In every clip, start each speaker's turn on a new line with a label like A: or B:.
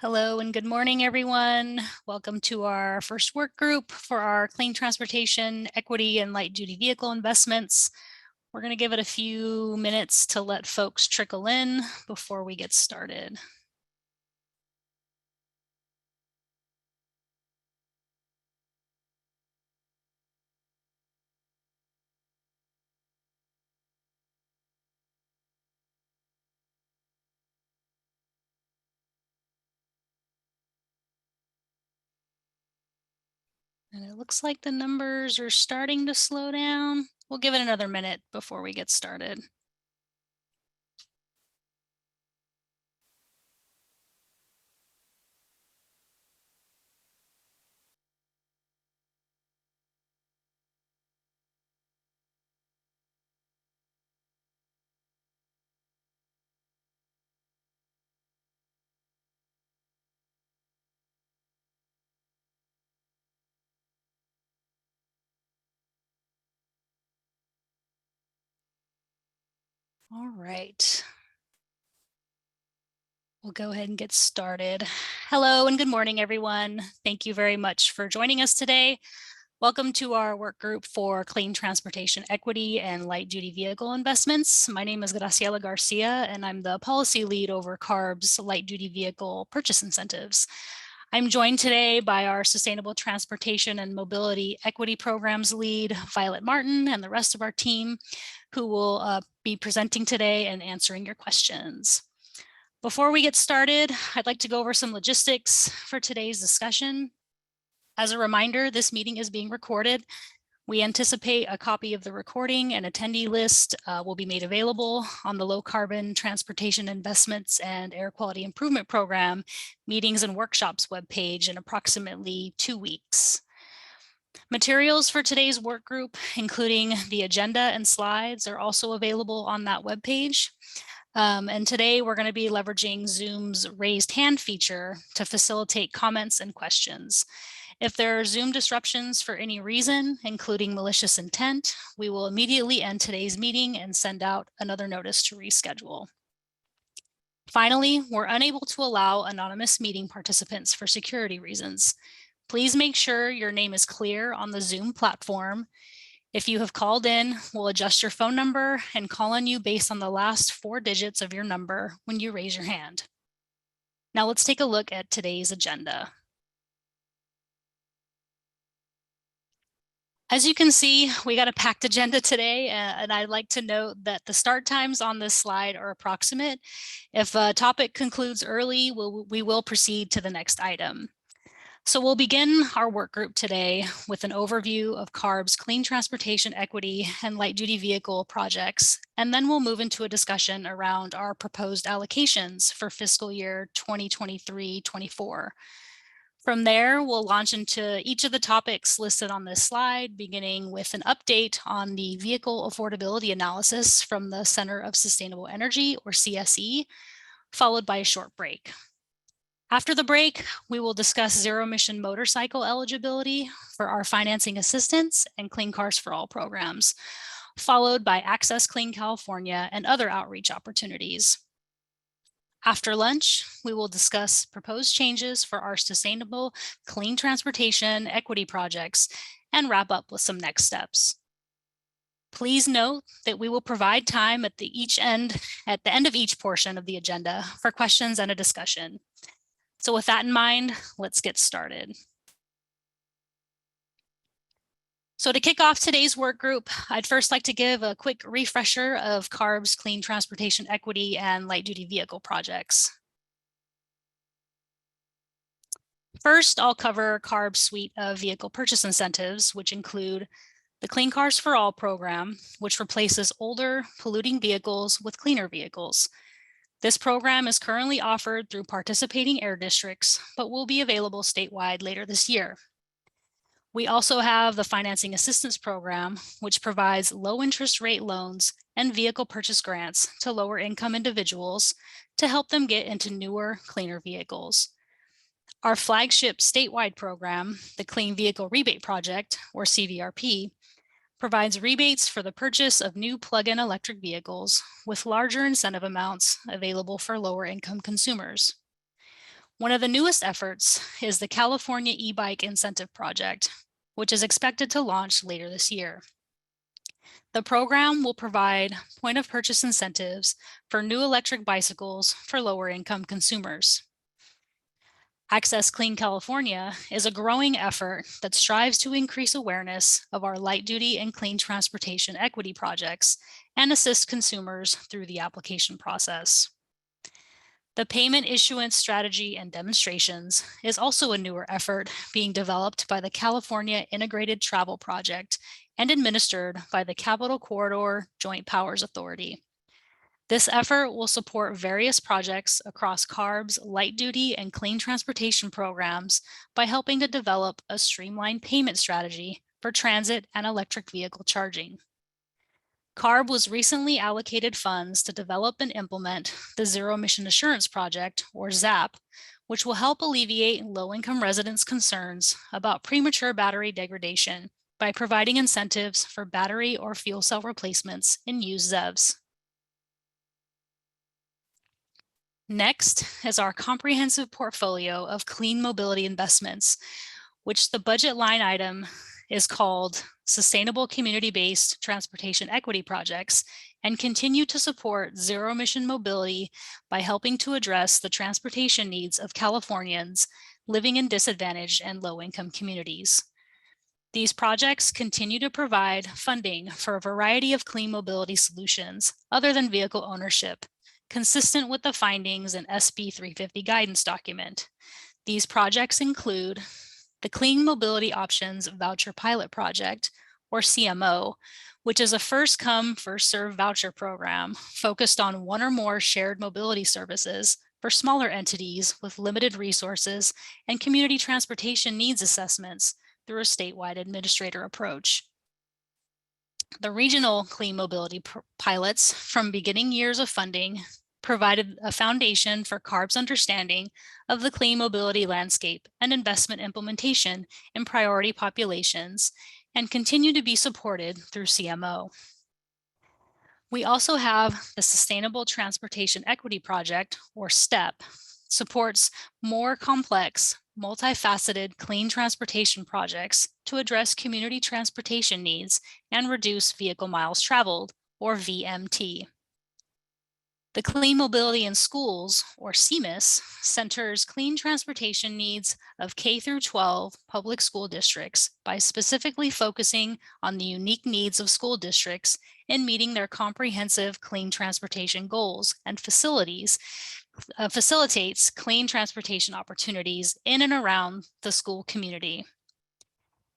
A: Hello and good morning, everyone. Welcome to our first work group for our clean transportation, equity, and light duty vehicle investments. We're going to give it a few minutes to let folks trickle in before we get started. And it looks like the numbers are starting to slow down. We'll give it another minute before we get started. All right. We'll go ahead and get started. Hello and good morning, everyone. Thank you very much for joining us today. Welcome to our work group for clean transportation equity and light duty vehicle investments. My name is Graciela Garcia, and I'm the policy lead over CARB's light duty vehicle purchase incentives. I'm joined today by our Sustainable Transportation and Mobility Equity Programs lead, Violet Martin, and the rest of our team who will be presenting today and answering your questions. Before we get started, I'd like to go over some logistics for today's discussion. As a reminder, this meeting is being recorded. We anticipate a copy of the recording and attendee list will be made available on the Low Carbon Transportation Investments and Air Quality Improvement Program Meetings and Workshops webpage in approximately 2 weeks. Materials for today's work group, including the agenda and slides, are also available on that webpage. And today we're going to be leveraging Zoom's raised hand feature to facilitate comments and questions. If there are Zoom disruptions for any reason, including malicious intent, we will immediately end today's meeting and send out another notice to reschedule. Finally, we're unable to allow anonymous meeting participants for security reasons. Please make sure your name is clear on the Zoom platform. If you have called in, we'll adjust your phone number and call on you based on the last 4 digits of your number when you raise your hand. Now let's take a look at today's agenda. As you can see, we got a packed agenda today, and I'd like to note that the start times on this slide are approximate. If a topic concludes early, we will proceed to the next item. So we'll begin our work group today with an overview of CARB's clean transportation equity and light duty vehicle projects, and then we'll move into a discussion around our proposed allocations for fiscal year 2023-24. From there, we'll launch into each of the topics listed on this slide, beginning with an update on the vehicle affordability analysis from the Center of Sustainable Energy, or CSE, followed by a short break. After the break, we will discuss zero-emission motorcycle eligibility for our financing assistance and Clean Cars for All programs, followed by Access Clean California and other outreach opportunities. After lunch, we will discuss proposed changes for our sustainable clean transportation equity projects and wrap up with some next steps. Please note that we will provide time at the end of each portion of the agenda for questions and a discussion. So with that in mind, let's get started. So to kick off today's work group, I'd first like to give a quick refresher of CARB's clean transportation equity and light duty vehicle projects. First, I'll cover CARB's suite of vehicle purchase incentives, which include the Clean Cars for All program, which replaces older, polluting vehicles with cleaner vehicles. This program is currently offered through participating air districts, but will be available statewide later this year. We also have the Financing Assistance Program, which provides low interest rate loans and vehicle purchase grants to lower income individuals to help them get into newer, cleaner vehicles. Our flagship statewide program, the Clean Vehicle Rebate Project, or CVRP, provides rebates for the purchase of new plug-in electric vehicles with larger incentive amounts available for lower income consumers. One of the newest efforts is the California e-bike incentive project, which is expected to launch later this year. The program will provide point-of-purchase incentives for new electric bicycles for lower-income consumers. Access Clean California is a growing effort that strives to increase awareness of our light-duty and clean transportation equity projects and assist consumers through the application process. The payment issuance strategy and demonstrations is also a newer effort being developed by the California Integrated Travel Project and administered by the Capital Corridor Joint Powers Authority. This effort will support various projects across CARB's light-duty and clean transportation programs by helping to develop a streamlined payment strategy for transit and electric vehicle charging. CARB was recently allocated funds to develop and implement the Zero Emission Assurance Project, or ZAP, which will help alleviate low-income residents' concerns about premature battery degradation by providing incentives for battery or fuel cell replacements in used ZEVs. Next is our comprehensive portfolio of clean mobility investments, which the budget line item is called Sustainable Community-Based Transportation Equity Projects, and continue to support zero-emission mobility by helping to address the transportation needs of Californians living in disadvantaged and low-income communities. These projects continue to provide funding for a variety of clean mobility solutions other than vehicle ownership, consistent with the findings in SB 350 guidance document. These projects include the Clean Mobility Options Voucher Pilot Project, or CMO, which is a first-come, first-served voucher program focused on one or more shared mobility services for smaller entities with limited resources and community transportation needs assessments through a statewide administrator approach. The regional clean mobility pilots from beginning years of funding provided a foundation for CARB's understanding of the clean mobility landscape and investment implementation in priority populations and continue to be supported through CMO. We also have the Sustainable Transportation Equity Project, or STEP, supports more complex, multifaceted clean transportation projects to address community transportation needs and reduce vehicle miles traveled, or VMT. The Clean Mobility in Schools, or CMIS, centers clean transportation needs of K through 12 public school districts by specifically focusing on the unique needs of school districts in meeting their comprehensive clean transportation goals and facilitates clean transportation opportunities in and around the school community.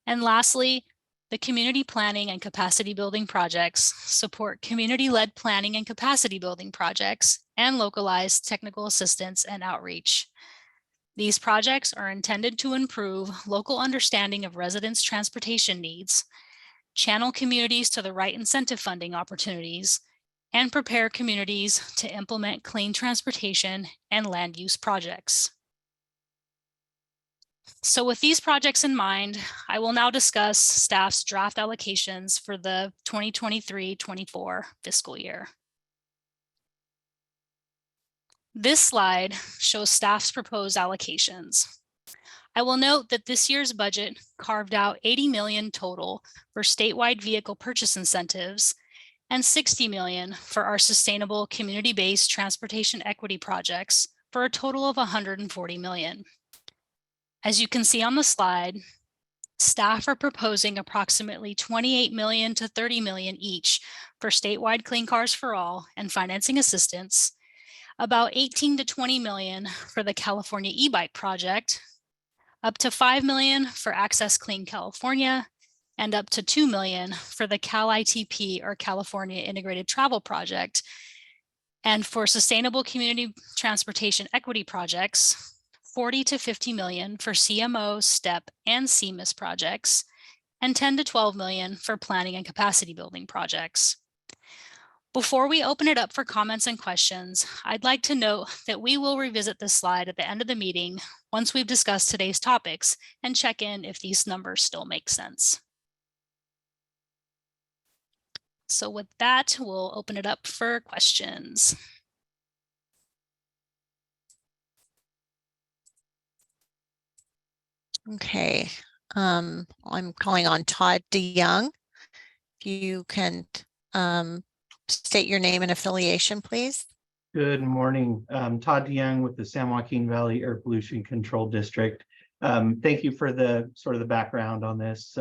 A: And lastly, the community planning and capacity building projects support community-led planning and capacity building projects and localized technical assistance and outreach. These projects are intended to improve local understanding of residents' transportation needs, channel communities to the right incentive funding opportunities, and prepare communities to implement clean transportation and land use projects. So with these projects in mind, I will now discuss staff's draft allocations for the 2023-24 fiscal year. This slide shows staff's proposed allocations. I will note that this year's budget carved out $80 million total for statewide vehicle purchase incentives and $60 million for our sustainable community-based transportation equity projects for a total of $140 million. As you can see on the slide, staff are proposing approximately $28 million to $30 million each for statewide Clean Cars for All and financing assistance, about $18 to $20 million for the California e-bike project, up to $5 million for Access Clean California, and up to $2 million for the Cal ITP, or California Integrated Travel Project. And for sustainable community transportation equity projects, $40 to $50 million for CMO, STEP, and CMIS projects, and $10 to $12 million for planning and capacity building projects. Before we open it up for comments and questions, I'd like to note that we will revisit this slide at the end of the meeting once we've discussed today's topics and check in if these numbers still make sense. So with that, we'll open it up for questions.
B: Okay, I'm calling on Todd DeYoung. If you can state your name and affiliation, please.
C: Good morning. Todd DeYoung with the San Joaquin Valley Air Pollution Control District. Thank you for the sort of the background on this.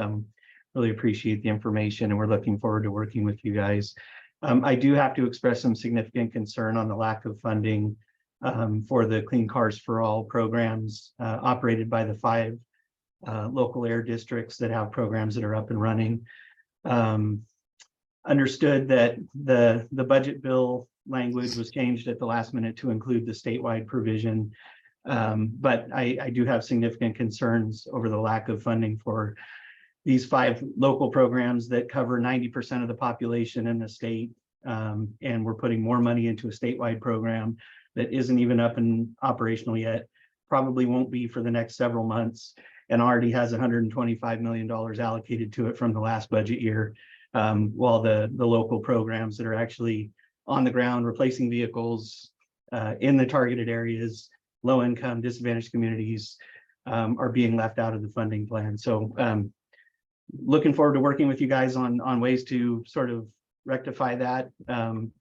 C: Really appreciate the information, and we're looking forward to working with you guys. I do have to express some significant concern on the lack of funding for the Clean Cars for All programs operated by the 5 local air districts that have programs that are up and running. Understood that the budget bill language was changed at the last minute to include the statewide provision. But I do have significant concerns over the lack of funding for these 5 local programs that cover 90% of the population in the state. And we're putting more money into a statewide program that isn't even up and operational yet, probably won't be for the next several months, and already has $125 million allocated to it from the last budget year. While the local programs that are actually on the ground replacing vehicles in the targeted areas, low income, disadvantaged communities, are being left out of the funding plan. So looking forward to working with you guys on ways to sort of rectify that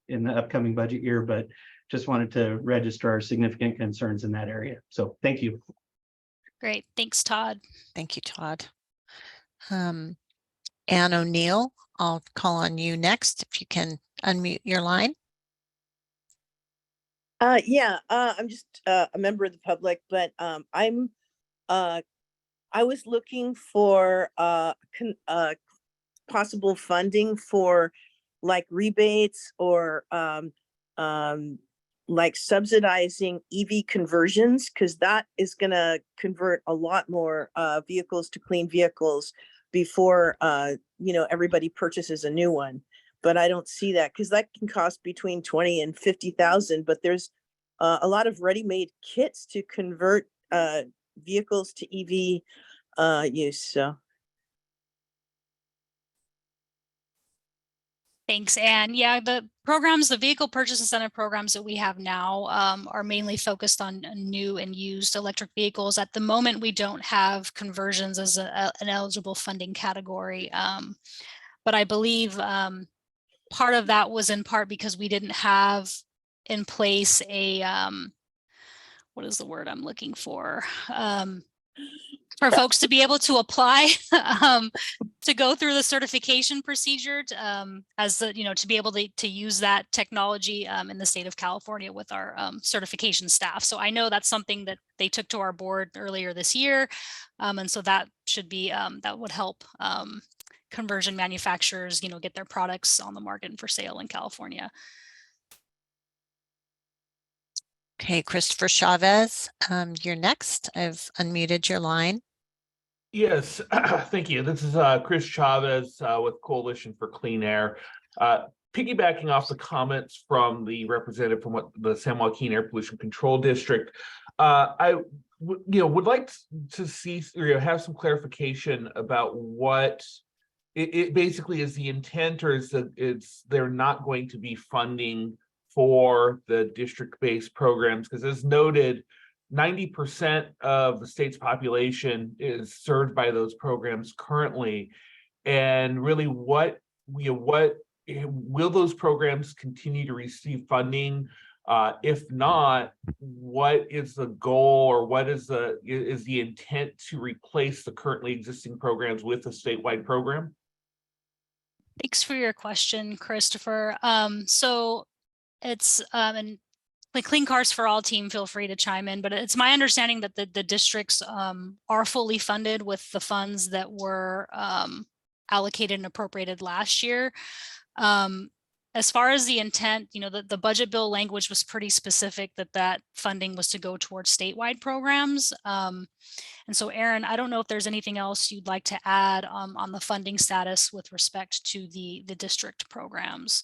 C: in the upcoming budget year, but just wanted to register our significant concerns in that area. So thank you.
A: Great, thanks, Todd.
B: Thank you, Todd. Ann O'Neill, I'll call on you next if you can unmute your line.
D: I'm just a member of the public, but I was looking for possible funding for like rebates or like subsidizing EV conversions, because that is going to convert a lot more vehicles to clean vehicles before everybody purchases a new one. But I don't see that, because that can cost between 20 and 50,000. But there's a lot of ready-made kits to convert vehicles to EV use. So.
A: Thanks, Anne. Yeah, the programs, the vehicle purchase incentive programs that we have now are mainly focused on new and used electric vehicles. At the moment, we don't have conversions as an eligible funding category, but I believe part of that was in part because we didn't have in place a, what is the word I'm looking for folks to be able to apply to go through the certification procedure as the, to be able to use that technology in the state of California with our certification staff. So I know that's something that they took to our board earlier this year. And so that should be, that would help conversion manufacturers, get their products on the market for sale in California.
B: Okay, Christopher Chavez, you're next. I've unmuted your line.
E: Yes, thank you. This is Chris Chavez with Coalition for Clean Air. Piggybacking off the comments from the representative from the San Joaquin Air Pollution Control District, I would like to see or have some clarification about what it basically is the intent, or is that they're not going to be funding for the district-based programs, because as noted, 90% of the state's population is served by those programs currently. And really, what will those programs continue to receive funding? If not, what is the goal, or what is the intent to replace the currently existing programs with a statewide program?
A: Thanks for your question, Christopher. So it's and the Clean Cars for All team, feel free to chime in, but it's my understanding that the districts are fully funded with the funds that were allocated and appropriated last year. As far as the intent, the budget bill language was pretty specific that funding was to go towards statewide programs. And so, Aaron, I don't know if there's anything else you'd like to add on the funding status with respect to the district programs.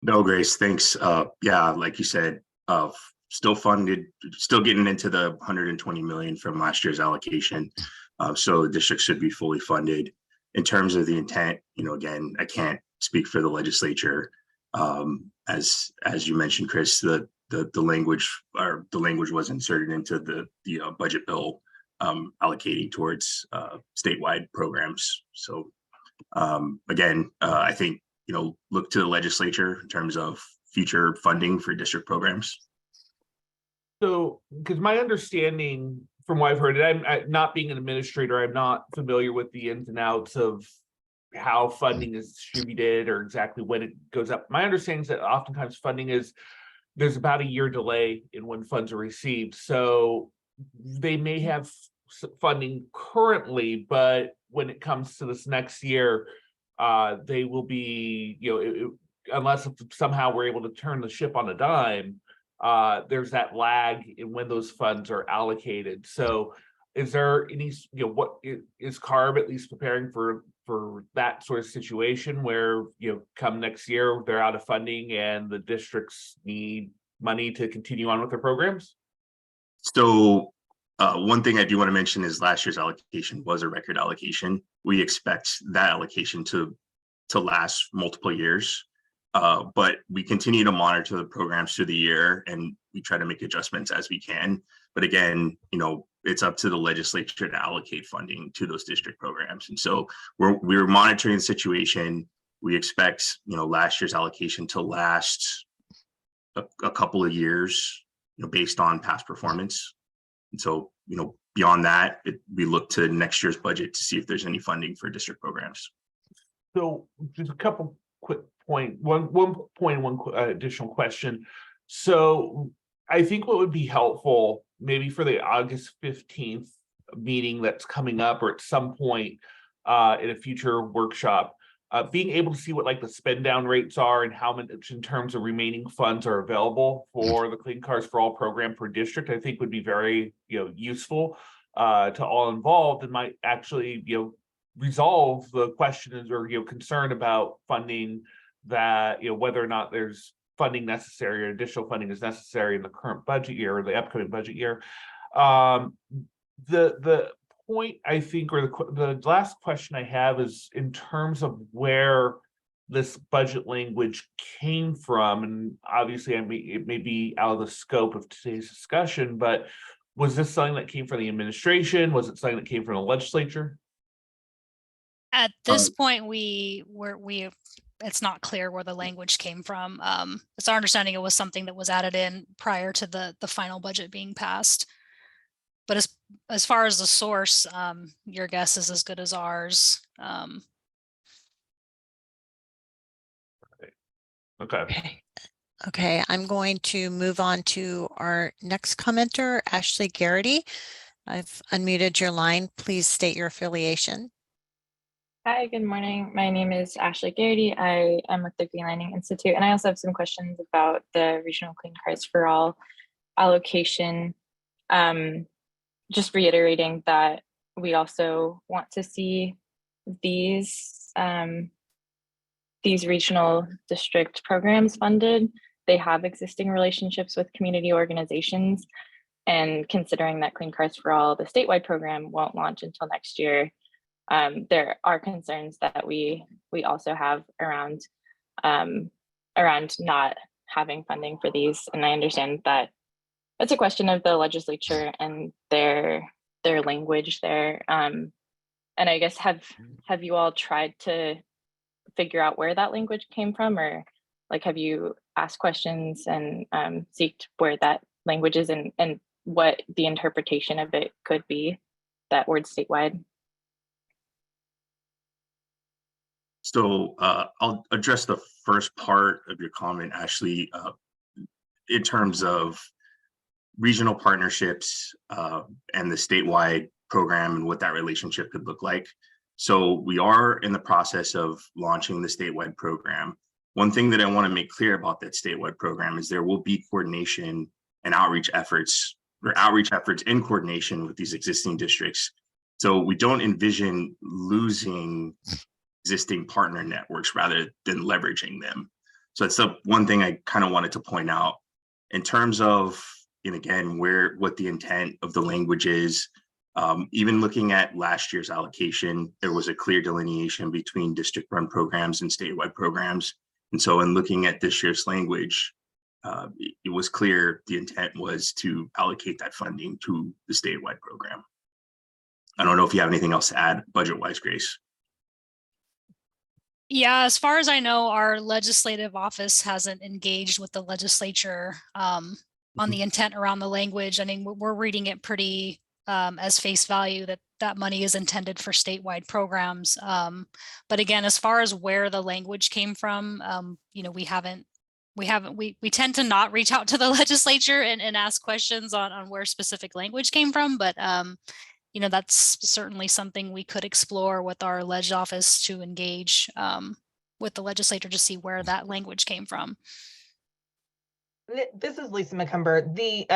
F: No, Grace, thanks. Yeah, like you said, still funded, still getting into the 120 million from last year's allocation. So the district should be fully funded. In terms of the intent, again, I can't speak for the legislature. As you mentioned, Chris, the language was inserted into the budget bill allocating towards statewide programs. So again, I think, look to the legislature in terms of future funding for district programs.
E: So, because my understanding from what I've heard, and I'm not being an administrator, I'm not familiar with the ins and outs of how funding is distributed or exactly when it goes up. My understanding is that oftentimes funding there's about a year delay in when funds are received. So they may have funding currently, but when it comes to this next year, they will be, unless somehow we're able to turn the ship on a dime, there's that lag in when those funds are allocated. So is there any, what is CARB at least preparing for that sort of situation where, come next year, they're out of funding and the districts need money to continue on with their programs?
F: So one thing I do want to mention is last year's allocation was a record allocation. We expect that allocation to last multiple years. But we continue to monitor the programs through the year and we try to make adjustments as we can. But again, it's up to the legislature to allocate funding to those district programs. And so we're monitoring the situation. We expect, last year's allocation to last a couple of years, based on past performance. And so, beyond that, we look to next year's budget to see if there's any funding for district programs.
E: So just a couple quick one additional question. So I think what would be helpful, maybe for the August 15th meeting that's coming up, or at some point in a future workshop, being able to see what like the spend down rates are and how much in terms of remaining funds are available for the Clean Cars for All program per district, I think would be very useful to all involved and might actually resolve the questions or concern about funding, that whether or not there's funding necessary or additional funding is necessary in the current budget year or the upcoming budget year. The point I think, or the last question I have, is in terms of where this budget language came from, and obviously it may be out of the scope of today's discussion, but was this something that came from the administration? Was it something that came from the legislature?
A: At this point, it's not clear where the language came from. It's our understanding it was something that was added in prior to the final budget being passed. But as far as the source, your guess is as good as ours.
E: Okay.
B: Okay, I'm going to move on to our next commenter, Ashley Garrity. I've unmuted your line. Please state your affiliation.
G: Hi, good morning. My name is Ashley Garrity. I am with the Green Lining Institute, and I also have some questions about the Regional Clean Cars for All allocation. Just reiterating that we also want to see these regional district programs funded. They have existing relationships with community organizations, and considering that Clean Cars for All, the statewide program, won't launch until next year, there are concerns that we also have around not having funding for these. And I understand that it's a question of the legislature and their language there. And I guess have you all tried to figure out where that language came from, or like have you asked questions and seeked where that language is and what the interpretation of it could be, that word statewide?
F: So I'll address the first part of your comment, Ashley, in terms of regional partnerships and the statewide program and what that relationship could look like. So we are in the process of launching the statewide program. One thing that I want to make clear about that statewide program is there will be coordination and outreach efforts in coordination with these existing districts. So we don't envision losing existing partner networks rather than leveraging them. So that's the one thing I kind of wanted to point out in terms of, and again, what the intent of the language is. Even looking at last year's allocation, there was a clear delineation between district run programs and statewide programs. And so in looking at this year's language, it was clear the intent was to allocate that funding to the statewide program. I don't know if you have anything else to add budget-wise, Grace.
A: Yeah, as far as I know, our legislative office hasn't engaged with the legislature on the intent around the language. I mean, we're reading it pretty as face value that that money is intended for statewide programs. But again, as far as where the language came from, you know, we tend to not reach out to the legislature and ask questions on where specific language came from. But you know, that's certainly something we could explore with our ledge office to engage with the legislature to see where that language came from.
H: This is Lisa McCumber. The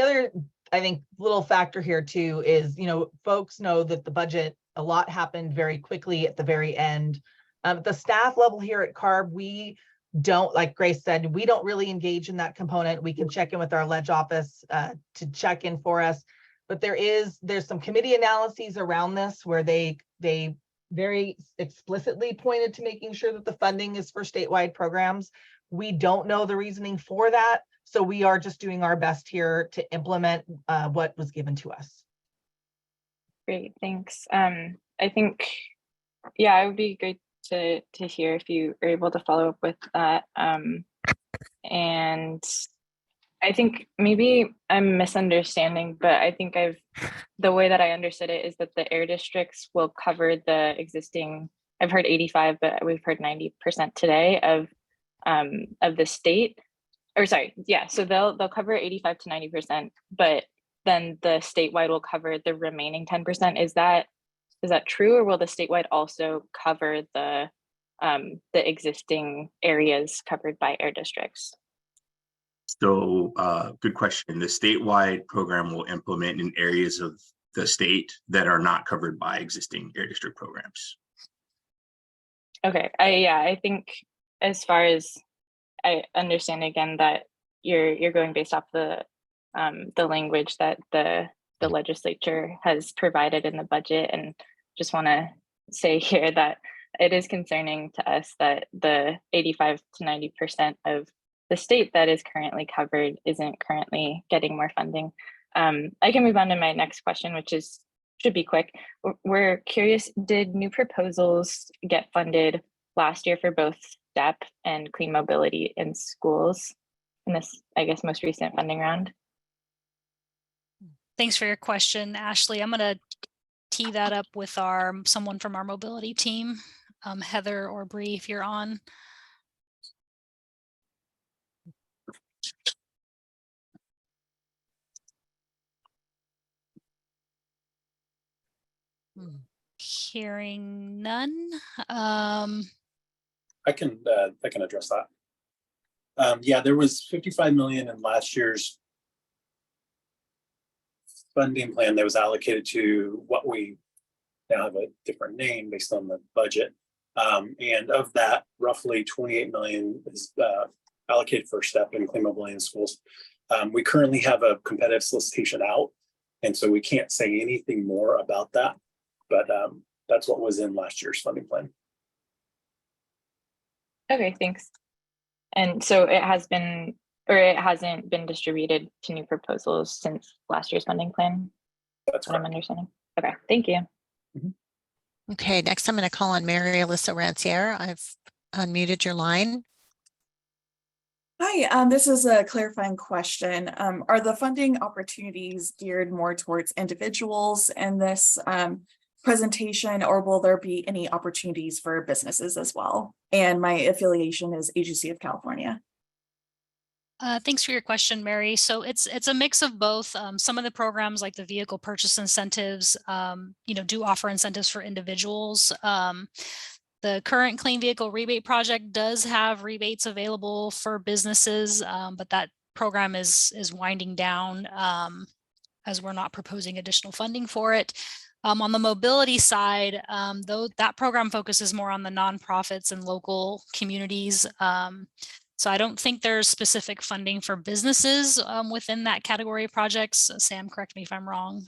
H: other, I think, little factor here too is, you know, folks know that the budget, a lot happened very quickly at the very end. At the staff level here at CARB, we don't, like Grace said, we don't really engage in that component. We can check in with our ledge office to check in for us. But there's some committee analyses around this where they very explicitly pointed to making sure that the funding is for statewide programs. We don't know the reasoning for that. So we are just doing our best here to implement what was given to us.
G: Great, thanks. I think, yeah, it would be great to hear if you are able to follow up with that. And I think maybe I'm misunderstanding, but I think the way that I understood it is that the air districts will cover the existing, I've heard 85, but we've heard 90% today of the state, or sorry, yeah, so they'll cover 85 to 90%, but then the statewide will cover the remaining 10%. Is that true, or will the statewide also cover the existing areas covered by air districts?
F: So good question. The statewide program will implement in areas of the state that are not covered by existing air district programs.
G: Okay, I think as far as I understand, again, that you're going based off the language that the legislature has provided in the budget, and just want to say here that it is concerning to us that the 85 to 90% of the state that is currently covered isn't currently getting more funding. I can move on to my next question, which should be quick. We're curious, did new proposals get funded last year for both STEP and clean mobility in schools in this, I guess, most recent funding round?
A: Thanks for your question, Ashley. I'm going to tee that up with someone from our mobility team, Heather or Bree, if you're on. Hearing none.
I: I can address that. Yeah, there was 55 million in last year's funding plan that was allocated to what we now have a different name based on the budget. And of that, roughly 28 million is allocated for STEP and clean mobility in schools. We currently have a competitive solicitation out, and so we can't say anything more about that, but that's what was in last year's funding plan.
G: Okay, thanks. And so it has been, or it hasn't been distributed to new proposals since last year's funding plan?
I: That's
G: what I'm understanding. Okay, thank you.
B: Okay, next I'm going to call on Mary Alyssa Rancière. I've unmuted your line.
J: Hi, this is a clarifying question. Are the funding opportunities geared more towards individuals in this presentation, or will there be any opportunities for businesses as well? And my affiliation is Agency of California.
A: Thanks for your question, Mary. So it's a mix of both. Some of the programs, like the vehicle purchase incentives, do offer incentives for individuals. The current Clean Vehicle Rebate Project does have rebates available for businesses, but that program is winding down as we're not proposing additional funding for it. On the mobility side, though, that program focuses more on the nonprofits and local communities. So I don't think there's specific funding for businesses within that category of projects. Sam, correct me if I'm wrong.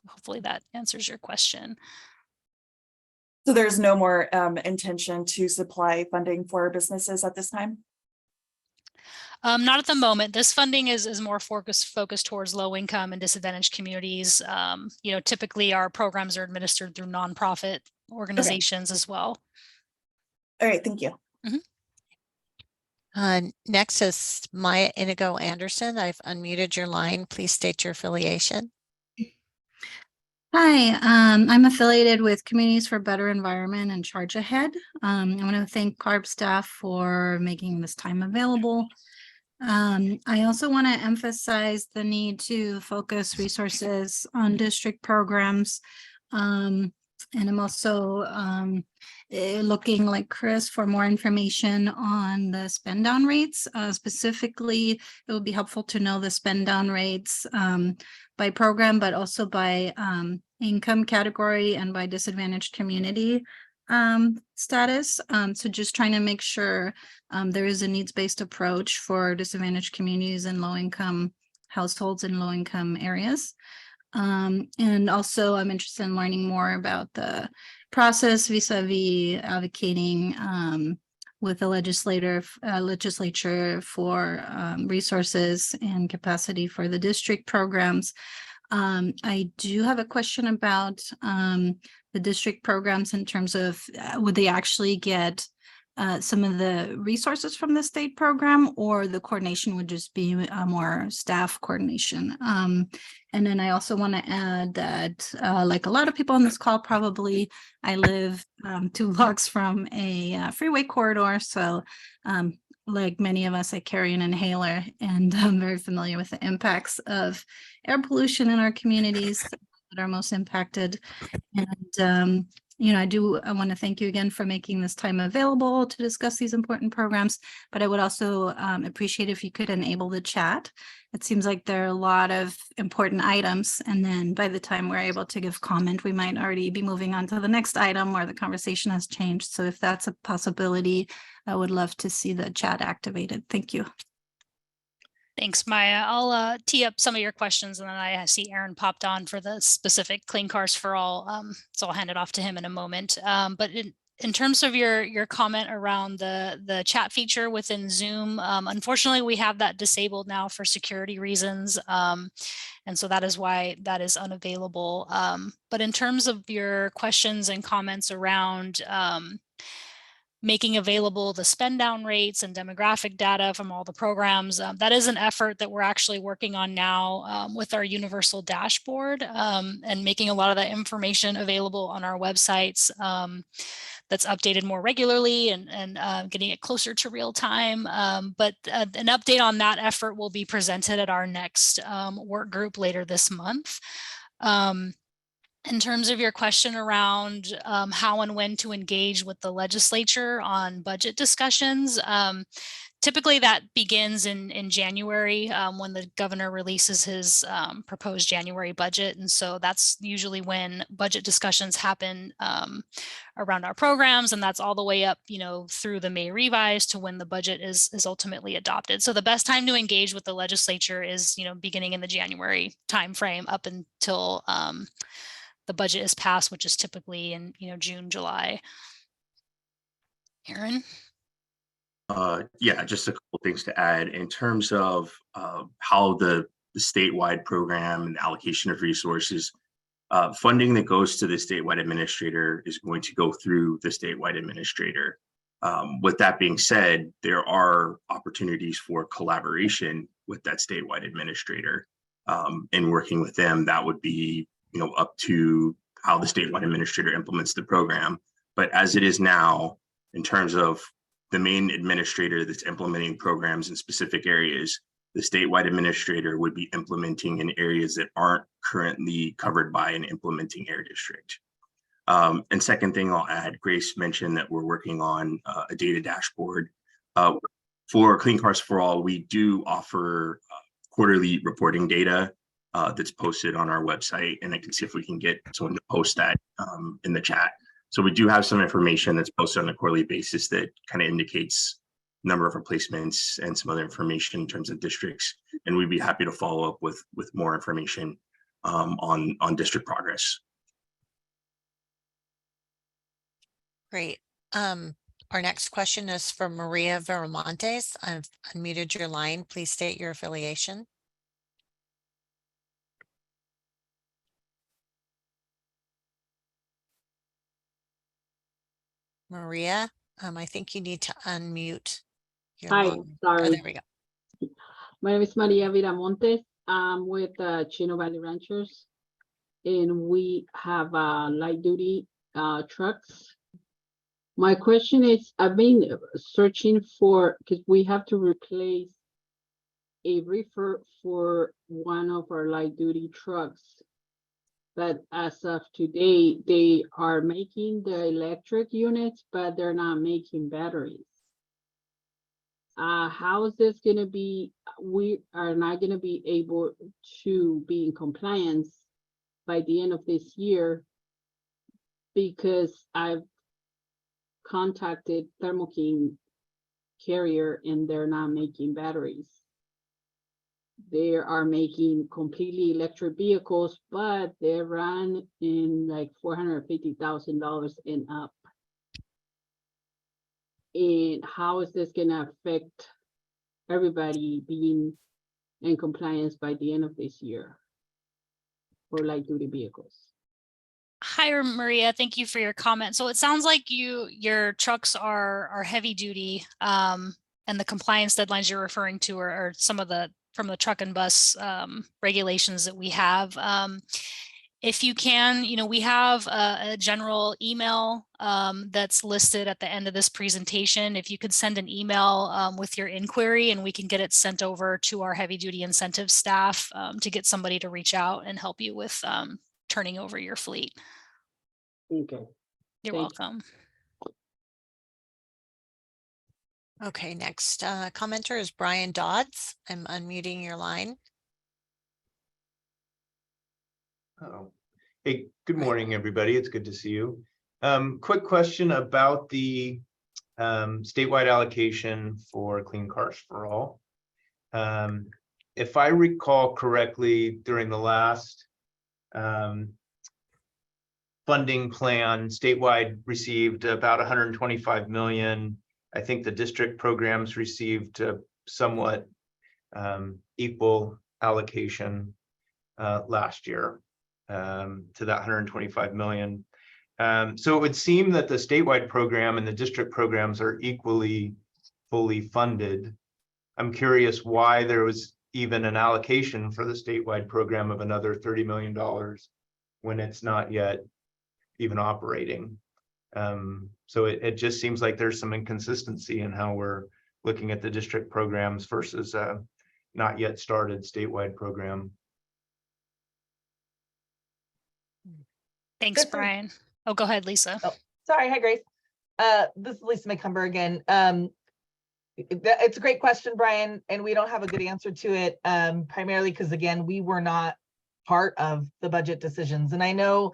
A: Hopefully that answers your question.
J: So there's no more intention to supply funding for businesses at this time?
A: Not at the moment. This funding is more focused towards low income and disadvantaged communities. Typically our programs are administered through nonprofit organizations as well.
J: All right, thank you.
B: Next is Maya Inigo Anderson. I've unmuted your line. Please state your affiliation.
K: Hi, I'm affiliated with Communities for Better Environment and Charge Ahead. I want to thank CARB staff for making this time available. I also want to emphasize the need to focus resources on district programs. And I'm also looking, like Chris, for more information on the spend down rates. Specifically, it would be helpful to know the spend down rates by program, but also by income category and by disadvantaged community status. So just trying to make sure there is a needs-based approach for disadvantaged communities and low-income households in low-income areas. And also I'm interested in learning more about the process vis-a-vis advocating with the legislature for resources and capacity for the district programs. I do have a question about the district programs in terms of would they actually get some of the resources from the state program, or the coordination would just be more staff coordination. And then I also want to add that like a lot of people on this call, probably I live 2 blocks from a freeway corridor. So like many of us, I carry an inhaler, and I'm very familiar with the impacts of air pollution in our communities that are most impacted. And I want to thank you again for making this time available to discuss these important programs, but I would also appreciate if you could enable the chat. It seems like there are a lot of important items, and then by the time we're able to give comment, we might already be moving on to the next item or the conversation has changed. So if that's a possibility, I would love to see the chat activated. Thank you.
A: Thanks, Maya. I'll tee up some of your questions, and then I see Aaron popped on for the specific Clean Cars for All. So I'll hand it off to him in a moment. But in terms of your comment around the chat feature within Zoom, unfortunately, we have that disabled now for security reasons. And so that is why that is unavailable. But in terms of your questions and comments around making available the spend down rates and demographic data from all the programs. That is an effort that we're actually working on now with our universal dashboard and making a lot of that information available on our websites. That's updated more regularly and getting it closer to real time. But an update on that effort will be presented at our next work group later this month. In terms of your question around how and when to engage with the legislature on budget discussions, typically that begins in January when the governor releases his proposed January budget. And so that's usually when budget discussions happen around our programs, and that's all the way up, through the May revise to when the budget is ultimately adopted. So the best time to engage with the legislature is, beginning in the January timeframe up until the budget is passed, which is typically in June, July. Aaron?
F: Yeah, just a couple things to add in terms of how the statewide program and allocation of resources, funding that goes to the statewide administrator is going to go through the statewide administrator. With that being said, there are opportunities for collaboration with that statewide administrator. And working with them, that would be up to how the statewide administrator implements the program. But as it is now, in terms of the main administrator that's implementing programs in specific areas, the statewide administrator would be implementing in areas that aren't currently covered by an implementing air district. And second thing I'll add, Grace mentioned that we're working on a data dashboard. For Clean Cars for All, we do offer quarterly reporting data that's posted on our website, and I can see if we can get someone to post that in the chat. So we do have some information that's posted on a quarterly basis that kind of indicates number of replacements and some other information in terms of districts. And we'd be happy to follow up with more information on district progress.
B: Great. Our next question is from Maria Viramontes. I've unmuted your line. Please state your affiliation. Maria, I think you need to unmute your
L: Hi,
B: line. Oh,
L: sorry.
B: there we go.
L: My name is Maria Viramontes. I'm with Chino Valley Ranchers, and we have light duty trucks. My question is, I've been searching for, because we have to replace a reefer for one of our light duty trucks. But as of today, they are making the electric units, but they're not making batteries. How is this gonna be? We are not gonna be able to be in compliance by the end of this year, because I've contacted Thermo King carrier and they're not making batteries. They are making completely electric vehicles, but they run in like $450,000 and up. And how is this gonna affect everybody being in compliance by the end of this year for light duty vehicles?
A: Hi, Maria. Thank you for your comment. So it sounds like your trucks are heavy duty, and the compliance deadlines you're referring to are some of the from the truck and bus regulations that we have. If you can, we have a general email that's listed at the end of this presentation. If you could send an email with your inquiry, and we can get it sent over to our heavy duty incentive staff to get somebody to reach out and help you with turning over your fleet.
L: Okay.
A: You're
L: Thank
A: welcome.
B: Okay, next commenter is Brian Dodds. I'm unmuting your line.
M: Oh, hey, good morning, everybody. It's good to see you. Quick question about the statewide allocation for Clean Cars for All. If I recall correctly, during the last funding plan, statewide received about 125 million. I think the district programs received somewhat equal allocation last year to that 125 million. So it would seem that the statewide program and the district programs are equally fully funded. I'm curious why there was even an allocation for the statewide program of another $30 million when it's not yet even operating. So it just seems like there's some inconsistency in how we're looking at the district programs versus not yet started statewide program.
A: Thanks, Brian. Oh, go ahead, Lisa.
H: Oh, sorry. Hi, Grace. This is Lisa McCumber again. It's a great question, Brian, and we don't have a good answer to it, primarily because, again, we were not part of the budget decisions. And I know,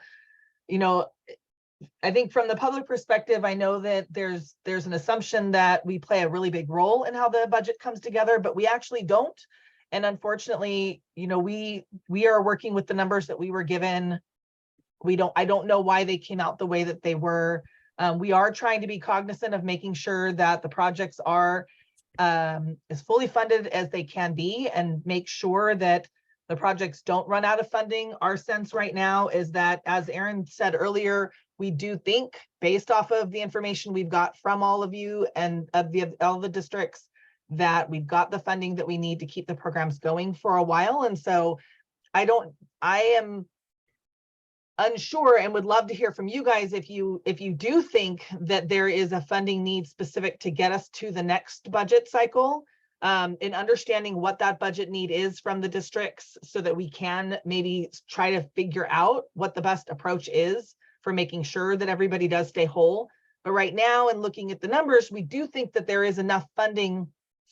H: I think from the public perspective, I know that there's an assumption that we play a really big role in how the budget comes together, but we actually don't. And unfortunately, we are working with the numbers that we were given. I don't know why they came out the way that they were. We are trying to be cognizant of making sure that the projects are as fully funded as they can be, and make sure that the projects don't run out of funding. Our sense right now is that, as Aaron said earlier, we do think, based off of the information we've got from all of you and all the districts, that we've got the funding that we need to keep the programs going for a while. And so I am unsure, and would love to hear from you guys if you do think that there is a funding need specific to get us to the next budget cycle, in understanding what that budget need is from the districts, so that we can maybe try to figure out what the best approach is for making sure that everybody does stay whole. But right now, and looking at the numbers, we do think that there is enough funding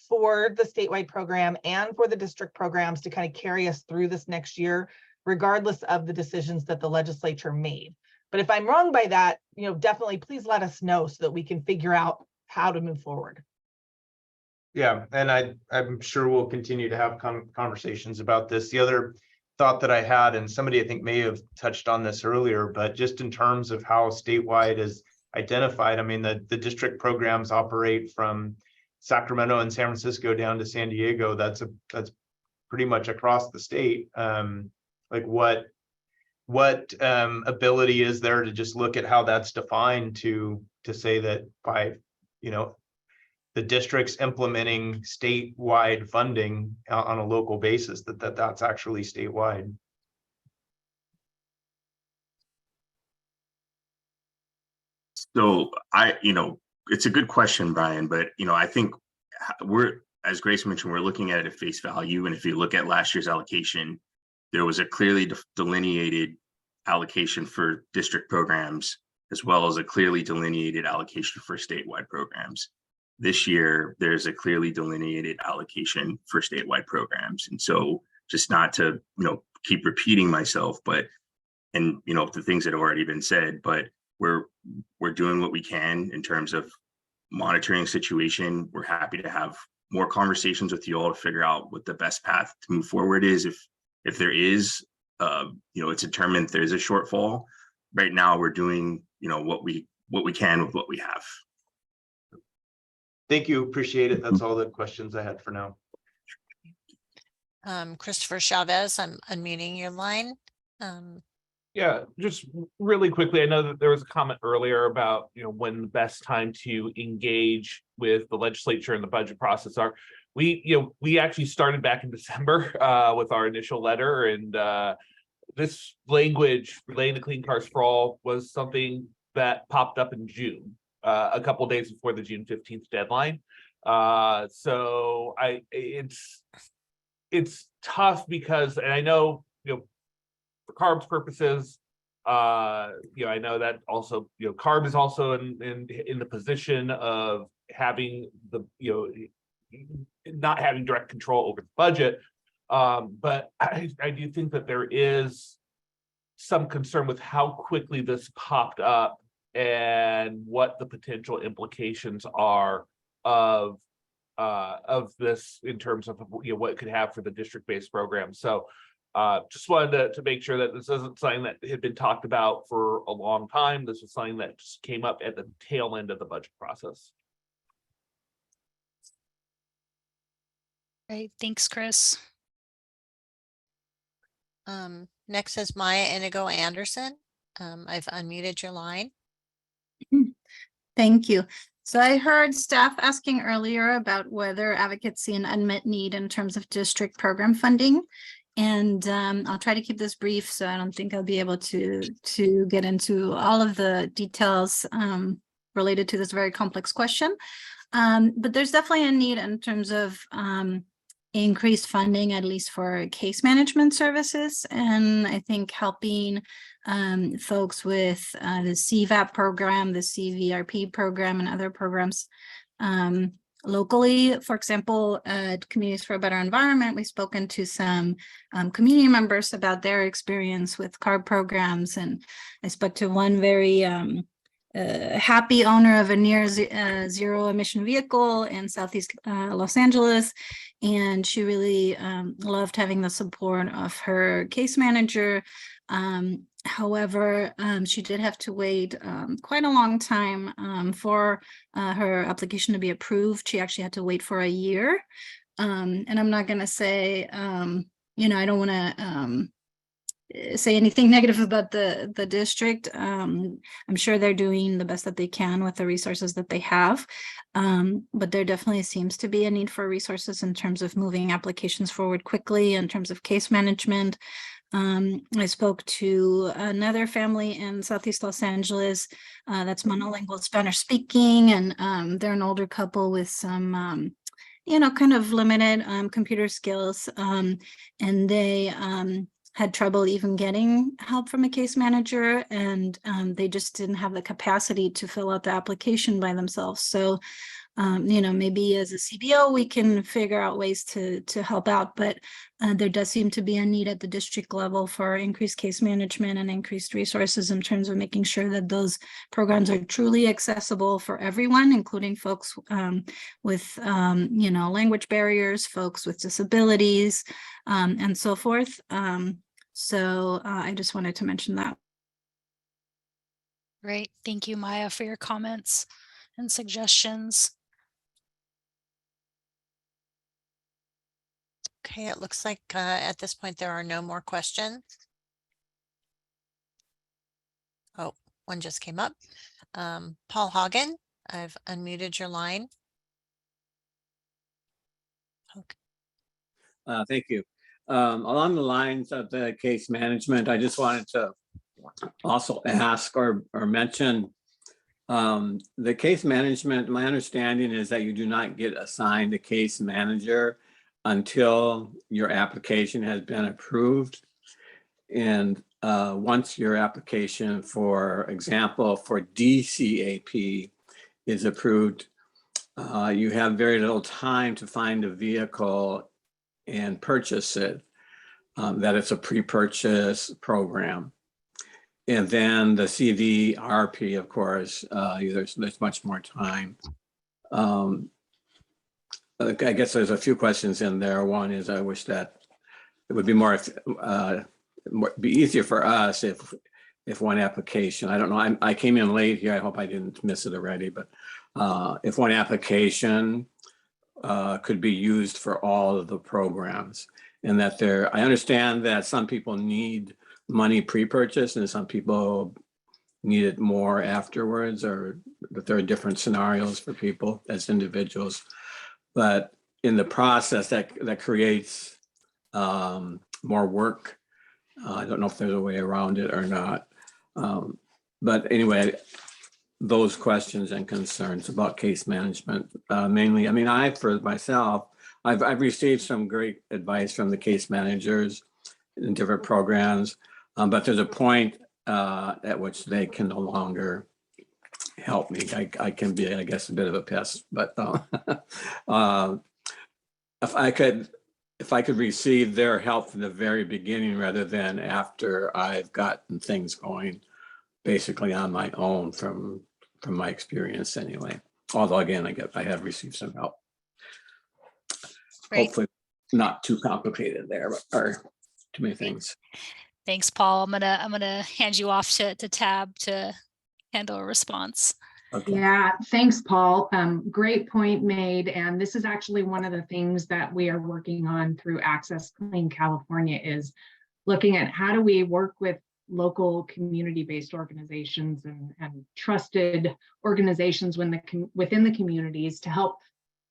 H: for the statewide program and for the district programs to kind of carry us through this next year, regardless of the decisions that the legislature made. But if I'm wrong by that, definitely please let us know so that we can figure out how to move forward.
M: Yeah, and I'm sure we'll continue to have conversations about this. The other thought that I had, and somebody I think may have touched on this earlier, but just in terms of how statewide is identified. I mean, the district programs operate from Sacramento and San Francisco down to San Diego. That's pretty much across the state. Like what ability is there to just look at how that's defined to say that by, you know, the districts implementing statewide funding on a local basis, that's actually statewide?
F: So it's a good question, Brian, but I think as Grace mentioned, we're looking at it at face value. And if you look at last year's allocation, there was a clearly delineated allocation for district programs, as well as a clearly delineated allocation for statewide programs. This year, there's a clearly delineated allocation for statewide programs. And so just not to, keep repeating myself, and the things that have already been said, but we're doing what we can in terms of monitoring situation. We're happy to have more conversations with you all to figure out what the best path to move forward is. If there is, it's determined there is a shortfall. Right now, we're doing, what we can with what we have.
M: Thank you. Appreciate it. That's all the questions I had for now.
B: Christopher Chavez, I'm unmuting your line.
E: Yeah, just really quickly, I know that there was a comment earlier about, when the best time to engage with the legislature and the budget process are. We actually started back in December with our initial letter, and this language relating to Clean Cars for All was something that popped up in June, a couple of days before the June 15th deadline. So it's tough because, and I know, for CARB's purposes, I know that also, CARB is also in the position of having the, not having direct control over the budget. But I do think that there is some concern with how quickly this popped up and what the potential implications are of this in terms of what it could have for the district-based program. So just wanted to make sure that this isn't something that had been talked about for a long time. This was something that just came up at the tail end of the budget process.
A: Great, thanks, Chris.
B: Next is Maya Inigo Anderson. I've unmuted your line.
K: Thank you. So I heard staff asking earlier about whether advocates see an unmet need in terms of district program funding. And I'll try to keep this brief, so I don't think I'll be able to get into all of the details related to this very complex question. But there's definitely a need in terms of increased funding, at least for case management services. And I think helping folks with the CVAP program, the CVRP program, and other programs locally. For example, at Communities for a Better Environment, we've spoken to some community members about their experience with CARB programs. And I spoke to one very happy owner of a near zero emission vehicle in Southeast Los Angeles. And she really loved having the support of her case manager. However, she did have to wait quite a long time for her application to be approved. She actually had to wait for a year. And I'm not going to say, I don't want to say anything negative about the district. I'm sure they're doing the best that they can with the resources that they have. But there definitely seems to be a need for resources in terms of moving applications forward quickly, in terms of case management. I spoke to another family in Southeast Los Angeles that's monolingual Spanish speaking, and they're an older couple with some kind of limited computer skills, and they had trouble even getting help from a case manager, and they just didn't have the capacity to fill out the application by themselves. So maybe as a CBO, we can figure out ways to help out, but there does seem to be a need at the district level for increased case management and increased resources in terms of making sure that those programs are truly accessible for everyone, including folks with, language barriers, folks with disabilities, and so forth. So I just wanted to mention that.
A: Great. Thank you, Maya, for your comments and suggestions.
B: Okay, it looks like at this point there are no more questions. Oh, one just came up. Paul Hagen, I've unmuted your line. Okay.
N: Thank you. Along the lines of the case management, I just wanted to also ask or mention the case management. My understanding is that you do not get assigned a case manager until your application has been approved. And once your application, for example, for DCAP is approved, you have very little time to find a vehicle and purchase it, that it's a pre-purchase program. And then the CVRP, of course, there's much more time. I guess there's a few questions in there. One is, I wish that it would be be easier for us if one application, I don't know, I came in late here. I hope I didn't miss it already, but if one application could be used for all of the programs, and that I understand that some people need money pre-purchase and some people need it more afterwards, or that there are different scenarios for people as individuals. But in the process that creates more work. I don't know if there's a way around it or not. But anyway, those questions and concerns about case management, mainly, I mean, for myself, I've received some great advice from the case managers in different programs, but there's a point at which they can no longer help me. I can be, I guess, a bit of a pest, but if I could receive their help from the very beginning rather than after I've gotten things going basically on my own from my experience anyway. Although again, I have received some help.
A: Great.
N: Hopefully not too complicated there, or too many things.
A: Thanks, Paul. I'm gonna hand you off to Tab to handle a response.
N: Okay.
O: Yeah, thanks, Paul. Great point made. And this is actually one of the things that we are working on through Access Clean California, is looking at how do we work with local community-based organizations and trusted organizations within the communities to help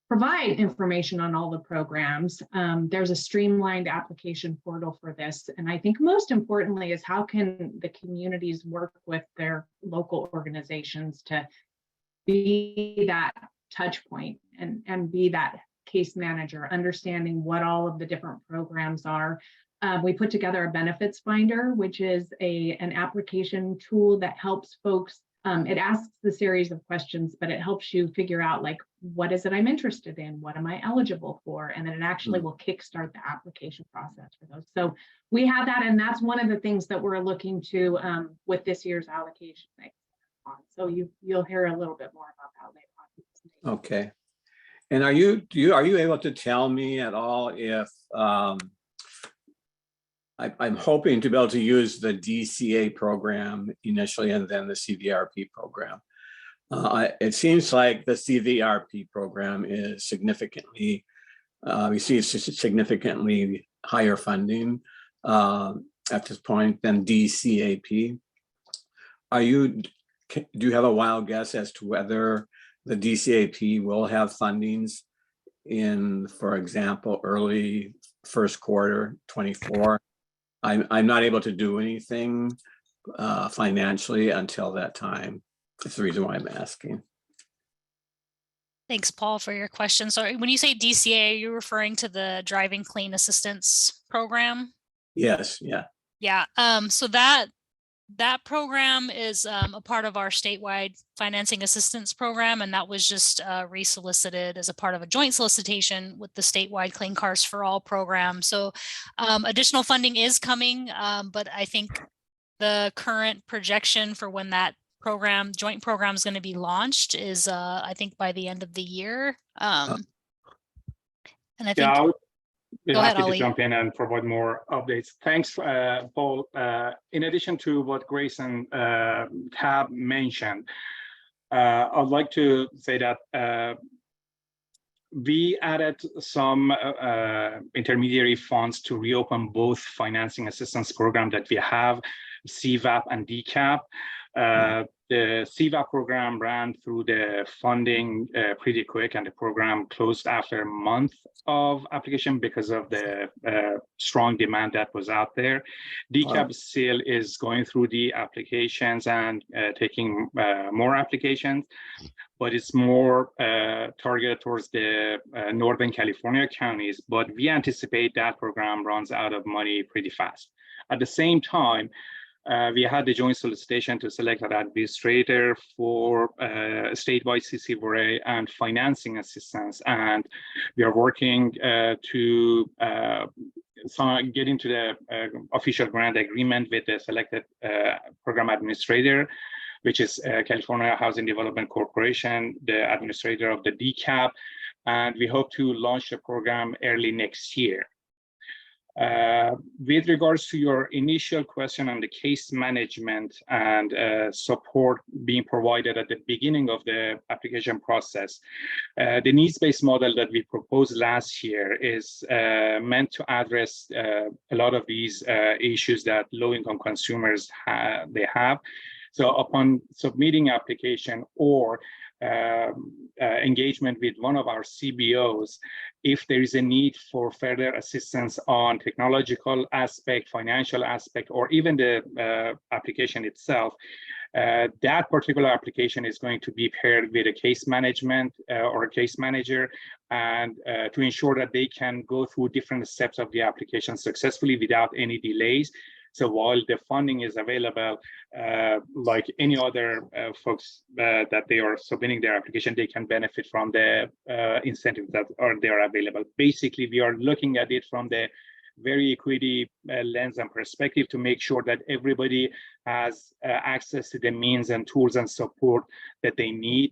O: provide information on all the programs. There's a streamlined application portal for this. And I think most importantly is, how can the communities work with their local organizations to be that touch point and be that case manager, understanding what all of the different programs are. We put together a benefits finder, which is an application tool that helps folks. It asks the series of questions, but it helps you figure out, like, what is it I'm interested in? What am I eligible for? And then it actually will kickstart the application process for those. So we have that, and that's one of the things that we're looking to with this year's allocation. So you'll hear a little bit more about that later on.
N: Okay. And are you able to tell me at all if I'm hoping to be able to use the DCA program initially and then the CVRP program. It seems like the CVRP program is receives significantly higher funding at this point than DCAP. Do you have a wild guess as to whether the DCAP will have fundings in, for example, early first quarter 24? I'm not able to do anything financially until that time. That's the reason why I'm asking.
A: Thanks, Paul, for your question. So when you say DCA, are you referring to the Driving Clean Assistance Program?
N: Yes, yeah.
A: Yeah, so that program is a part of our statewide financing assistance program, and that was just resolicited as a part of a joint solicitation with the statewide Clean Cars for All program. So additional funding is coming, but I think the current projection for when that joint program is going to be launched is I think by the end of the year. And I think Go ahead,
P: happy to
A: Ollie.
P: jump in and provide more updates. Thanks, Paul. In addition to what Grace and Tab mentioned, I'd like to say that we added some intermediary funds to reopen both financing assistance program that we have, CVAP and DCAP. The CVAP program ran through the funding pretty quick, and the program closed after a month of application because of the strong demand that was out there. DCAP still is going through the applications and taking more applications, but it's more targeted towards the Northern California counties, but we anticipate that program runs out of money pretty fast. At the same time, we had the joint solicitation to select an administrator for statewide CC4A and financing assistance. And we are working to get into the official grant agreement with the selected program administrator, which is California Housing Development Corporation, the administrator of the DCAP. And we hope to launch the program early next year. With regards to your initial question on the case management and support being provided at the beginning of the application process, the needs-based model that we proposed last year is meant to address a lot of these issues that low-income consumers have. So upon submitting application or engagement with one of our CBOs, if there is a need for further assistance on technological aspect, financial aspect, or even the application itself, that particular application is going to be paired with a case management or a case manager, and to ensure that they can go through different steps of the application successfully without any delays. So while the funding is available, like any other folks that they are submitting their application, they can benefit from the incentives that are available. Basically, we are looking at it from the very equity lens and perspective to make sure that everybody has access to the means and tools and support that they need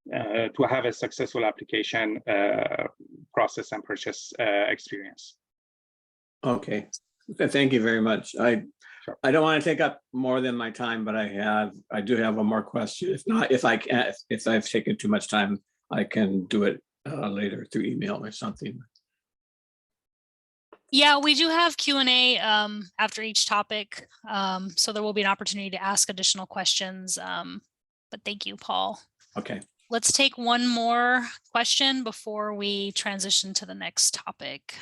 P: to have a successful application process and purchase experience.
N: Okay. Thank you very much. I don't want to take up more than my time, but I do have one more question. If I've taken too much time, I can do it later through email or something.
A: Yeah, we do have Q&A after each topic, so there will be an opportunity to ask additional questions. But thank you, Paul.
N: Okay.
A: Let's take one more question before we transition to the next topic.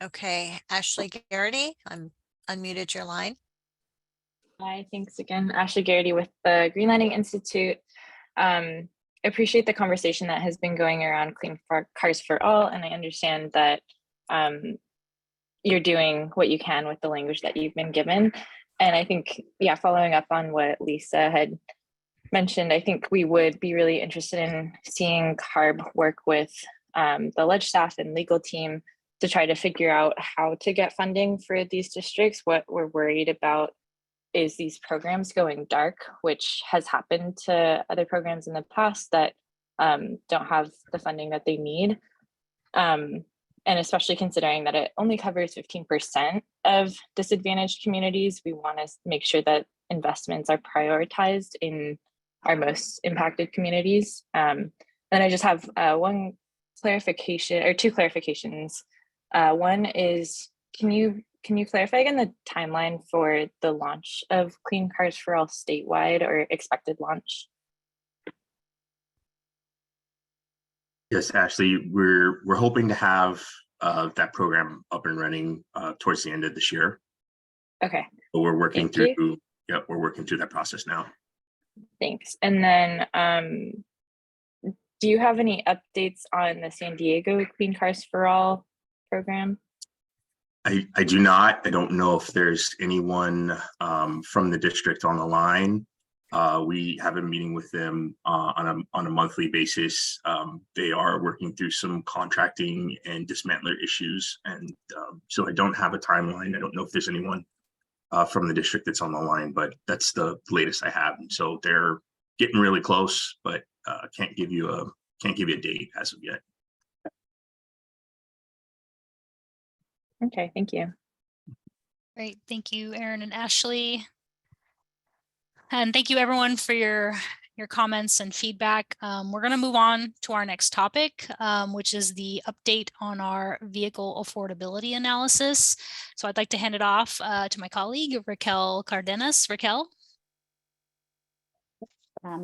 B: Okay, Ashley Garrity, I'm unmuted your line.
G: Hi, thanks again. Ashley Garrity with the Greenlighting Institute. Appreciate the conversation that has been going around Clean Cars for All, and I understand that you're doing what you can with the language that you've been given. And I think, yeah, following up on what Lisa had mentioned, I think we would be really interested in seeing CARB work with the ledge staff and legal team to try to figure out how to get funding for these districts. What we're worried about is these programs going dark, which has happened to other programs in the past that don't have the funding that they need. And especially considering that it only covers 15% of disadvantaged communities, we want to make sure that investments are prioritized in our most impacted communities. And I just have one clarification or two clarifications. One is, can you clarify again the timeline for the launch of Clean Cars for All statewide, or expected launch?
F: Yes, Ashley, we're hoping to have that program up and running towards the end of this year.
G: Okay.
F: But we're working
G: Thank
F: through. Yep, we're working through that process now.
G: Thanks. And then, do you have any updates on the San Diego Clean Cars for All program?
F: I do not. I don't know if there's anyone from the district on the line. We have a meeting with them on a monthly basis. They are working through some contracting and dismantler issues, and so I don't have a timeline. I don't know if there's anyone from the district that's on the line, but that's the latest I have. And so they're getting really close, but can't give you a date as of yet.
G: Okay, thank you.
A: Great. Thank you, Erin and Ashley. And thank you everyone for your comments and feedback. We're going to move on to our next topic, which is the update on our vehicle affordability analysis. So I'd like to hand it off to my colleague, Raquel Cardenas. Raquel.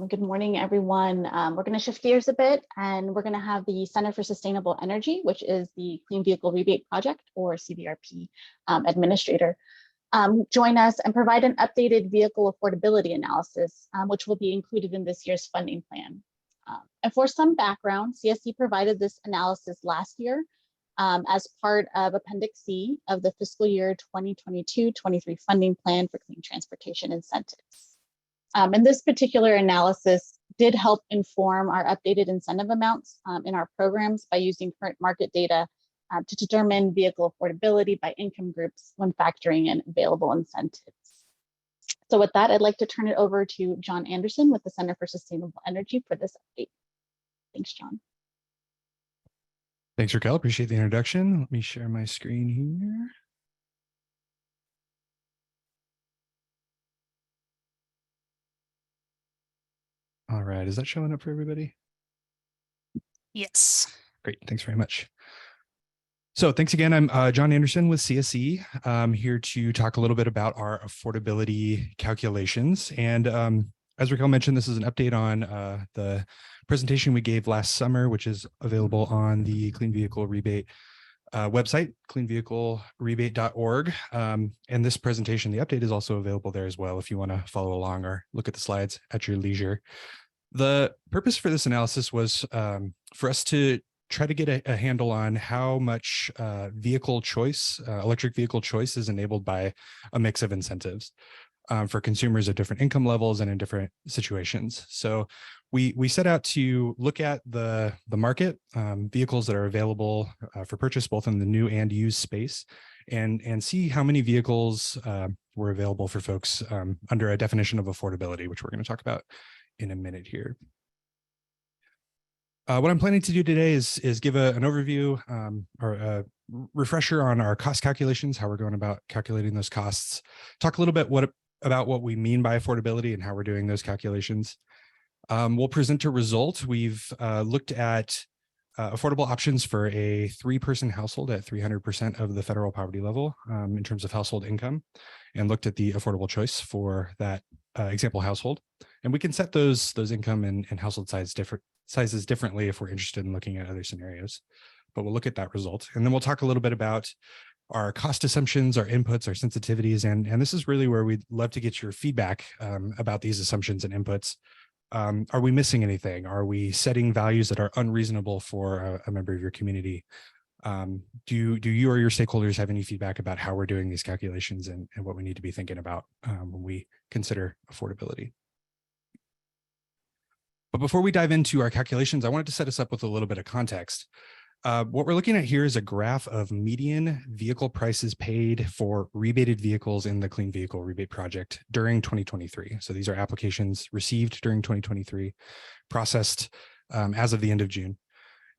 Q: Good morning, everyone. We're going to shift gears a bit, and we're going to have the Center for Sustainable Energy, which is the Clean Vehicle Rebate Project, or CVRP, administrator, join us and provide an updated vehicle affordability analysis, which will be included in this year's funding plan. And for some background, CSC provided this analysis last year as part of Appendix C of the fiscal year 2022-23 funding plan for clean transportation incentives. And this particular analysis did help inform our updated incentive amounts in our programs by using current market data to determine vehicle affordability by income groups when factoring in available incentives. So with that, I'd like to turn it over to John Anderson with the Center for Sustainable Energy for this update. Thanks, John.
R: Thanks, Raquel. Appreciate the introduction. Let me share my screen here. All right, is that showing up for everybody?
A: Yes.
R: Great, thanks very much. So thanks again. I'm John Anderson with CSE. I'm here to talk a little bit about our affordability calculations. And as Raquel mentioned, this is an update on the presentation we gave last summer, which is available on the Clean Vehicle Rebate website, cleanvehiclerebate.org. And this presentation, the update, is also available there as well if you want to follow along or look at the slides at your leisure. The purpose for this analysis was for us to try to get a handle on how much vehicle choice, electric vehicle choice, is enabled by a mix of incentives for consumers at different income levels and in different situations. So we set out to look at the market, vehicles that are available for purchase both in the new and used space, and see how many vehicles were available for folks under a definition of affordability, which we're going to talk about in a minute here. What I'm planning to do today is give an overview or a refresher on our cost calculations, how we're going about calculating those costs, talk a little bit about what we mean by affordability and how we're doing those calculations. We'll present a result. We've looked at affordable options for a 3-person household at 300% of the federal poverty level in terms of household income, and looked at the affordable choice for that example household. And we can set those income and household sizes differently if we're interested in looking at other scenarios. But we'll look at that result. And then we'll talk a little bit about our cost assumptions, our inputs, our sensitivities. And this is really where we'd love to get your feedback about these assumptions and inputs. Are we missing anything? Are we setting values that are unreasonable for a member of your community? Do you or your stakeholders have any feedback about how we're doing these calculations and what we need to be thinking about when we consider affordability? But before we dive into our calculations, I wanted to set us up with a little bit of context. What we're looking at here is a graph of median vehicle prices paid for rebated vehicles in the Clean Vehicle Rebate Project during 2023. So these are applications received during 2023, processed as of the end of June.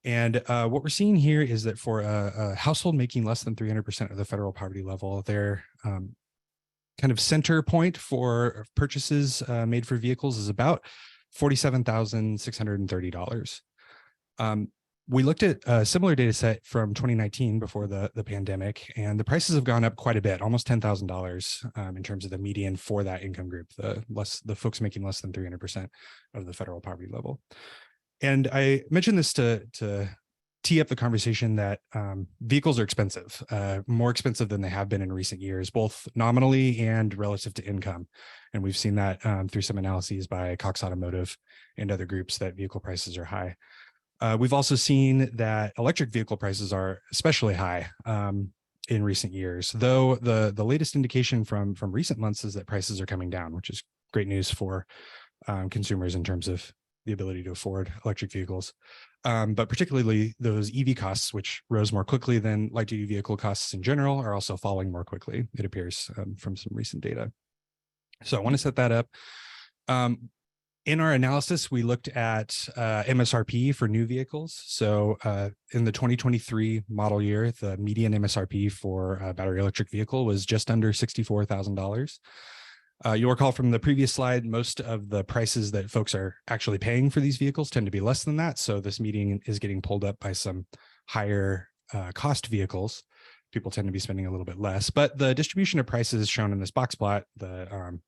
R: And what we're seeing here is that for a household making less than 300% of the federal poverty level, their kind of center point for purchases made for vehicles is about $47,630. We looked at a similar data set from 2019 before the pandemic, and the prices have gone up quite a bit, almost $10,000 in terms of the median for that income group, the folks making less than 300% of the federal poverty level. And I mentioned this to tee up the conversation that vehicles are expensive, more expensive than they have been in recent years, both nominally and relative to income. And we've seen that through some analyses by Cox Automotive and other groups that vehicle prices are high. We've also seen that electric vehicle prices are especially high in recent years, though the latest indication from recent months is that prices are coming down, which is great news for consumers in terms of the ability to afford electric vehicles. But particularly those EV costs, which rose more quickly than light duty vehicle costs in general, are also falling more quickly, it appears, from some recent data. So I want to set that up. In our analysis, we looked at MSRP for new vehicles. So in the 2023 model year, the median MSRP for a battery electric vehicle was just under $64,000. You'll recall from the previous slide, most of the prices that folks are actually paying for these vehicles tend to be less than that. So this median is getting pulled up by some higher cost vehicles. People tend to be spending a little bit less, but the distribution of prices shown in this box plot, the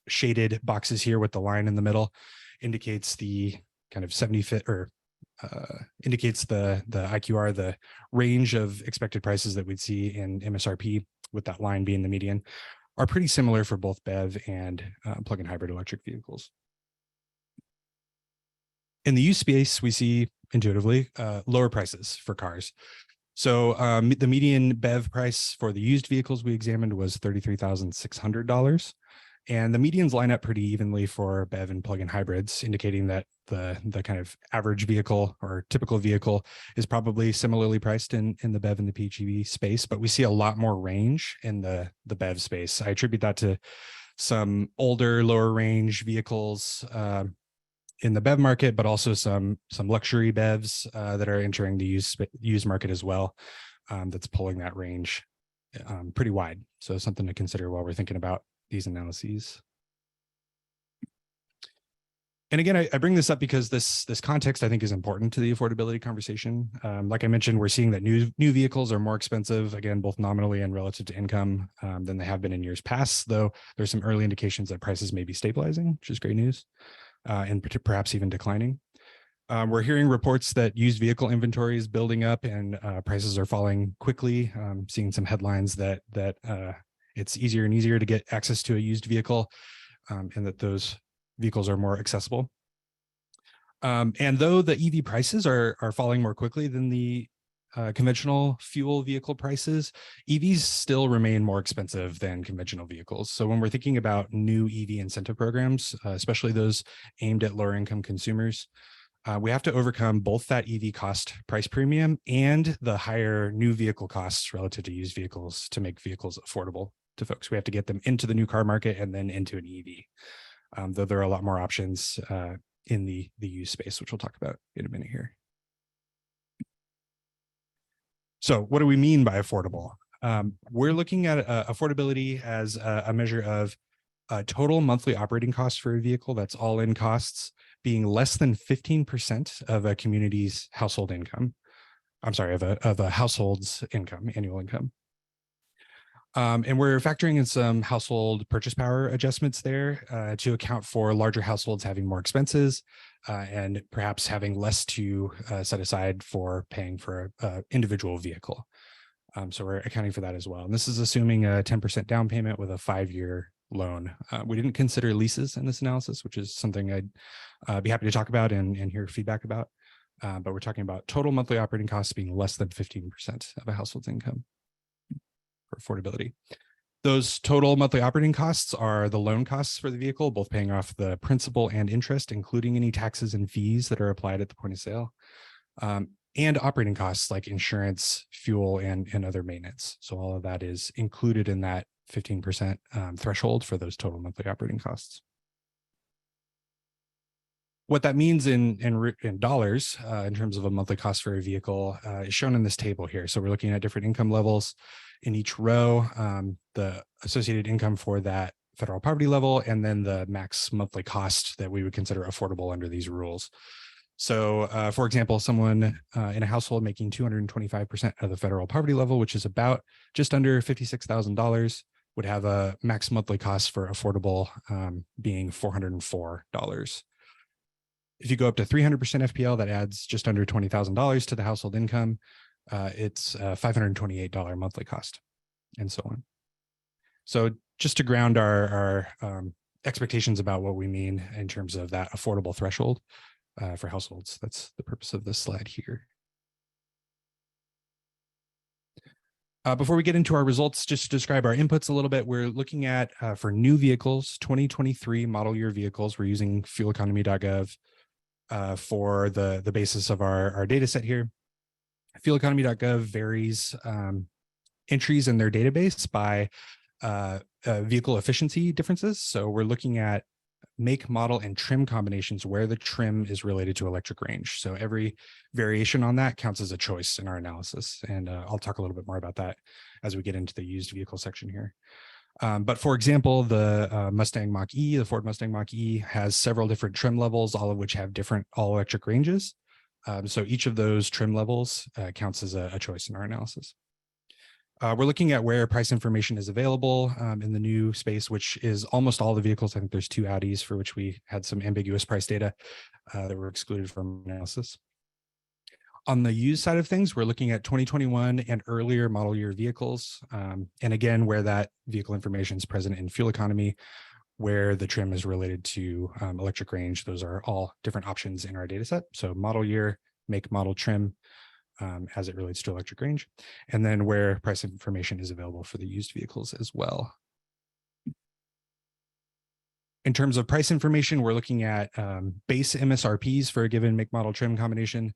R: shaded boxes here with the line in the middle indicates the kind of 75 or indicates the IQR, the range of expected prices that we'd see in MSRP, with that line being the median, are pretty similar for both BEV and plug-in hybrid electric vehicles. In the used space, we see intuitively lower prices for cars. So the median BEV price for the used vehicles we examined was $33,600. And the medians line up pretty evenly for BEV and plug-in hybrids, indicating that the kind of average vehicle or typical vehicle is probably similarly priced in the BEV and the PHEV space, but we see a lot more range in the BEV space. I attribute that to some older, lower range vehicles in the BEV market, but also some luxury BEVs that are entering the used market as well. That's pulling that range pretty wide. So something to consider while we're thinking about these analyses. And again, I bring this up because this context I think is important to the affordability conversation. Like I mentioned, we're seeing that new vehicles are more expensive, again, both nominally and relative to income than they have been in years past, though there's some early indications that prices may be stabilizing, which is great news, and perhaps even declining. We're hearing reports that used vehicle inventory is building up and prices are falling quickly. Seeing some headlines that it's easier and easier to get access to a used vehicle, and that those vehicles are more accessible. And though the EV prices are falling more quickly than the conventional fuel vehicle prices, EVs still remain more expensive than conventional vehicles. So when we're thinking about new EV incentive programs, especially those aimed at lower income consumers, we have to overcome both that EV cost price premium and the higher new vehicle costs relative to used vehicles to make vehicles affordable to folks. We have to get them into the new car market and then into an EV, though there are a lot more options in the used space, which we'll talk about in a minute here. So what do we mean by affordable? We're looking at affordability as a measure of total monthly operating costs for a vehicle, that's all in costs, being less than 15% of a community's household income. I'm sorry, of a household's income, annual income. And we're factoring in some household purchase power adjustments there to account for larger households having more expenses and perhaps having less to set aside for paying for an individual vehicle. So we're accounting for that as well. And this is assuming a 10% down payment with a 5-year loan. We didn't consider leases in this analysis, which is something I'd be happy to talk about and hear feedback about. But we're talking about total monthly operating costs being less than 15% of a household's income for affordability. Those total monthly operating costs are the loan costs for the vehicle, both paying off the principal and interest, including any taxes and fees that are applied at the point of sale, and operating costs like insurance, fuel, and other maintenance. So all of that is included in that 15% threshold for those total monthly operating costs. What that means in dollars, in terms of a monthly cost for a vehicle, is shown in this table here. So we're looking at different income levels in each row, the associated income for that federal poverty level, and then the max monthly cost that we would consider affordable under these rules. So, for example, someone in a household making 225% of the federal poverty level, which is about just under $56,000, would have a max monthly cost for affordable being $404. If you go up to 300% FPL, that adds just under $20,000 to the household income. It's a $528 monthly cost, and so on. So just to ground our expectations about what we mean in terms of that affordable threshold for households, that's the purpose of this slide here. Before we get into our results, just to describe our inputs a little bit, we're looking at, for new vehicles, 2023 model year vehicles, we're using fueleconomy.gov for the basis of our data set here. Fueleconomy.gov varies entries in their database by vehicle efficiency differences. So we're looking at make, model, and trim combinations where the trim is related to electric range. So every variation on that counts as a choice in our analysis. And I'll talk a little bit more about that as we get into the used vehicle section here. But for example, the Mustang Mach-E, the Ford Mustang Mach-E has several different trim levels, all of which have different all-electric ranges. So each of those trim levels counts as a choice in our analysis. We're looking at where price information is available in the new space, which is almost all the vehicles. I think there's 2 Audis for which we had some ambiguous price data that were excluded from analysis. On the used side of things, we're looking at 2021 and earlier model year vehicles. And again, where that vehicle information is present in fuel economy, where the trim is related to electric range. Those are all different options in our data set. So model year, make, model, trim, as it relates to electric range, and then where price information is available for the used vehicles as well. In terms of price information, we're looking at base MSRPs for a given make, model, trim combination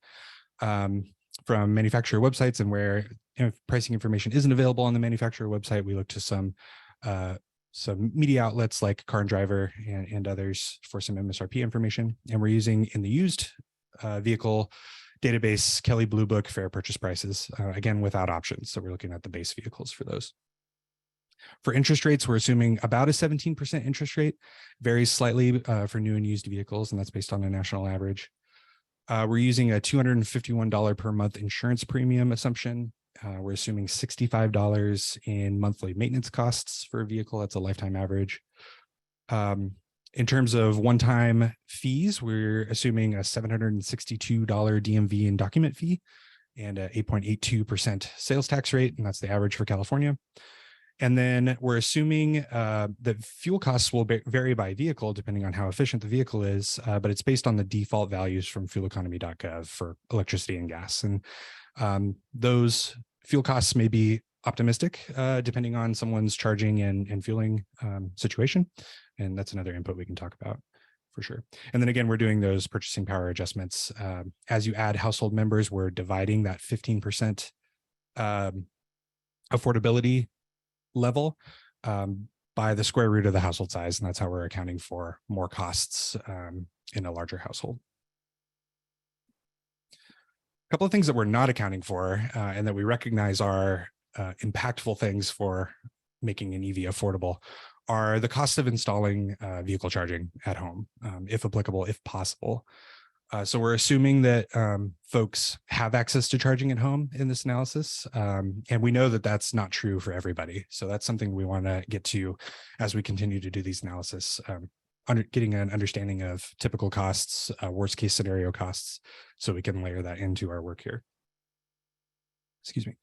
R: from manufacturer websites, and where pricing information isn't available on the manufacturer website, we look to some media outlets like Car and Driver and others for some MSRP information. And we're using in the used vehicle database Kelley Blue Book fair purchase prices, again without options. So we're looking at the base vehicles for those. For interest rates, we're assuming about a 17% interest rate, varies slightly for new and used vehicles, and that's based on a national average. We're using a $251 per month insurance premium assumption. We're assuming $65 in monthly maintenance costs for a vehicle. That's a lifetime average. In terms of one-time fees, we're assuming a $762 DMV and document fee and a 8.82% sales tax rate, and that's the average for California. And then we're assuming that fuel costs will vary by vehicle depending on how efficient the vehicle is, but it's based on the default values from fueleconomy.gov for electricity and gas. And those fuel costs may be optimistic depending on someone's charging and fueling situation. And that's another input we can talk about for sure. And then again, we're doing those purchasing power adjustments. As you add household members, we're dividing that 15% affordability level by the square root of the household size. And that's how we're accounting for more costs in a larger household. A couple of things that we're not accounting for and that we recognize are impactful things for making an EV affordable are the cost of installing vehicle charging at home, if applicable, if possible. So we're assuming that folks have access to charging at home in this analysis. And we know that that's not true for everybody. So that's something we want to get to as we continue to do these analysis, getting an understanding of typical costs, worst case scenario costs, so we can layer that into our work here. Excuse me.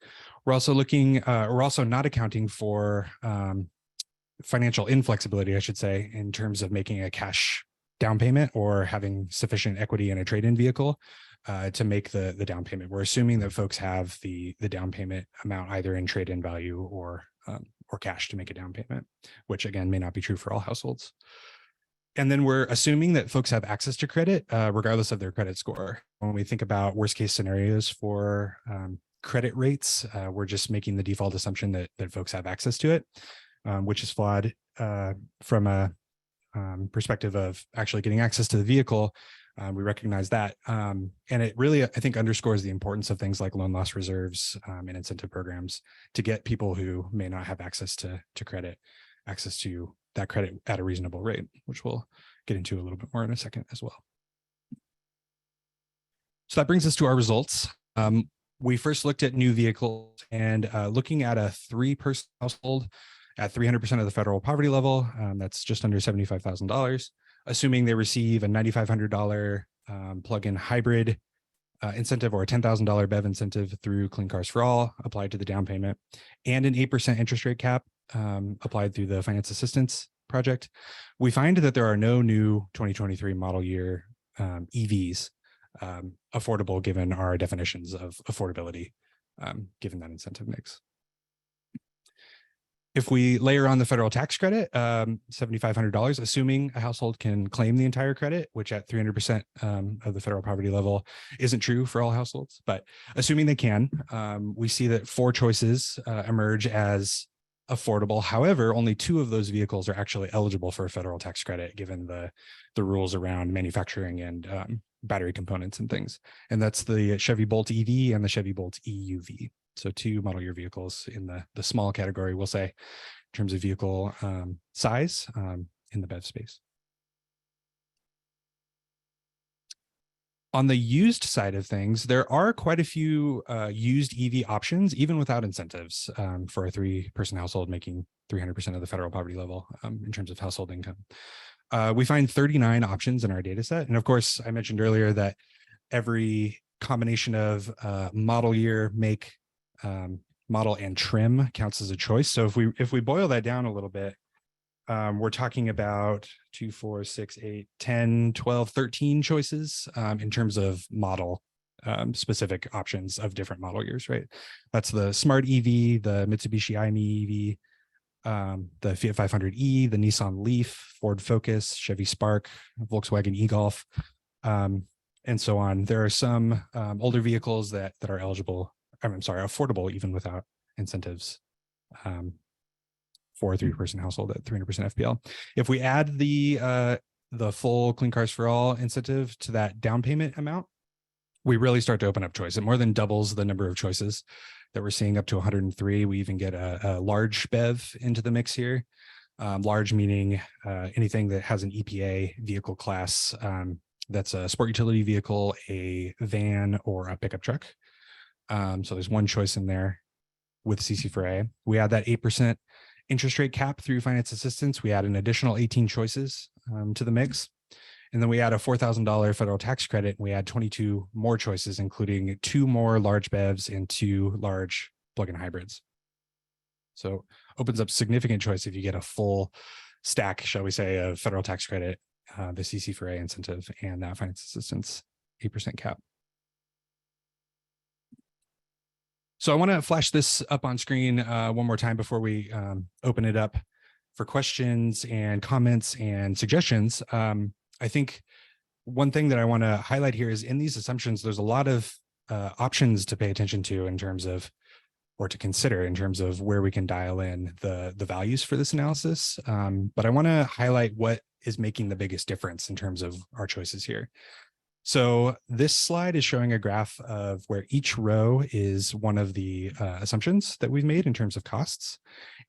R: We're also not accounting for financial inflexibility, I should say, in terms of making a cash down payment or having sufficient equity in a trade-in vehicle to make the down payment. We're assuming that folks have the down payment amount either in trade-in value or cash to make a down payment, which again may not be true for all households. And then we're assuming that folks have access to credit regardless of their credit score. When we think about worst case scenarios for credit rates, we're just making the default assumption that folks have access to it, which is flawed from a perspective of actually getting access to the vehicle. We recognize that. And it really, I think, underscores the importance of things like loan loss reserves and incentive programs to get people who may not have access to credit, access to that credit at a reasonable rate, which we'll get into a little bit more in a second as well. So that brings us to our results. We first looked at new vehicles and looking at a 3-person household at 300% of the federal poverty level, that's just under $75,000, assuming they receive a $9,500 plug-in hybrid incentive or a $10,000 BEV incentive through Clean Cars for All applied to the down payment, and an 8% interest rate cap applied through the Finance Assistance Project. We find that there are no new 2023 model year EVs affordable given our definitions of affordability, given that incentive mix. If we layer on the federal tax credit, $7,500, assuming a household can claim the entire credit, which at 300% of the federal poverty level isn't true for all households, but assuming they can, we see that 4 choices emerge as affordable. However, only 2 of those vehicles are actually eligible for a federal tax credit, given the rules around manufacturing and battery components and things. And that's the Chevy Bolt EV and the Chevy Bolt EUV. So 2 model year vehicles in the small category, we'll say, in terms of vehicle size in the BEV space. On the used side of things, there are quite a few used EV options, even without incentives, for a 3-person household making 300% of the federal poverty level in terms of household income. We find 39 options in our data set. And of course, I mentioned earlier that every combination of model year, make, model, and trim counts as a choice. So if we boil that down a little bit, we're talking about 2, 4, 6, 8, 10, 12, 13 choices in terms of model specific options of different model years, right? That's the Smart EV, the Mitsubishi i-ME EV, the Fiat 500e, the Nissan Leaf, Ford Focus, Chevy Spark, Volkswagen e-Golf, and so on. There are some older vehicles that are eligible, I'm sorry, affordable even without incentives. For a 3-person household at 300% FPL. If we add the full Clean Cars for All incentive to that down payment amount, we really start to open up choice. It more than doubles the number of choices that we're seeing, up to 103. We even get a large BEV into the mix here. Large meaning anything that has an EPA vehicle class that's a sport utility vehicle, a van, or a pickup truck. So there's 1 choice in there with CC4A. We add that 8% interest rate cap through finance assistance. We add an additional 18 choices to the mix. And then we add a $4,000 federal tax credit. And we add 22 more choices, including 2 more large BEVs and 2 large plug-in hybrids. So opens up significant choice if you get a full stack, shall we say, of federal tax credit, the CC4A incentive, and that finance assistance 8% cap. So I want to flash this up on screen one more time before we open it up for questions and comments and suggestions. I think one thing that I want to highlight here is in these assumptions, there's a lot of options to pay attention to in terms of, or to consider in terms of where we can dial in the values for this analysis. But I want to highlight what is making the biggest difference in terms of our choices here. So this slide is showing a graph of where each row is one of the assumptions that we've made in terms of costs.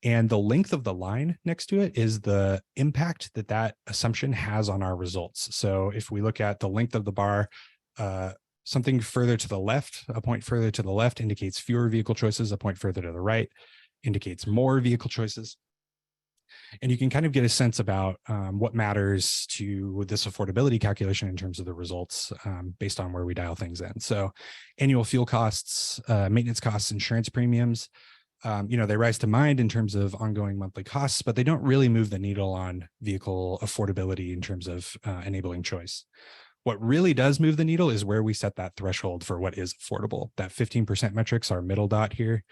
R: And the length of the line next to it is the impact that that assumption has on our results. So if we look at the length of the bar, something further to the left, a point further to the left indicates fewer vehicle choices, a point further to the right indicates more vehicle choices. And you can kind of get a sense about what matters to this affordability calculation in terms of the results based on where we dial things in. So annual fuel costs, maintenance costs, insurance premiums, they rise to mind in terms of ongoing monthly costs, but they don't really move the needle on vehicle affordability in terms of enabling choice. What really does move the needle is where we set that threshold for what is affordable. That 15% metric's our middle dot here.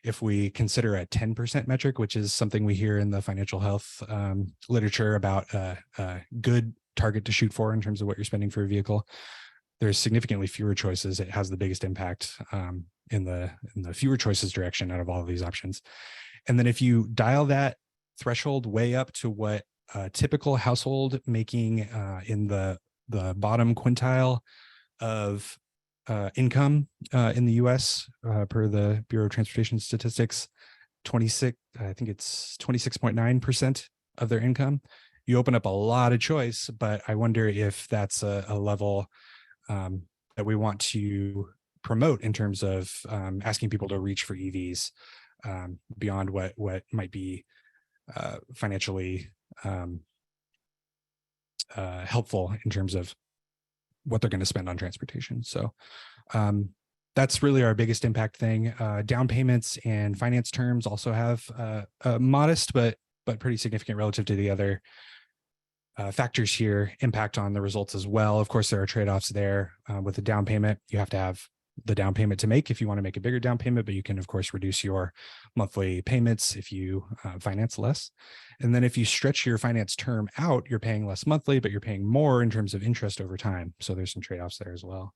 R: If we consider a 10% metric, which is something we hear in the financial health literature about a good target to shoot for in terms of what you're spending for a vehicle, there's significantly fewer choices. It has the biggest impact in the fewer choices direction out of all of these options. And then if you dial that threshold way up to what a typical household making in the bottom quintile of income in the US per the Bureau of Transportation Statistics, I think it's 26.9% of their income. You open up a lot of choice, but I wonder if that's a level that we want to promote in terms of asking people to reach for EVs beyond what might be financially helpful in terms of what they're going to spend on transportation. So that's really our biggest impact thing. Down payments and finance terms also have a modest but pretty significant relative to the other factors here impact on the results as well. Of course, there are trade-offs there. With the down payment, you have to have the down payment to make if you want to make a bigger down payment, but you can of course reduce your monthly payments if you finance less. And then if you stretch your finance term out, you're paying less monthly, but you're paying more in terms of interest over time. So there's some trade-offs there as well.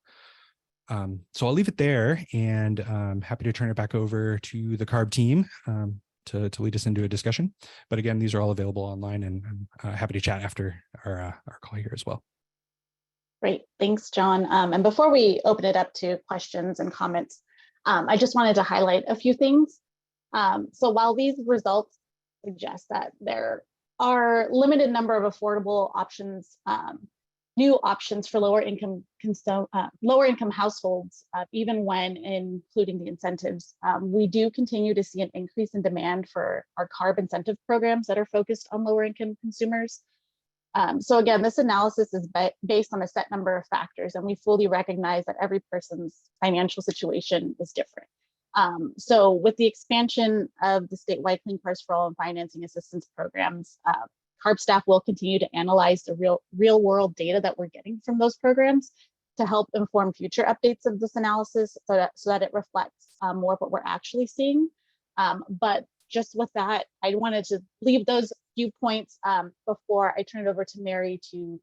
R: So I'll leave it there, and I'm happy to turn it back over to the CARB team to lead us into a discussion. But again, these are all available online, and I'm happy to chat after our call here as well.
Q: Great, thanks, John. And before we open it up to questions and comments, I just wanted to highlight a few things. So while these results suggest that there are limited number of affordable options, new options for lower income households, even when including the incentives, we do continue to see an increase in demand for our CARB incentive programs that are focused on lower income consumers. So again, this analysis is based on a set number of factors, and we fully recognize that every person's financial situation is different. So with the expansion of the statewide Clean Cars for All and financing assistance programs, CARB staff will continue to analyze the real world data that we're getting from those programs to help inform future updates of this analysis so that it reflects more of what we're actually seeing. But just with that, I wanted to leave those few points before I turn it over to Mary to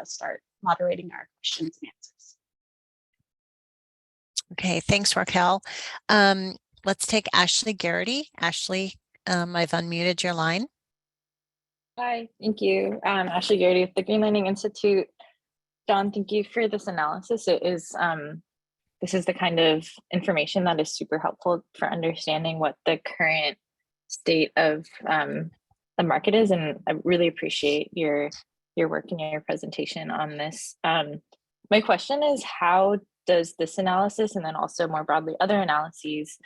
Q: start moderating our questions and answers.
B: Okay, thanks, Raquel. Let's take Ashley Garrity. Ashley, I've unmuted your line.
G: Hi, thank you. Ashley Garrity with the Green Lending Institute. John, thank you for this analysis. It is this is the kind of information that is super helpful for understanding what the current state of the market is, and I really appreciate your work and your presentation on this. My question is, how does this analysis, and then also more broadly other analyses,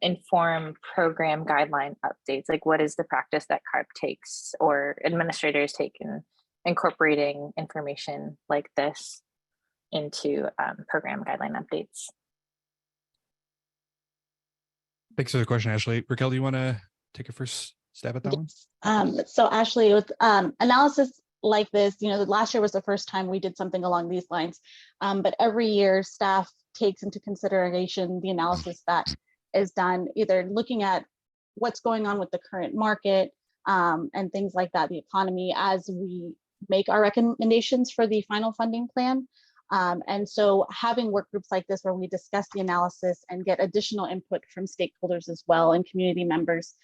G: inform program guideline updates? Like, what is the practice that CARB takes or administrators take in incorporating information like this into program guideline updates?
R: Thanks for the question, Ashley. Raquel, do you want to take a first stab at that one?
Q: So Ashley, with analysis like this, last year was the first time we did something along these lines, but every year staff takes into consideration the analysis that is done, either looking at what's going on with the current market and things like that, the economy, as we make our recommendations for the final funding plan. And so having work groups like this where we discuss the analysis and get additional input from stakeholders as well and community members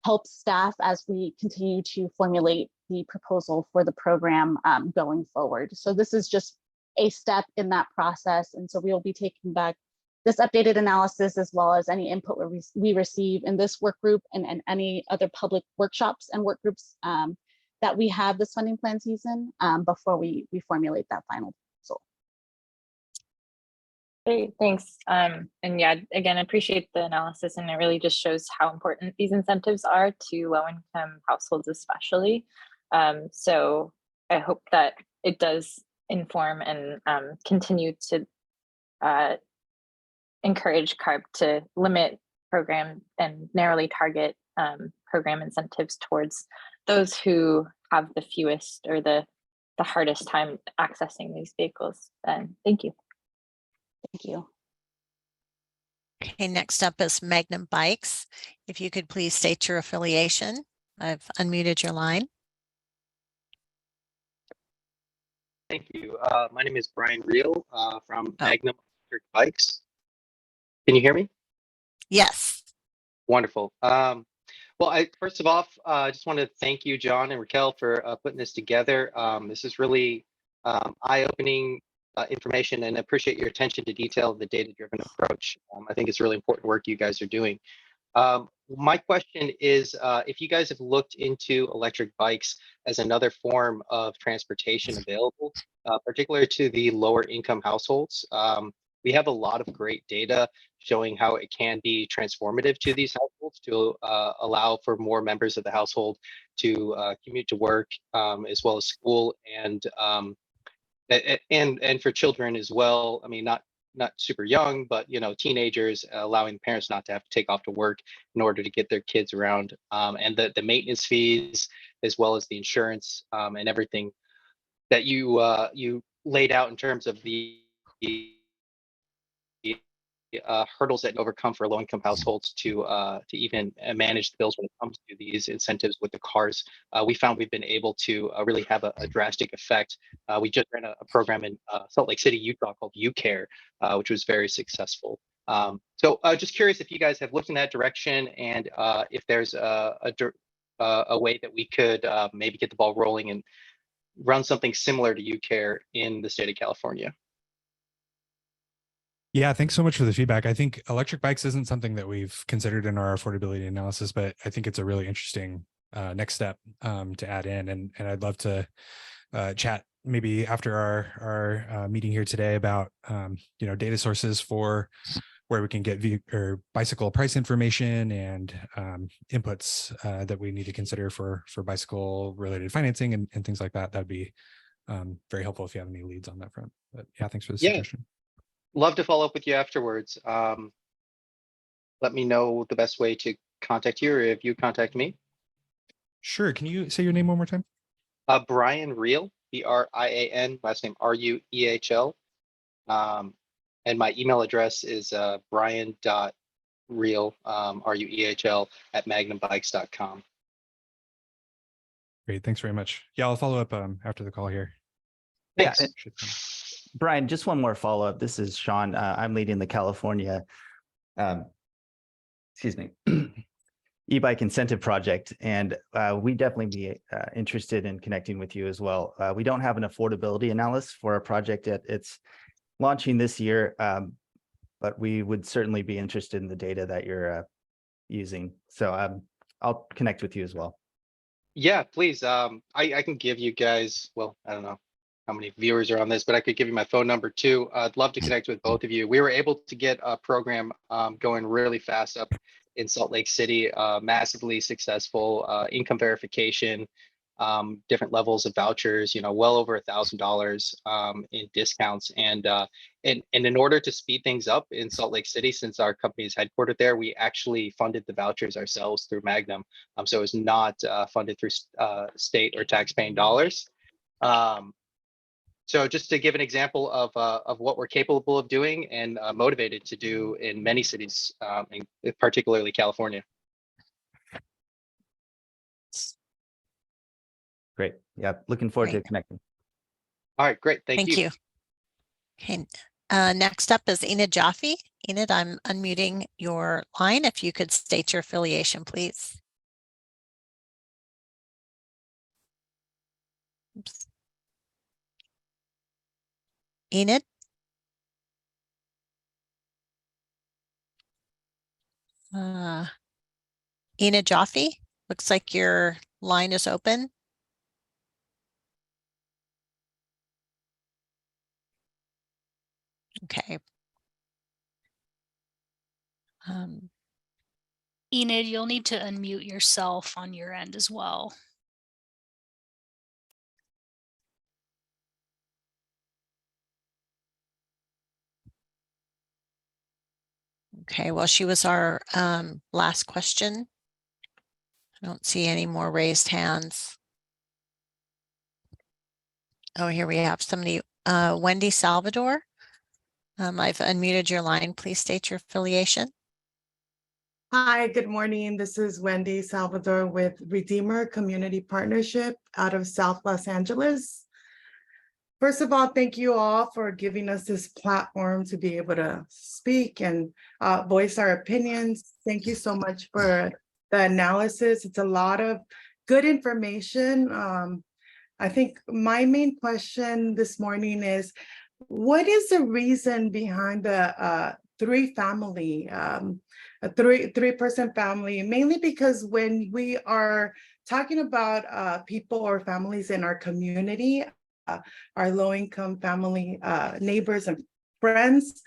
Q: helps staff as we continue to formulate the proposal for the program going forward. So this is just a step in that process. And so we will be taking back this updated analysis as well as any input we receive in this work group and any other public workshops and work groups that we have this funding plan season before we formulate that final proposal.
G: Great, thanks. And yeah, again, I appreciate the analysis, and it really just shows how important these incentives are to low-income households especially. So I hope that it does inform and continue to encourage CARB to limit program and narrowly target program incentives towards those who have the fewest or the hardest time accessing these vehicles. Thank you.
Q: Thank you.
B: Okay, next up is Magnum Bikes. If you could please state your affiliation. I've unmuted your line.
S: Thank you. My name is Brian Reel from Magnum Bikes. Can you hear me?
B: Yes.
S: Wonderful. Well, first of all, I just want to thank you, John and Raquel, for putting this together. This is really eye-opening information, and I appreciate your attention to detail of the data-driven approach. I think it's really important work you guys are doing. My question is, if you guys have looked into electric bikes as another form of transportation available, particularly to the lower income households. We have a lot of great data showing how it can be transformative to these households to allow for more members of the household to commute to work as well as school and for children as well. I mean, not super young, but teenagers, allowing parents not to have to take off to work in order to get their kids around, and the maintenance fees as well as the insurance and everything that you laid out in terms of the hurdles that overcome for low-income households to even manage the bills when it comes to these incentives with the cars. We found we've been able to really have a drastic effect. We just ran a program in Salt Lake City, Utah called UCare, which was very successful. So just curious if you guys have looked in that direction, and if there's a way that we could maybe get the ball rolling and run something similar to UCARE in the state of California.
R: Yeah, thanks so much for the feedback. I think electric bikes isn't something that we've considered in our affordability analysis, but I think it's a really interesting next step to add in. And I'd love to chat maybe after our meeting here today about data sources for where we can get bicycle price information and inputs that we need to consider for bicycle related financing and things like that. That'd be very helpful if you have any leads on that front. But yeah, thanks for the suggestion.
S: Love to follow up with you afterwards. Let me know the best way to contact you, or if you contact me.
R: Sure. Can you say your name one more time?
S: Brian Reel, B-R-I-A-N, last name R-U-E-H-L. And my email address is brian.reel, R-U-E-H-L, @magnumbikes.com.
R: Great. Thanks very much. Yeah, I'll follow up after the call here.
S: Thanks.
T: Yeah. Brian, just one more follow-up. This is Sean. I'm leading the California, e-bike incentive project, and we definitely be interested in connecting with you as well. We don't have an affordability analysis for a project yet. It's launching this year, but we would certainly be interested in the data that you're using. So I'll connect with you as well.
S: Yeah, please. I can give you guys, well, I don't know how many viewers are on this, but I could give you my phone number too. I'd love to connect with both of you. We were able to get a program going really fast up in Salt Lake City, massively successful, income verification, different levels of vouchers, well over $1,000 in discounts. And in order to speed things up in Salt Lake City, since our company is headquartered there, we actually funded the vouchers ourselves through Magnum. So it's not funded through state or taxpaying dollars. So just to give an example of what we're capable of doing and motivated to do in many cities, particularly California.
T: Great. Yeah, looking forward to connecting.
S: All right, great. Thank you.
B: Thank you. Okay. Next up is Enid Jaffe. Enid, I'm unmuting your line. If you could state your affiliation, please. Oops. Enid? Enid Jaffe, looks like your line is open. Okay.
A: Enid, you'll need to unmute yourself on your end as well.
B: Okay, well, she was our last question. I don't see any more raised hands. Oh, here we have somebody, Wendy Salvador. I've unmuted your line. Please state your affiliation.
U: Hi, good morning. This is Wendy Salvador with Redeemer Community Partnership out of South Los Angeles. First of all, thank you all for giving us this platform to be able to speak and voice our opinions. Thank you so much for the analysis. It's a lot of good information. I think my main question this morning is, what is the reason behind the three-person family? Mainly because when we are talking about people or families in our community, our low-income family, neighbors and friends,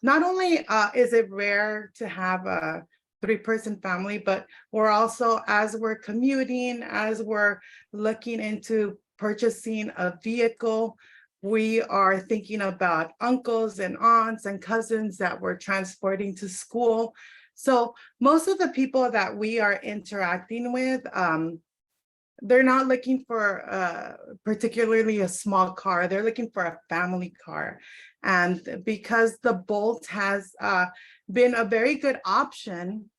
U: not only is it rare to have a three-person family, but we're also, as we're commuting, as we're looking into purchasing a vehicle, we are thinking about uncles and aunts and cousins that we're transporting to school. So most of the people that we are interacting with, they're not looking for particularly a small car. They're looking for a family car. And because the Bolt has been a very good option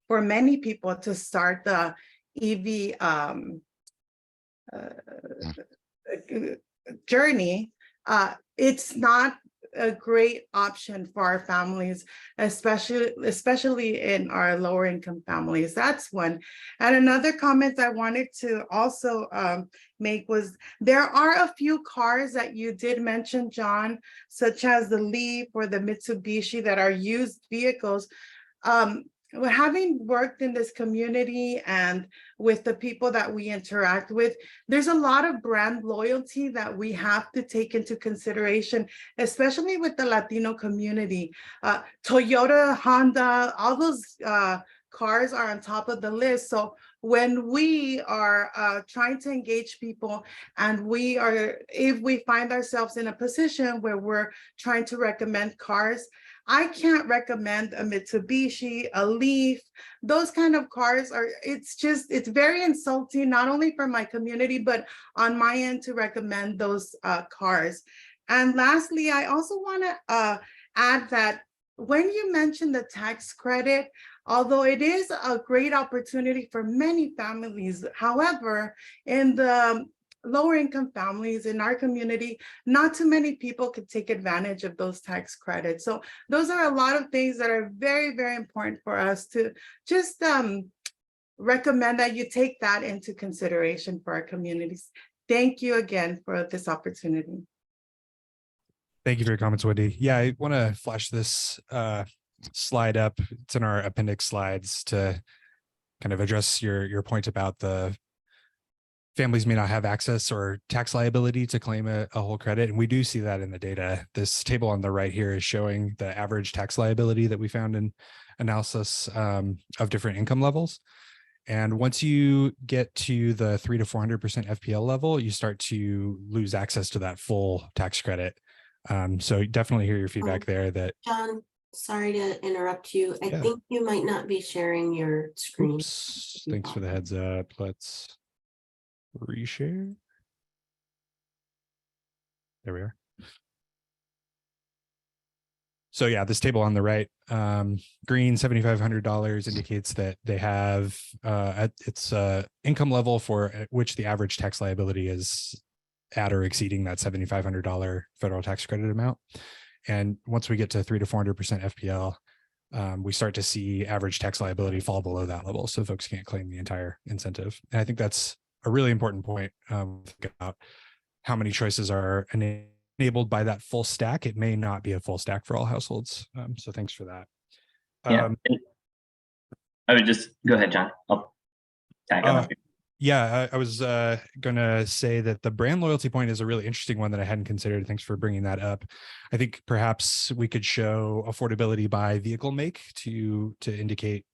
U: for many people to start the EV journey, it's not a great option for our families, especially in our lower income families. That's one. And another comment I wanted to also make was there are a few cars that you did mention, John, such as the Leaf or the Mitsubishi that are used vehicles. Having worked in this community and with the people that we interact with, there's a lot of brand loyalty that we have to take into consideration, especially with the Latino community. Toyota, Honda, all those cars are on top of the list. So when we are trying to engage people and if we find ourselves in a position where we're trying to recommend cars, I can't recommend a Mitsubishi, a Leaf. Those kind of cars it's very insulting, not only for my community, but on my end to recommend those cars. And lastly, I also want to add that when you mention the tax credit, although it is a great opportunity for many families, however, in the lower income families in our community, not too many people could take advantage of those tax credits. So those are a lot of things that are very, very important for us to just recommend that you take that into consideration for our communities. Thank you again for this opportunity.
R: Thank you for your comments, Wendy. Yeah, I want to flash this slide up. It's in our appendix slides to kind of address your point about the families may not have access or tax liability to claim a whole credit. And we do see that in the data. This table on the right here is showing the average tax liability that we found in analysis of different income levels. And once you get to the 300% to 400% FPL level, you start to lose access to that full tax credit. So definitely hear your feedback there that.
C: John, sorry to interrupt you. I
R: Yeah.
C: think you might not be sharing your screen.
R: Oops. Thanks for the heads up. Let's reshare. There we are. So yeah, this table on the right, green $7,500 indicates that they have its income level for which the average tax liability is at or exceeding that $7,500 federal tax credit amount. And once we get to 300% to 400% FPL, we start to see average tax liability fall below that level. So folks can't claim the entire incentive. And I think that's a really important point about how many choices are enabled by that full stack. It may not be a full stack for all households. So thanks for that.
V: Yeah, I would just go ahead, John. I'll tag on.
R: Yeah, I was going to say that the brand loyalty point is a really interesting one that I hadn't considered. Thanks for bringing that up. I think perhaps we could show affordability by vehicle make to indicate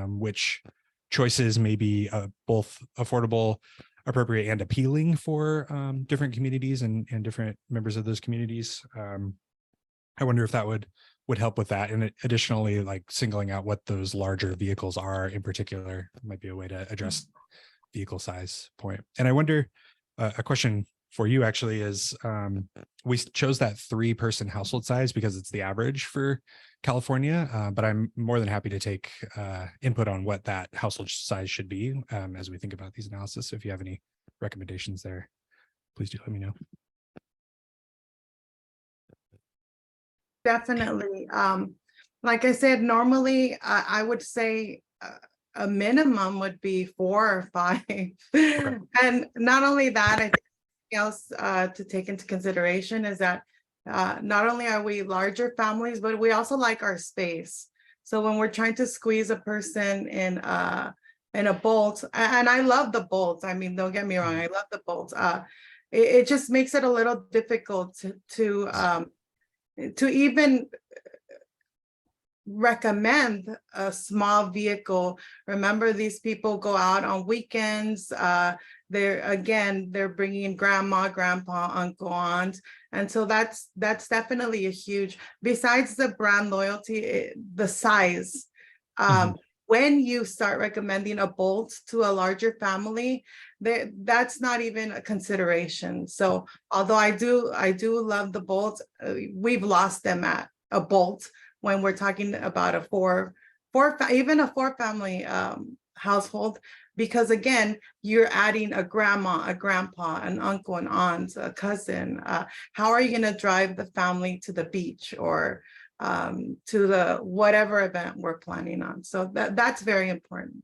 R: which choices may be both affordable, appropriate, and appealing for different communities and different members of those communities. I wonder if that would help with that. And additionally, like singling out what those larger vehicles are in particular might be a way to address vehicle size point. And I wonder, a question for you actually is, we chose that 3-person household size because it's the average for California, but I'm more than happy to take input on what that household size should be as we think about these analysis. So if you have any recommendations there, please do let me know.
U: Definitely. Like I said, normally I would say a minimum would be 4 or 5. Okay. And not only that, I think else to take into consideration is that not only are we larger families, but we also like our space. So when we're trying to squeeze a person in a Bolt, and I love the Bolts. I mean, don't get me wrong, I love the Bolts. It just makes it a little difficult to even recommend a small vehicle. Remember, these people go out on weekends. They're bringing grandma, grandpa, uncle, aunt, and so that's definitely a huge. Besides the brand loyalty, the size. When you start recommending a Bolt to a larger family, that's not even a consideration. So although I do love the Bolt, we've lost them at a Bolt when we're talking about a four family household. because again, you're adding a grandma, a grandpa, an uncle, an aunt, a cousin. How are you going to drive the family to the beach or to the whatever event we're planning on? So that's very important.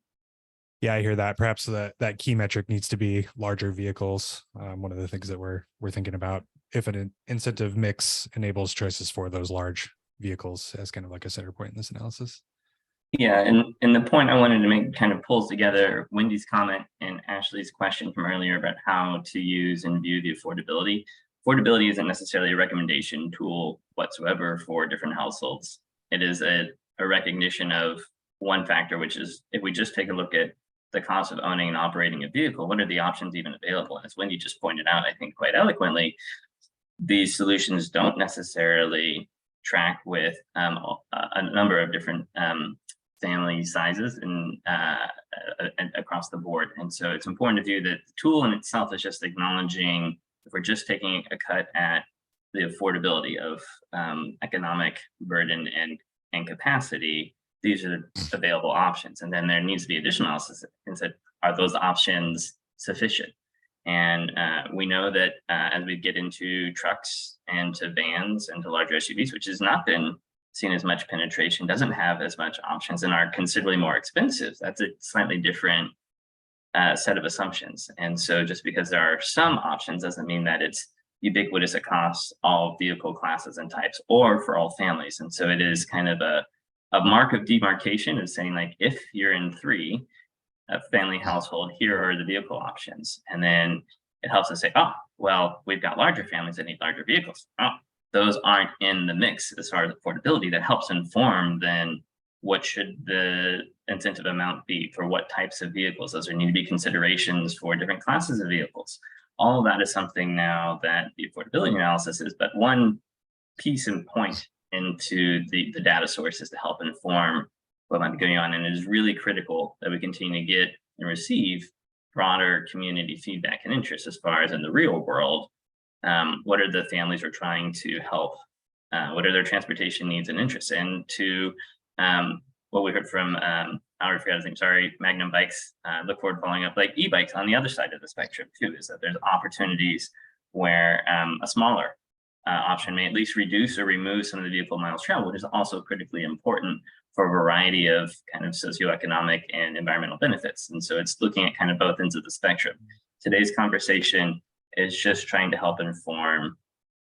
R: Yeah, I hear that. Perhaps that key metric needs to be larger vehicles. One of the things that we're thinking about, if an incentive mix enables choices for those large vehicles as kind of like a center point in this analysis.
V: Yeah, and the point I wanted to make kind of pulls together Wendy's comment and Ashley's question from earlier about how to use and view the affordability. Affordability isn't necessarily a recommendation tool whatsoever for different households. It is a recognition of one factor, which is if we just take a look at the cost of owning and operating a vehicle, what are the options even available? And as Wendy just pointed out, I think quite eloquently, these solutions don't necessarily track with a number of different family sizes and across the board. And so it's important to view that the tool in itself is just acknowledging if we're just taking a cut at the affordability of economic burden and capacity, these are the available options. And then there needs to be additional analysis and said, are those options sufficient? And we know that as we get into trucks and to vans and to larger SUVs, which has not been seen as much penetration, doesn't have as much options and are considerably more expensive. That's a slightly different set of assumptions. And so just because there are some options doesn't mean that it's ubiquitous across all vehicle classes and types or for all families. And so it is kind of a mark of demarcation of saying, like, if you're in a family household, here are the vehicle options. And then it helps us say, oh, well, we've got larger families that need larger vehicles. Oh, those aren't in the mix as far as affordability. That helps inform then what should the incentive amount be for what types of vehicles. Those need to be considerations for different classes of vehicles. All of that is something now that the affordability analysis is but one piece and point into the data sources to help inform what might be going on. And it is really critical that we continue to get and receive broader community feedback and interest as far as in the real world. What are the families we're trying to help? What are their transportation needs and interests? And to what we heard from, I already forgot his name, sorry, Magnum Bikes, look forward to following up, like e-bikes on the other side of the spectrum too, is that there's opportunities where a smaller option may at least reduce or remove some of the vehicle miles traveled, which is also critically important for a variety of kind of socioeconomic and environmental benefits. And so it's looking at kind of both ends of the spectrum. Today's conversation is just trying to help inform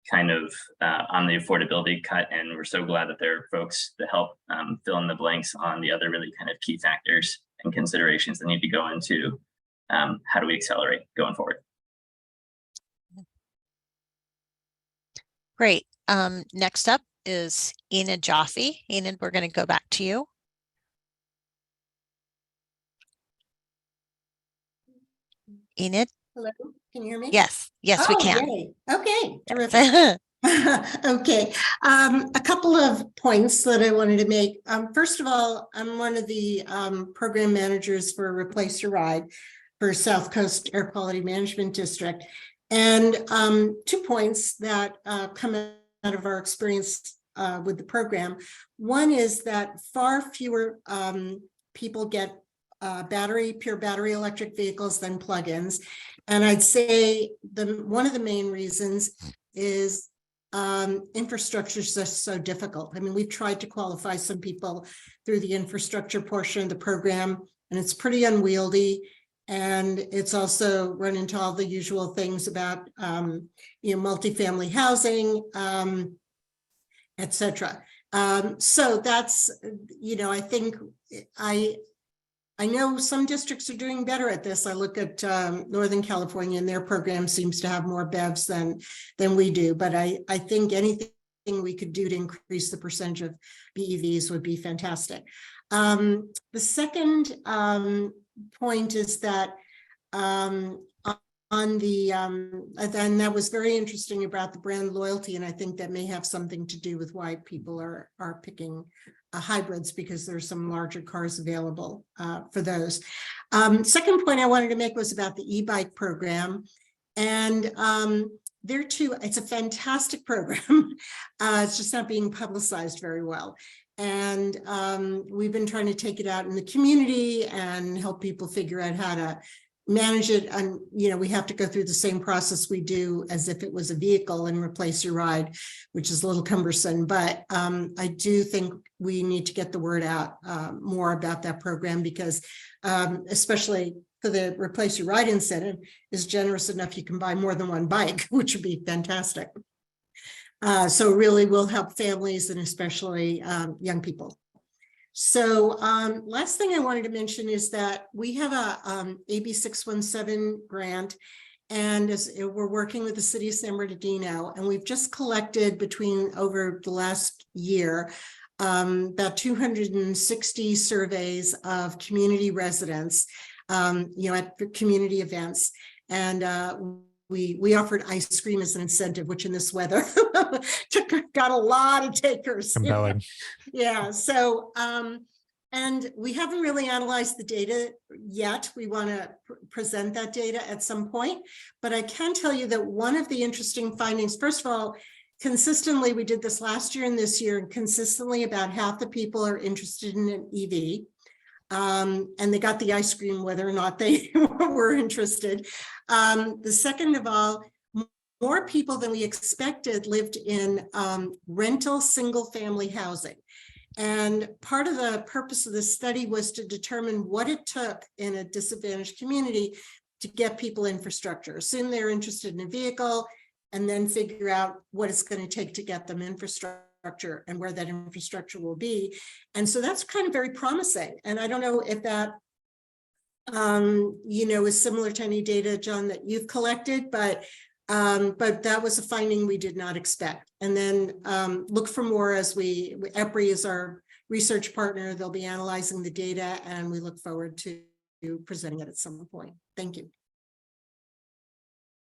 V: kind of on the affordability cut. And we're so glad that there are folks to help fill in the blanks on the other really kind of key factors and considerations that need to go into how do we accelerate going forward.
B: Great. Next up is Enid Jaffe. Enid, we're going to go back to you. Enid?
D: Hello, can you hear me?
B: Yes, yes, we can.
D: Yay. Okay, terrific. Okay, a couple of points that I wanted to make. First of all, I'm one of the program managers for Replace Your Ride for South Coast Air Quality Management District. And 2 points that come out of our experience with the program. One is that far fewer people get pure battery electric vehicles than plug-ins. And I'd say one of the main reasons is infrastructure is just so difficult. I mean, we've tried to qualify some people through the infrastructure portion of the program, and it's pretty unwieldy. And it's also run into all the usual things about, multifamily housing, et cetera. So that's, I think I know some districts are doing better at this. I look at Northern California, and their program seems to have more BEVs than we do. But I think anything we could do to increase the percentage of BEVs would be fantastic. The second point is that on the and that was very interesting about the brand loyalty, and I think that may have something to do with why people are picking hybrids, because there's some larger cars available for those. Second point I wanted to make was about the e-bike program, and there too, it's a fantastic program. It's just not being publicized very well. And we've been trying to take it out in the community and help people figure out how to manage it. And, you know, we have to go through the same process we do as if it was a vehicle and replace your ride, which is a little cumbersome. But I do think we need to get the word out more about that program, because especially for the replace your ride incentive is generous enough you can buy more than one bike, which would be fantastic. So really will help families and especially young people. So last thing I wanted to mention is that we have a AB 617 grant, and we're working with the city of San Bernardino, and we've just collected over the last year about 260 surveys of community residents, you know, at community events. And we offered ice cream as an incentive, which in this weather got a lot of takers.
R: Compelling.
D: Yeah. So, and we haven't really analyzed the data yet. We want to present that data at some point, but I can tell you that one of the interesting findings, first of all, consistently, we did this last year and this year, and consistently about half the people are interested in an EV. And they got the ice cream whether or not they were interested. The second of all, more people than we expected lived in rental single-family housing. And part of the purpose of the study was to determine what it took in a disadvantaged community to get people infrastructure. Assume they're interested in a vehicle, and then figure out what it's going to take to get them infrastructure and where that infrastructure will be. And so that's kind of very promising. And I don't know if that, you know, is similar to any data, John, that you've collected, but that was a finding we did not expect. And then look for more as EPRI is our research partner. They'll be analyzing the data, and we look forward to presenting it at some point. Thank you.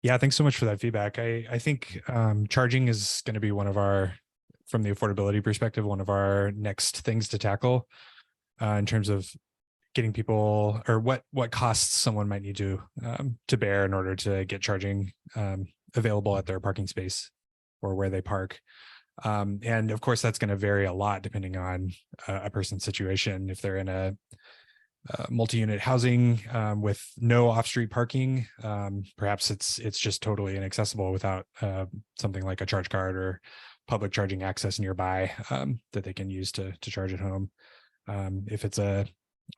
R: Yeah, thanks so much for that feedback. I think charging is going to be one of our, from the affordability perspective, one of our next things to tackle in terms of getting people, or what costs someone might need to bear in order to get charging available at their parking space or where they park. And of course, that's going to vary a lot depending on a person's situation. If they're in a multi-unit housing with no off-street parking, perhaps it's just totally inaccessible without something like a charge card or public charging access nearby that they can use to charge at home. If it's a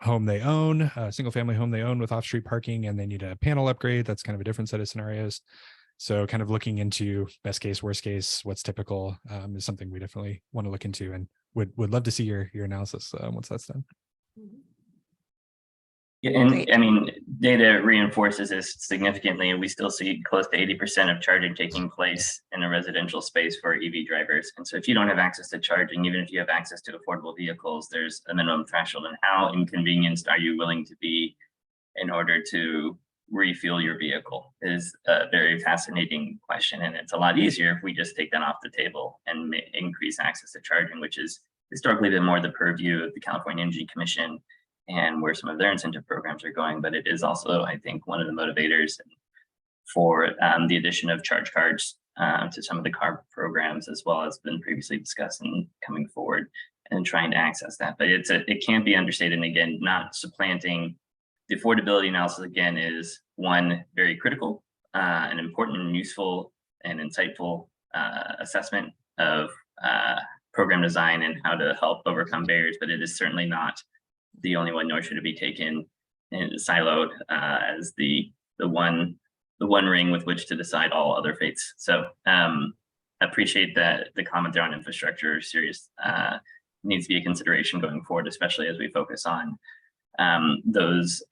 R: home they own, a single family home they own with off-street parking, and they need a panel upgrade, that's kind of a different set of scenarios. So kind of looking into best case, worst case, what's typical is something we definitely want to look into, and would love to see your analysis once that's done.
V: Yeah, and I mean, data reinforces this significantly, and we still see close to 80% of charging taking place in a residential space for EV drivers. And so if you don't have access to charging, even if you have access to affordable vehicles, there's a minimum threshold. And how inconvenienced are you willing to be in order to refuel your vehicle is a very fascinating question. And it's a lot easier if we just take that off the table and increase access to charging, which has historically been more the purview of the California Energy Commission and where some of their incentive programs are going. But it is also, I think, one of the motivators for the addition of charge cards to some of the CARB programs, as well as been previously discussed and coming forward and trying to access that. But it can't be understated. And again, not supplanting the affordability analysis, again, is one very critical and important and useful and insightful assessment of program design and how to help overcome barriers. But it is certainly not the only one, nor should it be taken and siloed as the one ring with which to decide all other fates. So I appreciate that the comment there on infrastructure serious needs to be a consideration going forward, especially as we focus on those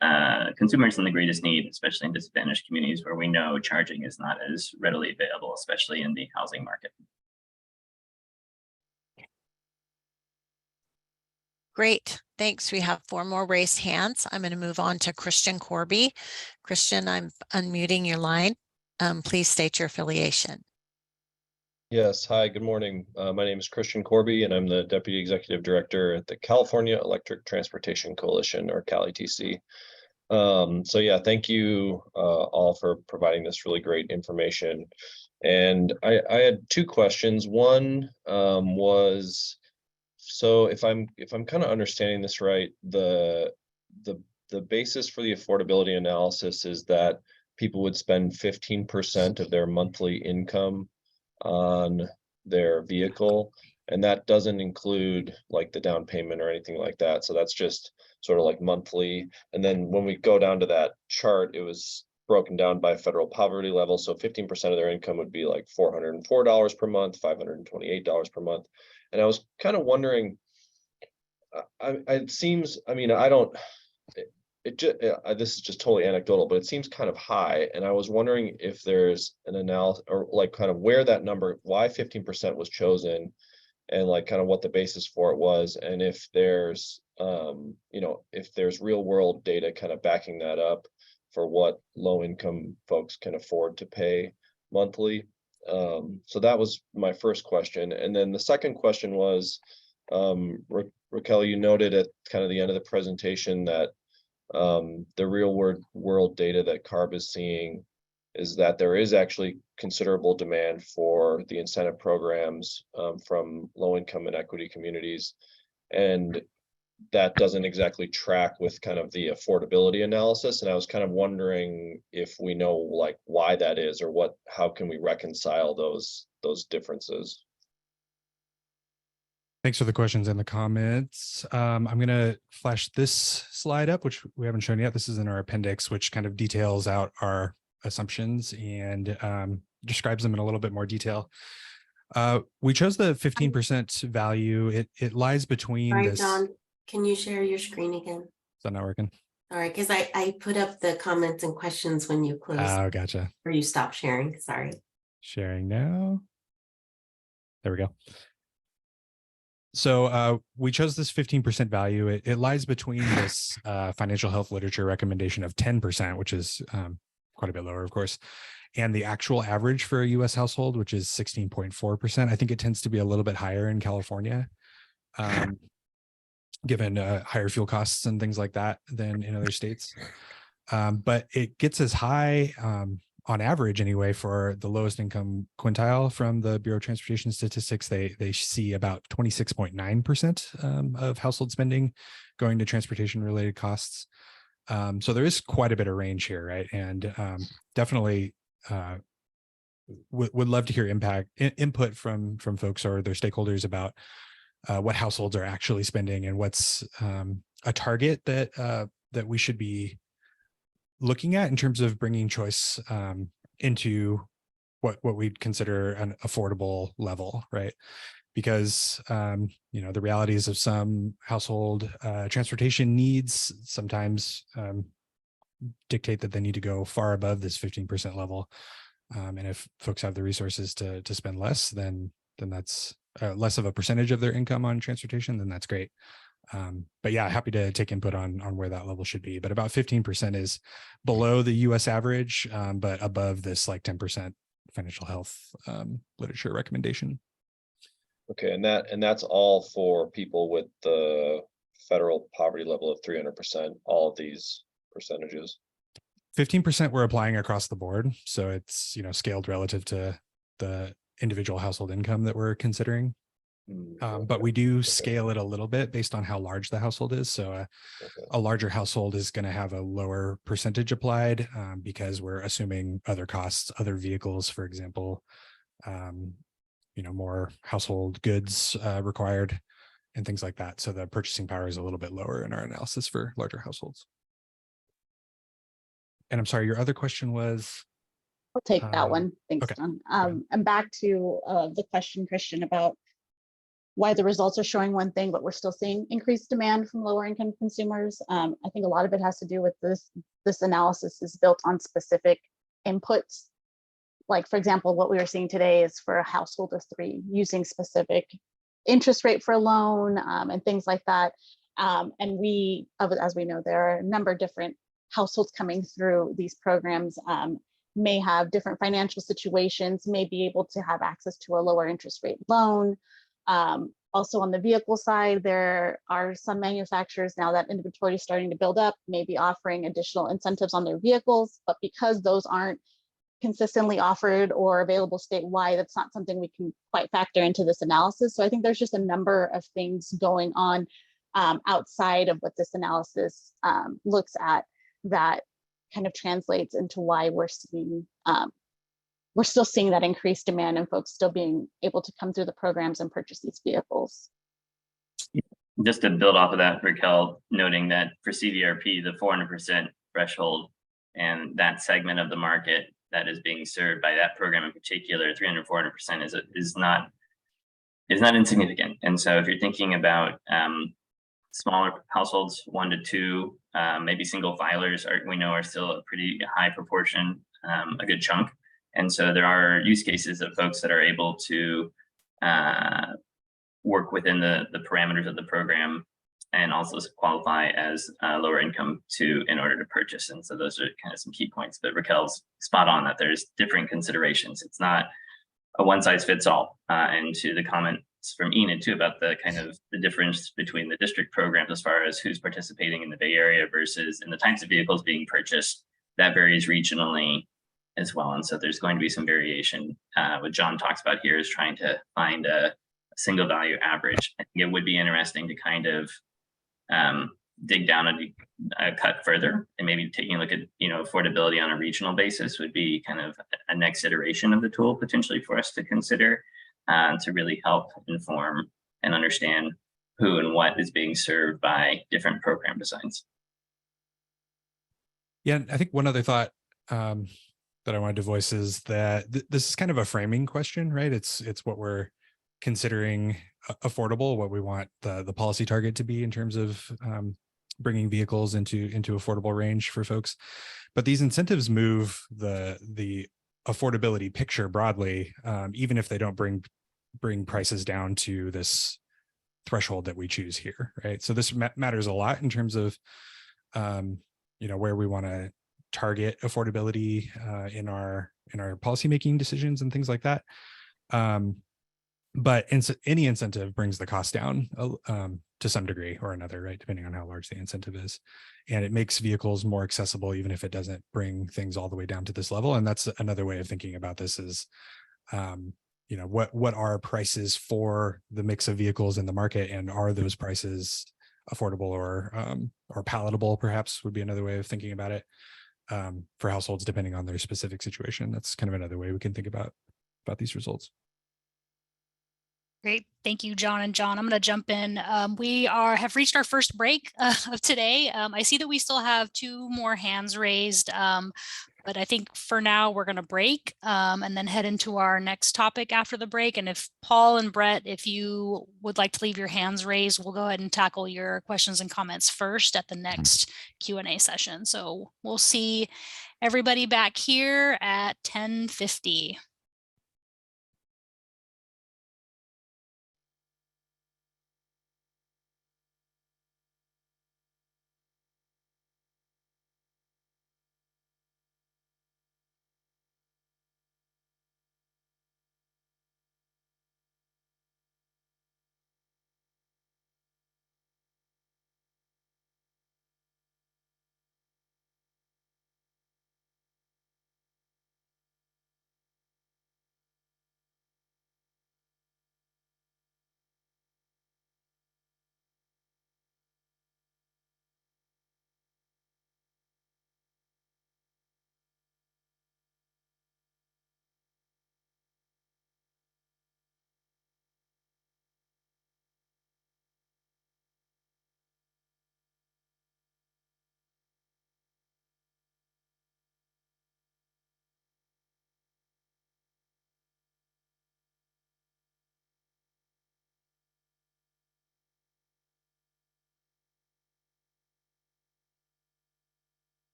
V: consumers in the greatest need, especially in disadvantaged communities where we know charging is not as readily available, especially in the housing market.
B: Great, thanks. We have 4 more raised hands. I'm going to move on to Christian Corby. Christian, I'm unmuting your line. Please state your affiliation.
I: Yes, hi, good morning. My name is Christian Corby, and I'm the Deputy Executive Director at the California Electric Transportation Coalition, or CALITC. So yeah, thank you all for providing this really great information. And I had 2 questions. One was So if I'm kind of understanding this right, the basis for the affordability analysis is that people would spend 15% of their monthly income on their vehicle, and that doesn't include like the down payment or anything like that. So that's just sort of like monthly. And then when we go down to that chart, it was broken down by federal poverty level. So 15% of their income would be like $404 per month, $528 per month. And I was kind of wondering, it seems, I mean, I don't, this is just totally anecdotal, but it seems kind of high. And I was wondering if there's an analysis or like kind of where that number, why 15% was chosen, and like kind of what the basis for it was. And if there's, you know, if there's real world data kind of backing that up for what low income folks can afford to pay monthly. So that was my first question. And then the second question was, Raquel, you noted at kind of the end of the presentation that the real world data that CARB is seeing is that there is actually considerable demand for the incentive programs from low income and equity communities. And that doesn't exactly track with kind of the affordability analysis. And I was kind of wondering if we know like why that is, or how can we reconcile those differences?
R: Thanks for the questions and the comments. I'm going to flash this slide up, which we haven't shown yet. This is in our appendix, which kind of details out our assumptions and describes them in a little bit more detail. We chose the 15% value. It lies between
C: All right,
R: this.
C: John, can you share your screen again?
R: Is that not working?
C: All right, because I put up the comments and questions when you closed.
R: Oh, gotcha.
C: Or you stopped sharing, sorry.
R: Sharing now. There we go. So we chose this 15% value. It lies between this financial health literature recommendation of 10%, which is quite a bit lower, of course, and the actual average for a US household, which is 16.4%. I think it tends to be a little bit higher in California, given higher fuel costs and things like that than in other states. But it gets as high on average anyway for the lowest income quintile from the Bureau of Transportation Statistics. They see about 26.9% of household spending going to transportation related costs. So there is quite a bit of range here, right? And definitely would love to hear input from folks or their stakeholders about what households are actually spending and what's a target that we should be looking at in terms of bringing choice into what we'd consider an affordable level, right? Because you know, the realities of some household transportation needs sometimes dictate that they need to go far above this 15% level. And if folks have the resources to spend less, then that's less of a percentage of their income on transportation, then that's great. But yeah, happy to take input on where that level should be. But about 15% is below the US average, but above this like 10% financial health literature recommendation.
I: Okay, and that's all for people with the federal poverty level of 300%, all of these percentages.
R: 15% we're applying across the board. So it's, you know, scaled relative to the individual household income that we're considering. But we do scale it a little bit based on how large the household is. So a larger household is going to have a lower percentage applied because we're assuming other costs, other vehicles, for example, you know, more household goods required and things like that. So the purchasing power is a little bit lower in our analysis for larger households. And I'm sorry, your other question was?
Q: I'll take that one. Thanks,
R: okay.
Q: John. And back to the question, Christian, about why the results are showing one thing, but we're still seeing increased demand from lower income consumers. I think a lot of it has to do with this analysis is built on specific inputs. Like, for example, what we are seeing today is for a household of 3 using specific interest rate for a loan and things like that. And we, as we know, there are a number of different households coming through these programs, may have different financial situations, may be able to have access to a lower interest rate loan. Also on the vehicle side, there are some manufacturers now that inventory is starting to build up, maybe offering additional incentives on their vehicles, but because those aren't consistently offered or available statewide, that's not something we can quite factor into this analysis. So I think there's just a number of things going on outside of what this analysis looks at that kind of translates into why we're still seeing that increased demand and folks still being able to come through the programs and purchase these vehicles.
V: Just to build off of that, Raquel, noting that for CVRP, the 400% threshold and that segment of the market that is being served by that program in particular, 300, 400% is not insignificant. And so if you're thinking about smaller households, 1 to 2, maybe single filers we know are still a pretty high proportion, a good chunk. And so there are use cases of folks that are able to work within the parameters of the program and also qualify as lower income in order to purchase. And so those are kind of some key points. But Raquel's spot on that there's different considerations. It's not a one size fits all. And to the comments from Enid too about the kind of the difference between the district programs as far as who's participating in the Bay Area versus in the types of vehicles being purchased, that varies regionally as well. And so there's going to be some variation. What John talks about here is trying to find a single value average. I think it would be interesting to kind of dig down a cut further and maybe taking a look at, affordability on a regional basis would be kind of a next iteration of the tool potentially for us to consider to really help inform and understand who and what is being served by different program designs.
R: Yeah, I think one other thought that I wanted to voice is that this is kind of a framing question, right? It's what we're considering affordable, what we want the policy target to be in terms of bringing vehicles into affordable range for folks. But these incentives move the affordability picture broadly, even if they don't bring prices down to this threshold that we choose here, right? So this matters a lot in terms of where we want to target affordability in our policymaking decisions and things like that. But any incentive brings the cost down to some degree or another, right? Depending on how large the incentive is. And it makes vehicles more accessible, even if it doesn't bring things all the way down to this level. And that's another way of thinking about this is, what are prices for the mix of vehicles in the market, and are those prices affordable or palatable, perhaps would be another way of thinking about it for households, depending on their specific situation. That's kind of another way we can think about these results.
A: Great. Thank you, John and John. I'm going to jump in. We have reached our first break of today. I see that we still have 2 more hands raised, but I think for now we're going to break and then head into our next topic after the break. And if Paul and Brett, if you would like to leave your hands raised, we'll go ahead and tackle your questions and comments first at the next Q&A session. So we'll see everybody back here at 10:50.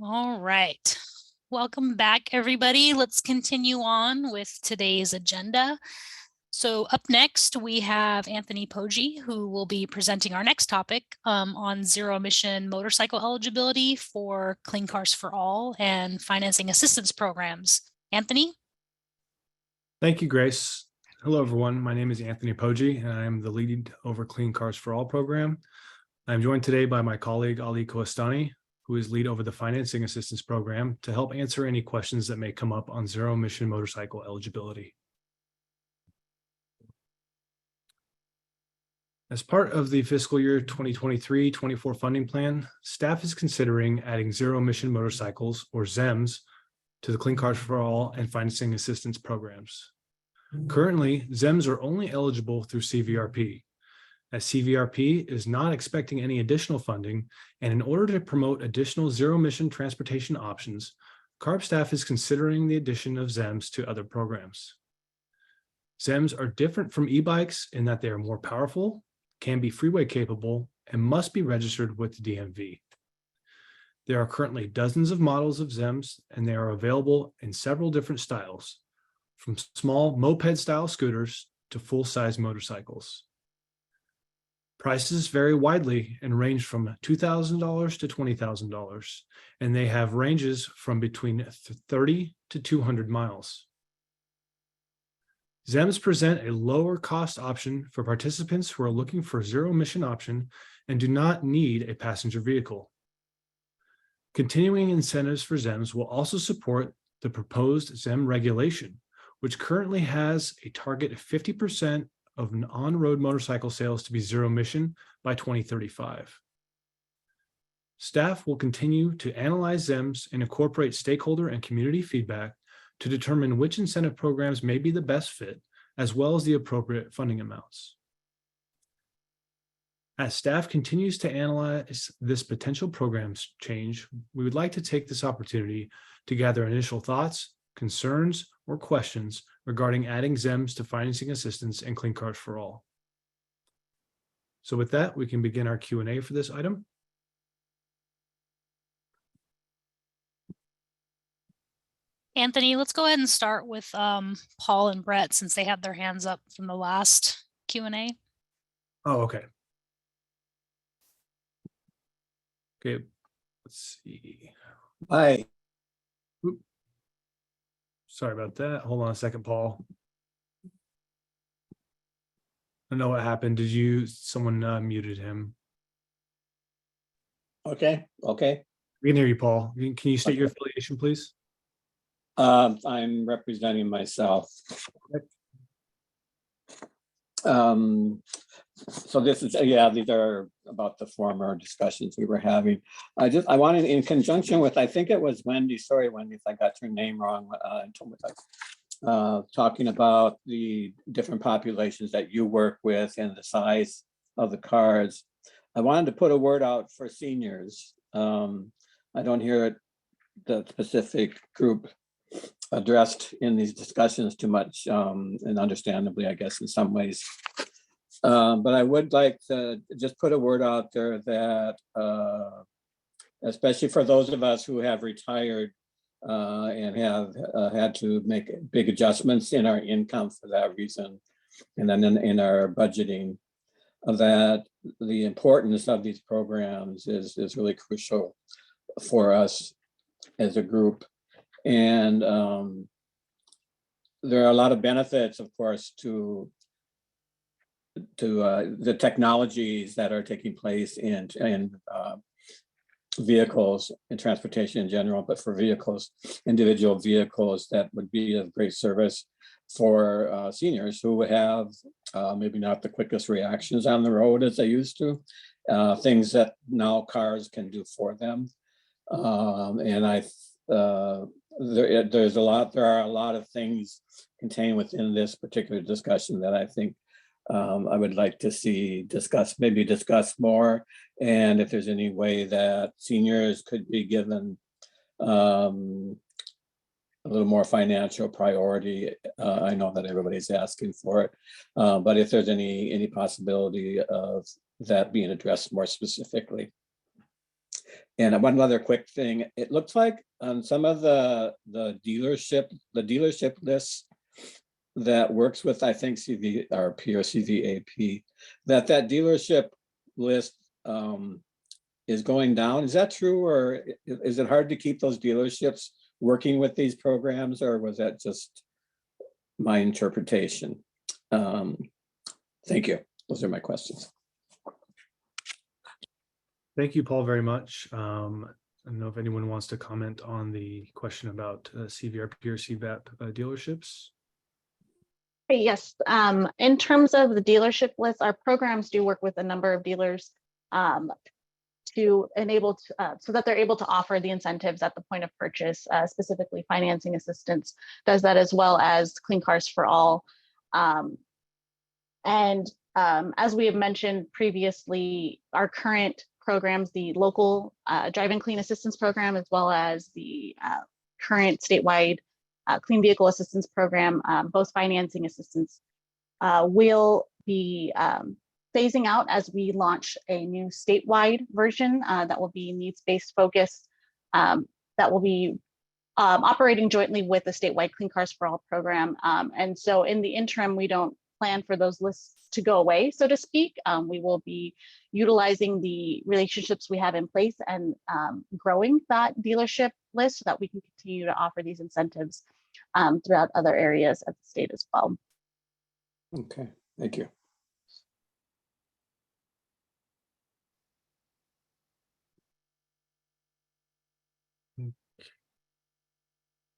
A: All right. Welcome back, everybody. Let's continue on with today's agenda. So up next, we have Anthony Poggi, who will be presenting our next topic on zero emission motorcycle eligibility for Clean Cars for All and financing assistance programs. Anthony?
J: Thank you, Grace. Hello, everyone. My name is Anthony Poggi, and I am the lead over Clean Cars for All program. I'm joined today by my colleague, Ali Koastani, who is lead over the financing assistance program, to help answer any questions that may come up on zero emission motorcycle eligibility. As part of the fiscal year 2023-24 funding plan, staff is considering adding zero emission motorcycles, or ZEMs, to the Clean Cars for All and financing assistance programs. Currently, ZEMs are only eligible through CVRP, as CVRP is not expecting any additional funding, and in order to promote additional zero-emission transportation options, CARB staff is considering the addition of ZEMs to other programs. ZEMs are different from e-bikes in that they are more powerful, can be freeway capable, and must be registered with the DMV. There are currently dozens of models of ZEMs, and they are available in several different styles, from small moped-style scooters to full-size motorcycles. Prices vary widely and range from $2,000 to $20,000, and they have ranges from between 30 to 200 miles. ZEMs present a lower cost option for participants who are looking for a zero-emission option and do not need a passenger vehicle. Continuing incentives for ZEMs will also support the proposed ZEM regulation, which currently has a target of 50% of on-road motorcycle sales to be zero emission by 2035. Staff will continue to analyze ZEMs and incorporate stakeholder and community feedback to determine which incentive programs may be the best fit, as well as the appropriate funding amounts. As staff continues to analyze this potential programs change, we would like to take this opportunity to gather initial thoughts, concerns, or questions regarding adding ZEMs to financing assistance and Clean Cars for All. So with that, we can begin our Q&A for this item.
A: Anthony, let's go ahead and start with Paul and Brett, since they had their hands up from the last Q&A.
J: Oh, okay. Okay, let's see.
N: Hi.
J: Oop. Sorry about that. Hold on a second, Paul. I don't know what happened. Someone muted him?
N: Okay.
J: We can hear you, Paul. Can you state your affiliation, please?
N: I'm representing myself. So this is, these are about the former discussions we were having. I wanted, in conjunction with, I think it was Wendy, sorry, Wendy, if I got your name wrong, talking about the different populations that you work with and the size of the cars. I wanted to put a word out for seniors. I don't hear the specific group addressed in these discussions too much, and understandably, I guess, in some ways. But I would like to just put a word out there that, especially for those of us who have retired and have had to make big adjustments in our income for that reason, and then in our budgeting, that the importance of these programs is really crucial for us as a group. And there are a lot of benefits, of course, to the technologies that are taking place in vehicles and transportation in general, but for vehicles, individual vehicles that would be of great service for seniors who have maybe not the quickest reactions on the road as they used to, things that now cars can do for them. And there are a lot of things contained within this particular discussion that I think I would like to see discuss more. And if there's any way that seniors could be given a little more financial priority, I know that everybody's asking for it, but if there's any possibility of that being addressed more specifically. And one other quick thing, it looks like on some of the dealership lists that works with, I think, CVRP or CVAP, that dealership list is going down. Is that true, or is it hard to keep those dealerships working with these programs, or was that just my interpretation? Thank you. Those are my questions.
J: Thank you, Paul, very much. I don't know if anyone wants to comment on the question about CVRP or CVAP dealerships.
Q: Yes, in terms of the dealership list, our programs do work with a number of dealers to enable so that they're able to offer the incentives at the point of purchase, specifically financing assistance does that, as well as Clean Cars for All. As we have mentioned previously, our current programs, the local drive-in clean assistance program, as well as the current statewide clean vehicle assistance program, both financing assistance, will be phasing out as we launch a new statewide version that will be needs-based focused, that will be operating jointly with the statewide Clean Cars for All program. And so in the interim, we don't plan for those lists to go away, so to speak. We will be utilizing the relationships we have in place and growing that dealership list so that we can continue to offer these incentives throughout other areas of the state as well.
N: Okay, thank you.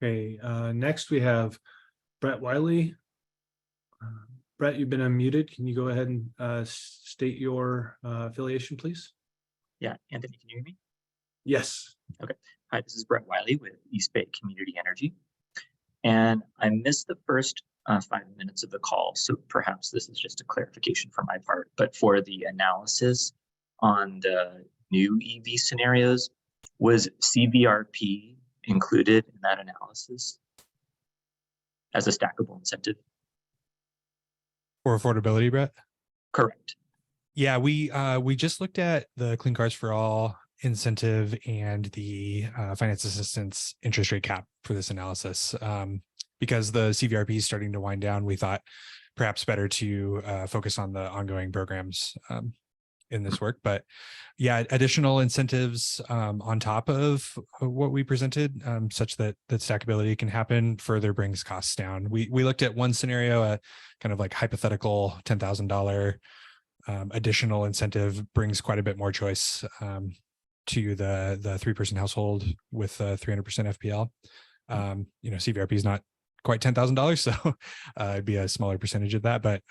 J: Okay, next we have Brett Wiley. Brett, you've been unmuted. Can you go ahead and state your affiliation, please?
H: Yeah, Anthony, can you hear me?
J: Yes.
H: Okay. Hi, this is Brett Wiley with East Bay Community Energy. And I missed the first 5 minutes of the call, so perhaps this is just a clarification for my part. But for the analysis on the new EV scenarios, was CVRP included in that analysis as a stackable incentive?
R: For affordability, Brett?
H: Correct.
R: Yeah, we just looked at the Clean Cars for All incentive and the finance assistance interest rate cap for this analysis. Because the CVRP is starting to wind down, we thought perhaps better to focus on the ongoing programs in this work. But yeah, additional incentives on top of what we presented, such that stackability can happen, further brings costs down. We looked at one scenario, a kind of like hypothetical $10,000 additional incentive brings quite a bit more choice to the 3-person household with 300% FPL. CVRP is not quite $10,000, so it'd be a smaller percentage of that. But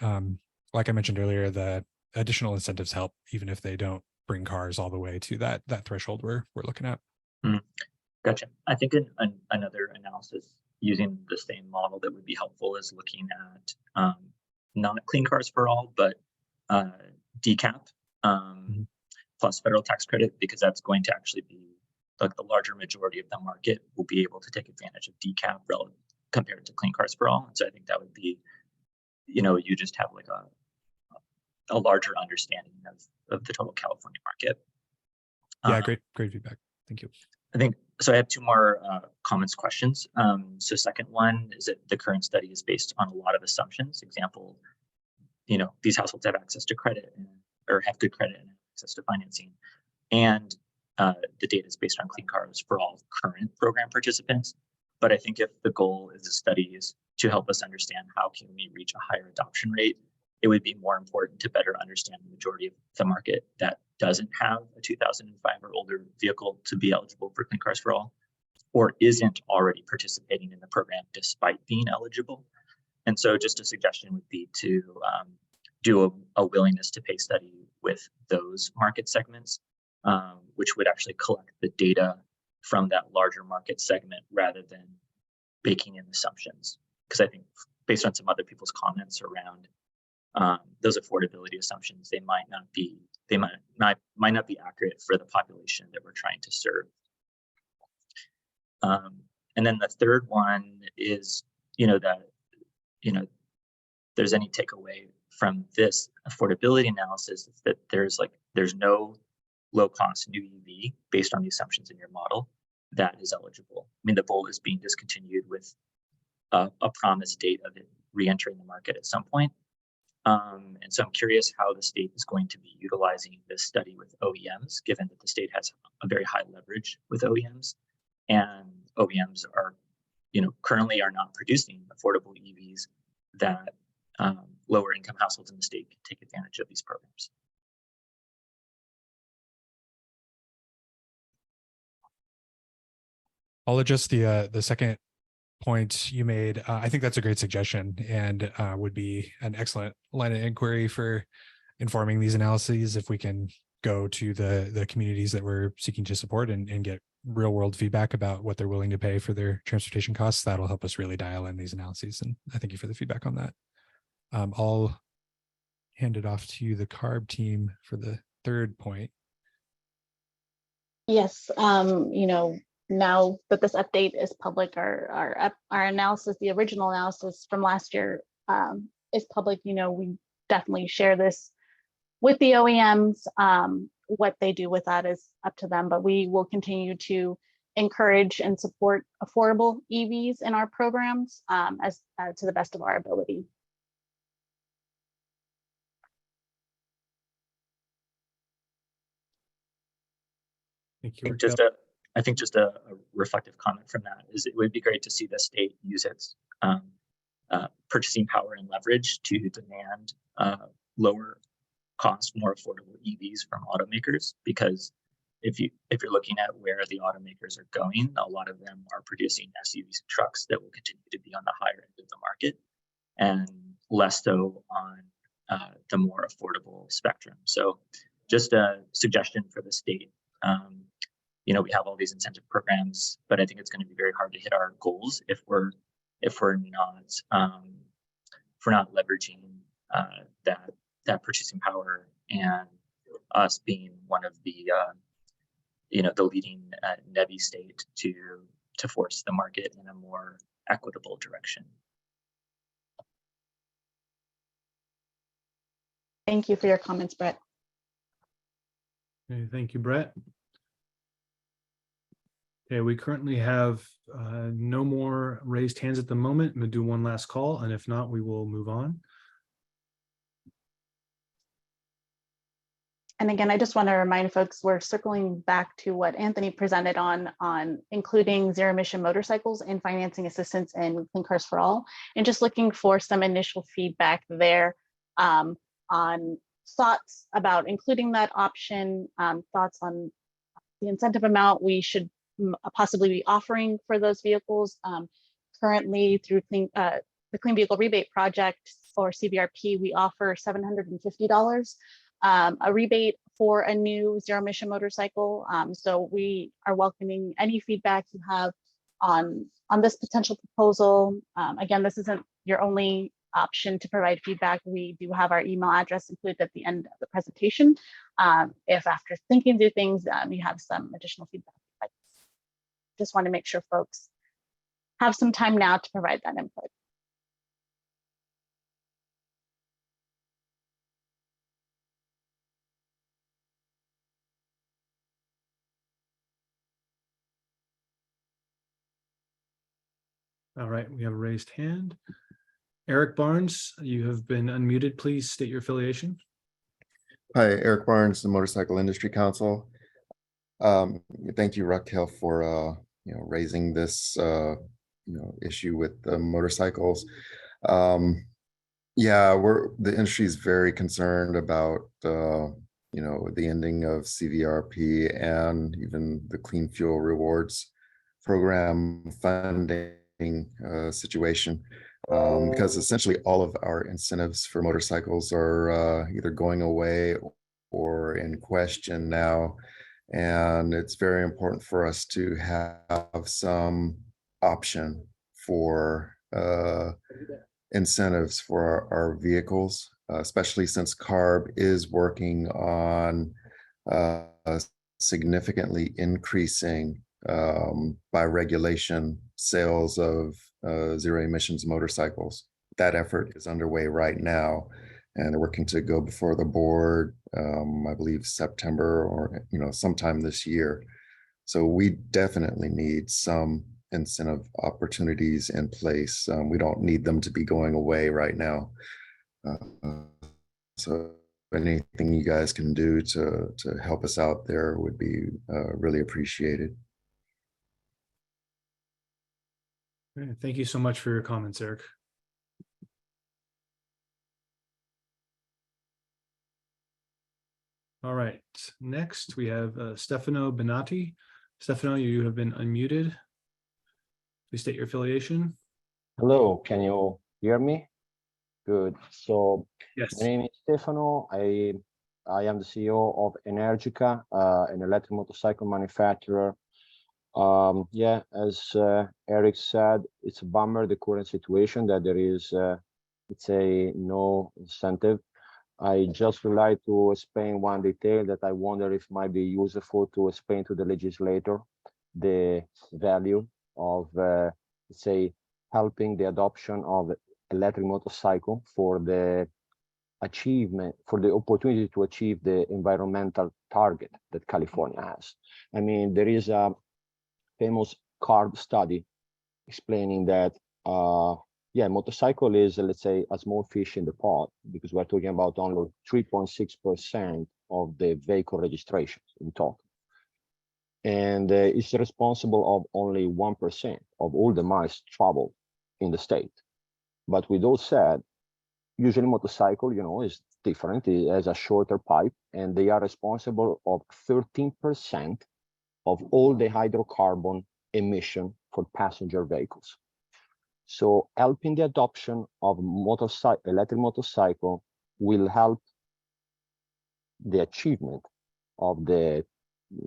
R: like I mentioned earlier, the additional incentives help, even if they don't bring cars all the way to that threshold we're looking at.
H: Gotcha. I think another analysis using the same model that would be helpful is looking at not Clean Cars for All, but DCAP plus federal tax credit, because that's going to actually be like the larger majority of the market will be able to take advantage of DCAP relative compared to Clean Cars for All. And so I think that would be, you just have like a larger understanding of the total California market.
R: Yeah, great feedback. Thank you.
H: I think so. I have two more comments, questions. So second one is that the current study is based on a lot of assumptions. Example, these households have access to credit or have good credit and access to financing. And the data is based on Clean Cars for All current program participants. But I think if the goal is the study is to help us understand how can we reach a higher adoption rate, it would be more important to better understand the majority of the market that doesn't have a 2005 or older vehicle to be eligible for Clean Cars for All, or isn't already participating in the program despite being eligible. And so just a suggestion would be to do a willingness to pay study with those market segments, which would actually collect the data from that larger market segment rather than baking in assumptions. Because I think based on some other people's comments around those affordability assumptions, they might not be accurate for the population that we're trying to serve. And then the third one is, there's any takeaway from this affordability analysis is that there's no low cost new EV based on the assumptions in your model, that is eligible. I mean, the Volt is being discontinued with a promised date of it re-entering the market at some point. And so I'm curious how the state is going to be utilizing this study with OEMs, given that the state has a very high leverage with OEMs, and OEMs are, currently are not producing affordable EVs that lower income households in the state can take advantage of these programs.
R: I'll address the second point you made. I think that's a great suggestion and would be an excellent line of inquiry for informing these analyses. If we can go to the communities that we're seeking to support and get real world feedback about what they're willing to pay for their transportation costs, that'll help us really dial in these analyses. And I thank you for the feedback on that. I'll hand it off to the CARB team for the third point.
Q: Yes, now that this update is public, our analysis, the original analysis from last year is public. We definitely share this with the OEMs. What they do with that is up to them, but we will continue to encourage and support affordable EVs in our programs as to the best of our ability.
R: Thank you.
H: I think just a reflective comment from that is it would be great to see the state use its purchasing power and leverage to demand lower cost, more affordable EVs from automakers, because if you're looking at where the automakers are going, a lot of them are producing SUVs and trucks that will continue to be on the higher end of the market and less so on the more affordable spectrum. So just a suggestion for the state. We have all these incentive programs, but I think it's going to be very hard to hit our goals if we're not leveraging that purchasing power, and us being one of the the leading NEVI state to force the market in a more equitable direction.
Q: Thank you for your comments, Brett.
J: Okay, thank you, Brett. Okay, we currently have no more raised hands at the moment. I'm going to do one last call, and if not, we will move on.
Q: And again, I just want to remind folks, we're circling back to what Anthony presented on including zero emission motorcycles and financing assistance in Clean Cars for All, and just looking for some initial feedback there on thoughts about including that option, thoughts on the incentive amount we should possibly be offering for those vehicles. Currently through the Clean Vehicle Rebate Project, or CVRP, we offer $750 a rebate for a new zero emission motorcycle. So we are welcoming any feedback you have on this potential proposal. Again, this isn't your only option to provide feedback. We do have our email address included at the end of the presentation. If after thinking through things, you have some additional feedback. I just want to make sure folks have some time now to provide that input.
J: All right, we have a raised hand. Eric Barnes, you have been unmuted. Please state your affiliation.
L: Hi, Eric Barnes, the Motorcycle Industry Council. Thank you, Raquel, for raising this issue with the motorcycles. Yeah, the industry is very concerned about the ending of CVRP and even the Clean Fuel Rewards Program funding situation, because essentially all of our incentives for motorcycles are either going away or in question now. And it's very important for us to have some option for incentives for our vehicles, especially since CARB is working on significantly increasing by regulation sales of zero emissions motorcycles. That effort is underway right now. and they're working to go before the board, I believe September or, sometime this year. So we definitely need some incentive opportunities in place. We don't need them to be going away right now. So anything you guys can do to help us out there would be really appreciated.
J: Thank you so much for your comments, Eric. All right, next we have Stefano Benatti. Stefano, you have been unmuted. Please state your affiliation.
E: Hello, can you hear me? Good. So
J: yes.
E: My name is Stefano. I am the CEO of Energica, an electric motorcycle manufacturer. Yeah, as Eric said, it's a bummer, the current situation that there is, let's say, no incentive. I just would like to explain one detail that I wonder if might be useful to explain to the legislator the value of, let's say, helping the adoption of electric motorcycle for the achievement, for the opportunity to achieve the environmental target that California has. I mean, there is a famous CARB study explaining that yeah, motorcycle is, let's say, a small fish in the pot, because we're talking about only 3.6% of the vehicle registrations in total. And it's responsible of only 1% of all the miles traveled in the state. But with all said, usually motorcycle, is different. It has a shorter pipe, and they are responsible of 13% of all the hydrocarbon emission for passenger vehicles. So helping the adoption of electric motorcycle will help the achievement of the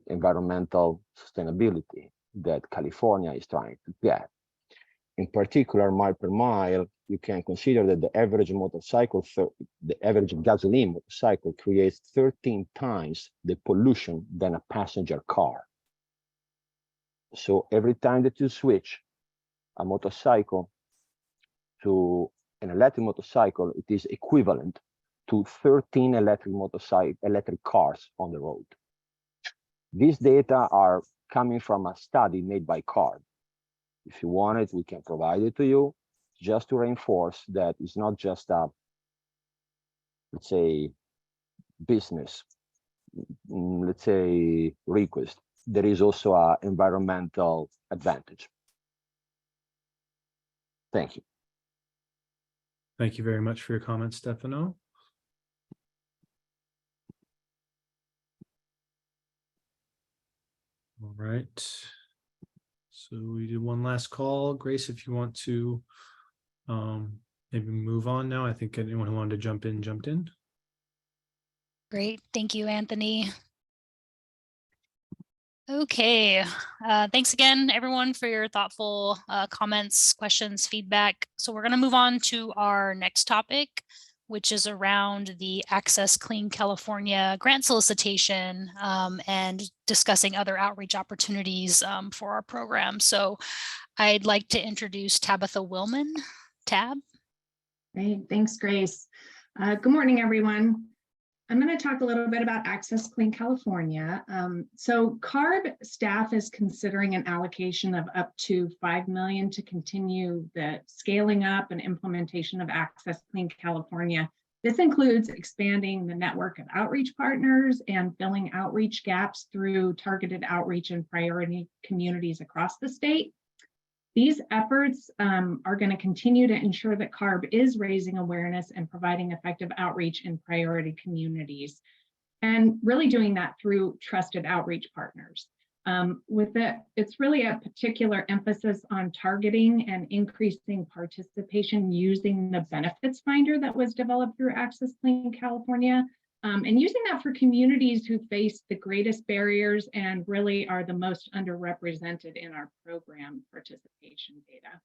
E: environmental sustainability that California is trying to get. In particular, mile per mile, you can consider that the average motorcycle, the average gasoline motorcycle creates 13 times the pollution than a passenger car. So every time that you switch a motorcycle to an electric motorcycle, it is equivalent to 13 electric cars on the road. These data are coming from a study made by CARB. If you want it, we can provide it to you, just to reinforce that it's not just a, let's say, business, let's say, request. There is also an environmental advantage. Thank you.
J: Thank you very much for your comments, Stefano. All right. So we did one last call. Grace, if you want to maybe move on now. I think anyone who wanted to jump in, jumped in.
A: Great. Thank you, Anthony. Okay. Thanks again, everyone, for your thoughtful comments, questions, feedback. So we're going to move on to our next topic, which is around the Access Clean California grant solicitation and discussing other outreach opportunities for our program. So I'd like to introduce Tabitha Willman. Tab.
O: Great, thanks, Grace. Good morning, everyone. I'm going to talk a little bit about Access Clean California. So CARB staff is considering an allocation of up to $5 million to continue the scaling up and implementation of Access Clean California. This includes expanding the network of outreach partners and filling outreach gaps through targeted outreach in priority communities across the state. These efforts are going to continue to ensure that CARB is raising awareness and providing effective outreach in priority communities, and really doing that through trusted outreach partners. It's really a particular emphasis on targeting and increasing participation using the benefits finder that was developed through Access Clean California, and using that for communities who face the greatest barriers and really are the most underrepresented in our program participation data.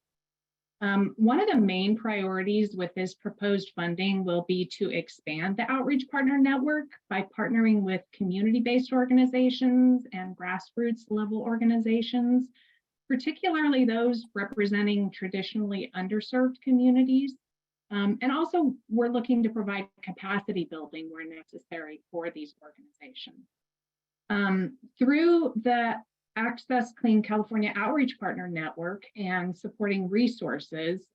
O: One of the main priorities with this proposed funding will be to expand the outreach partner network by partnering with community-based organizations and grassroots level organizations, particularly those representing traditionally underserved communities. And also, we're looking to provide capacity building where necessary for these organizations. Through the Access Clean California Outreach Partner Network and supporting resources,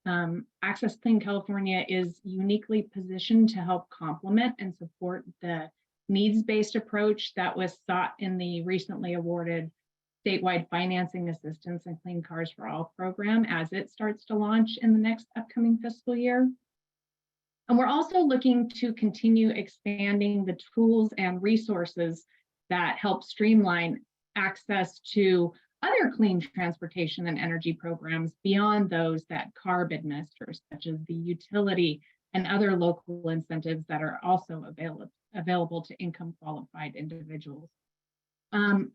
O: Access Clean California is uniquely positioned to help complement and support the needs-based approach that was sought in the recently awarded statewide financing assistance and Clean Cars for All program as it starts to launch in the next upcoming fiscal year. And we're also looking to continue expanding the tools and resources that help streamline access to other clean transportation and energy programs beyond those that CARB administers, such as the utility and other local incentives that are also available to income qualified individuals.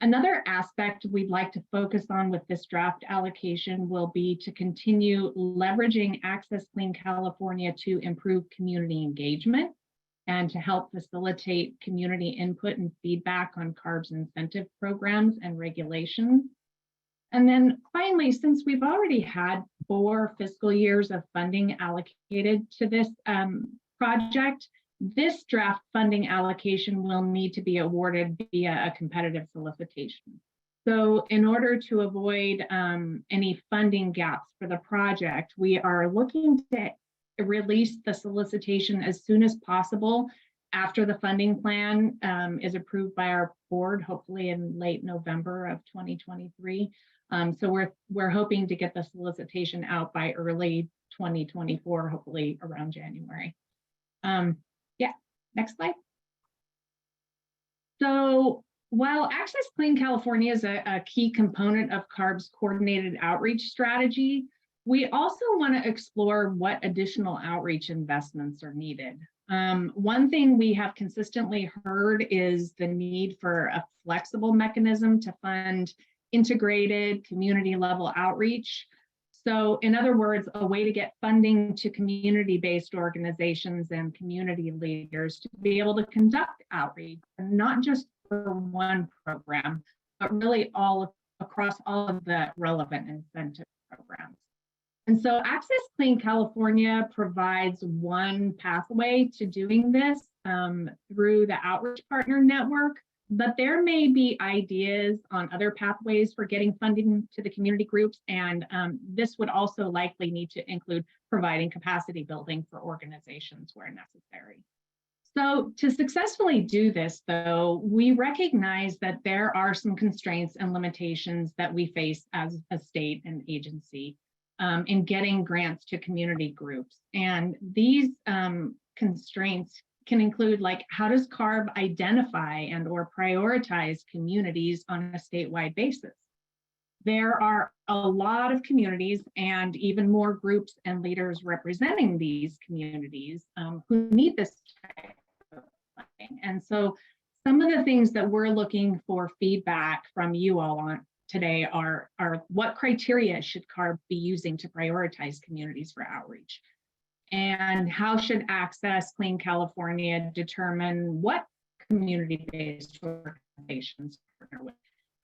O: Another aspect we'd like to focus on with this draft allocation will be to continue leveraging Access Clean California to improve community engagement and to help facilitate community input and feedback on CARB's incentive programs and regulations. And then finally, since we've already had 4 fiscal years of funding allocated to this project, this draft funding allocation will need to be awarded via a competitive solicitation. So in order to avoid any funding gaps for the project, we are looking to release the solicitation as soon as possible after the funding plan is approved by our board, hopefully in late November of 2023. So we're hoping to get the solicitation out by early 2024, hopefully around January. Yeah, next slide. So while Access Clean California is a key component of CARB's coordinated outreach strategy, we also want to explore what additional outreach investments are needed. One thing we have consistently heard is the need for a flexible mechanism to fund integrated community level outreach. So in other words, a way to get funding to community-based organizations and community leaders to be able to conduct outreach, and not just for one program, but really all across all of the relevant incentive programs. And so Access Clean California provides one pathway to doing this through the Outreach Partner Network, but there may be ideas on other pathways for getting funding to the community groups, and this would also likely need to include providing capacity building for organizations where necessary. So to successfully do this, though, we recognize that there are some constraints and limitations that we face as a state and agency in getting grants to community groups. And these constraints can include, like, how does CARB identify and or prioritize communities on a statewide basis? There are a lot of communities and even more groups and leaders representing these communities who need this type of funding. And so some of the things that we're looking for feedback from you all on today are what criteria should CARB be using to prioritize communities for outreach? And how should Access Clean California determine what community-based organizations partner with?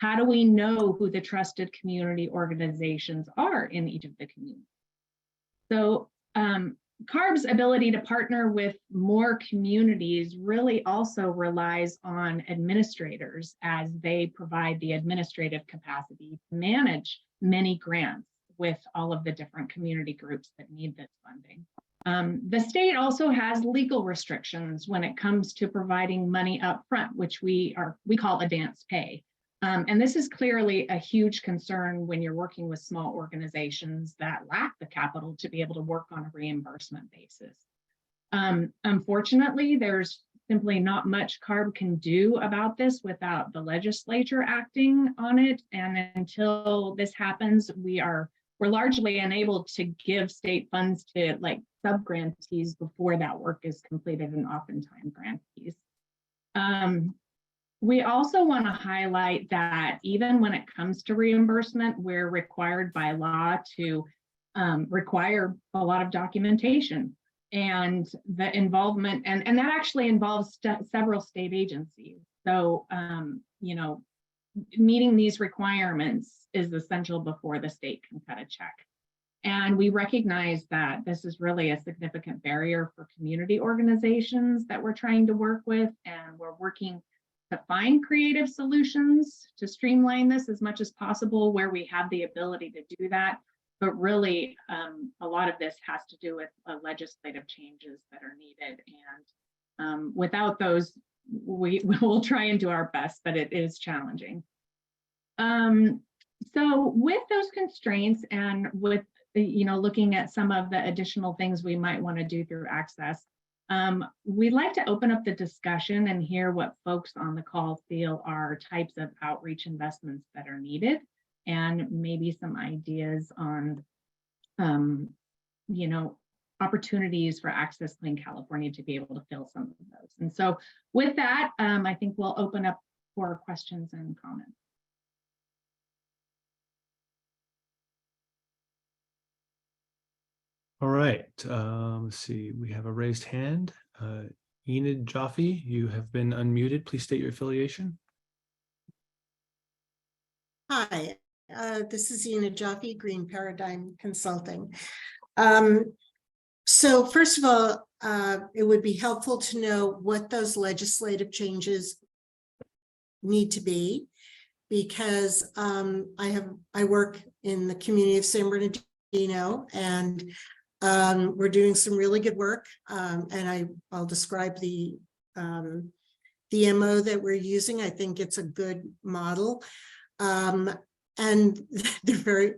O: How do we know who the trusted community organizations are in each of the communities? So CARB's ability to partner with more communities really also relies on administrators as they provide the administrative capacity to manage many grants with all of the different community groups that need this funding. The state also has legal restrictions when it comes to providing money up front, which we call advance pay. And this is clearly a huge concern when you're working with small organizations that lack the capital to be able to work on a reimbursement basis. Unfortunately, there's simply not much CARB can do about this without the legislature acting on it. And until this happens, we're largely unable to give state funds to, like, sub-grantees before that work is completed, and oftentimes grantees. We also want to highlight that even when it comes to reimbursement, we're required by law to require a lot of documentation, and the involvement, and that actually involves several state agencies. So, you know, meeting these requirements is essential before the state can cut a check. And we recognize that this is really a significant barrier for community organizations that we're trying to work with, and we're working to find creative solutions to streamline this as much as possible where we have the ability to do that. But really, a lot of this has to do with legislative changes that are needed. And without those, we will try and do our best, but it is challenging. So with those constraints and with, looking at some of the additional things we might want to do through Access, we'd like to open up the discussion and hear what folks on the call feel are types of outreach investments that are needed, and maybe some ideas on, opportunities for Access Clean California to be able to fill some of those. And so with that, I think we'll open up for questions and comments.
J: All right, let's see, we have a raised hand. Enid Jaffe, you have been unmuted. Please state your affiliation.
D: Hi, this is Enid Jaffe, Green Paradigm Consulting. So first of all, it would be helpful to know what those legislative changes need to be, because I work in the community of San Bernardino, and we're doing some really good work, and I'll describe the MO that we're using. I think it's a good model. And they're very,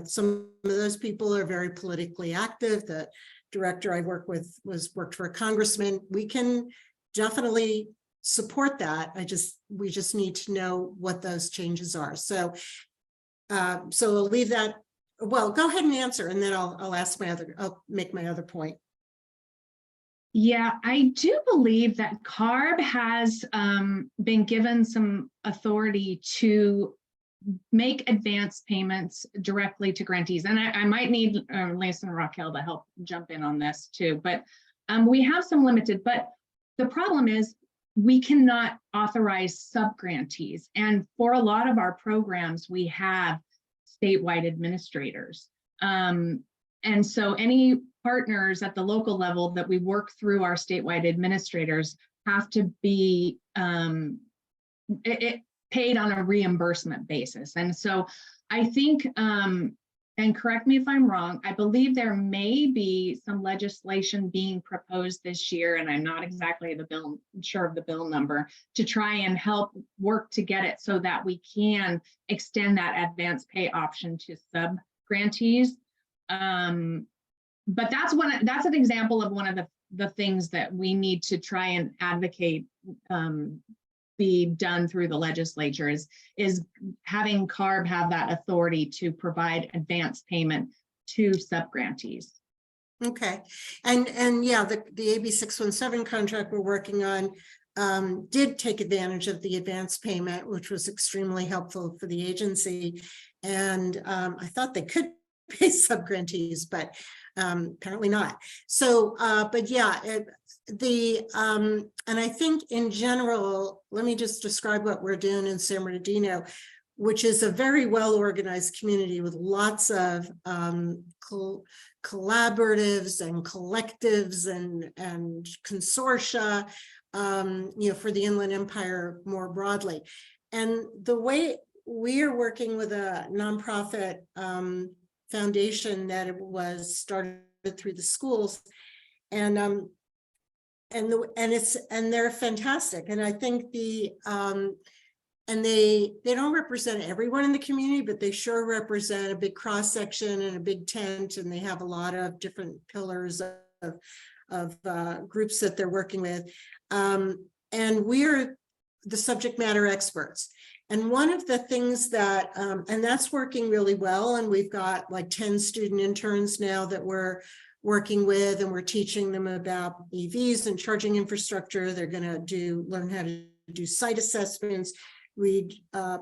D: some of those people are very politically active. The director I work with worked for a congressman. We can definitely support that. We just need to know what those changes are. So I'll leave that. Well, go ahead and answer, and then I'll make my other point.
O: Yeah, I do believe that CARB has been given some authority to make advance payments directly to grantees. And I might need Lance and Raquel to help jump in on this too, but we have some limited, but the problem is we cannot authorize sub-grantees. And for a lot of our programs, we have statewide administrators. And so any partners at the local level that we work through our statewide administrators have to be paid on a reimbursement basis. And so I think, and correct me if I'm wrong, I believe there may be some legislation being proposed this year, and I'm not exactly sure of the bill number, to try and help work to get it so that we can extend that advance pay option to sub-grantees. But that's an example of one of the things that we need to try and advocate be done through the legislature is having CARB have that authority to provide advance payment to sub-grantees.
D: Okay, and yeah, the AB 617 contract we're working on did take advantage of the advance payment, which was extremely helpful for the agency. And I thought they could pay sub-grantees, but apparently not. So, but yeah, and I think in general, let me just describe what we're doing in San Bernardino, which is a very well-organized community with lots of collaboratives and collectives and consortia, for the Inland Empire more broadly. And the way we are working with a nonprofit foundation that it was started through the schools, and they're fantastic. And I think and they don't represent everyone in the community, but they sure represent a big cross section and a big tent, and they have a lot of different pillars of groups that they're working with, and we're the subject matter experts. And one of the things that, and that's working really well, and we've got like 10 student interns now that we're working with, and we're teaching them about EVs and charging infrastructure. They're going to learn how to do site assessments, read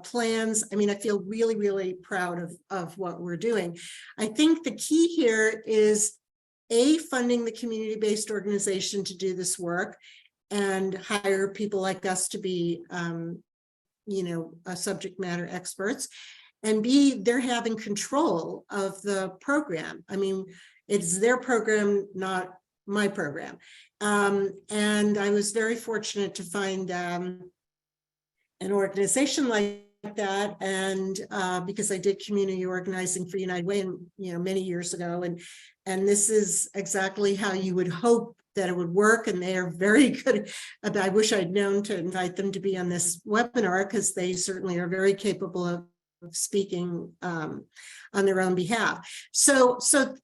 D: plans. I mean, I feel really, really proud of what we're doing. I think the key here is funding the community-based organization to do this work and hire people like us to be subject matter experts. and B, they're having control of the program. I mean, it's their program, not my program. And I was very fortunate to find an organization like that, and because I did community organizing for United Way, many years ago, and this is exactly how you would hope that it would work, and they are very good. I wish I'd known to invite them to be on this webinar, because they certainly are very capable of speaking on their own behalf. So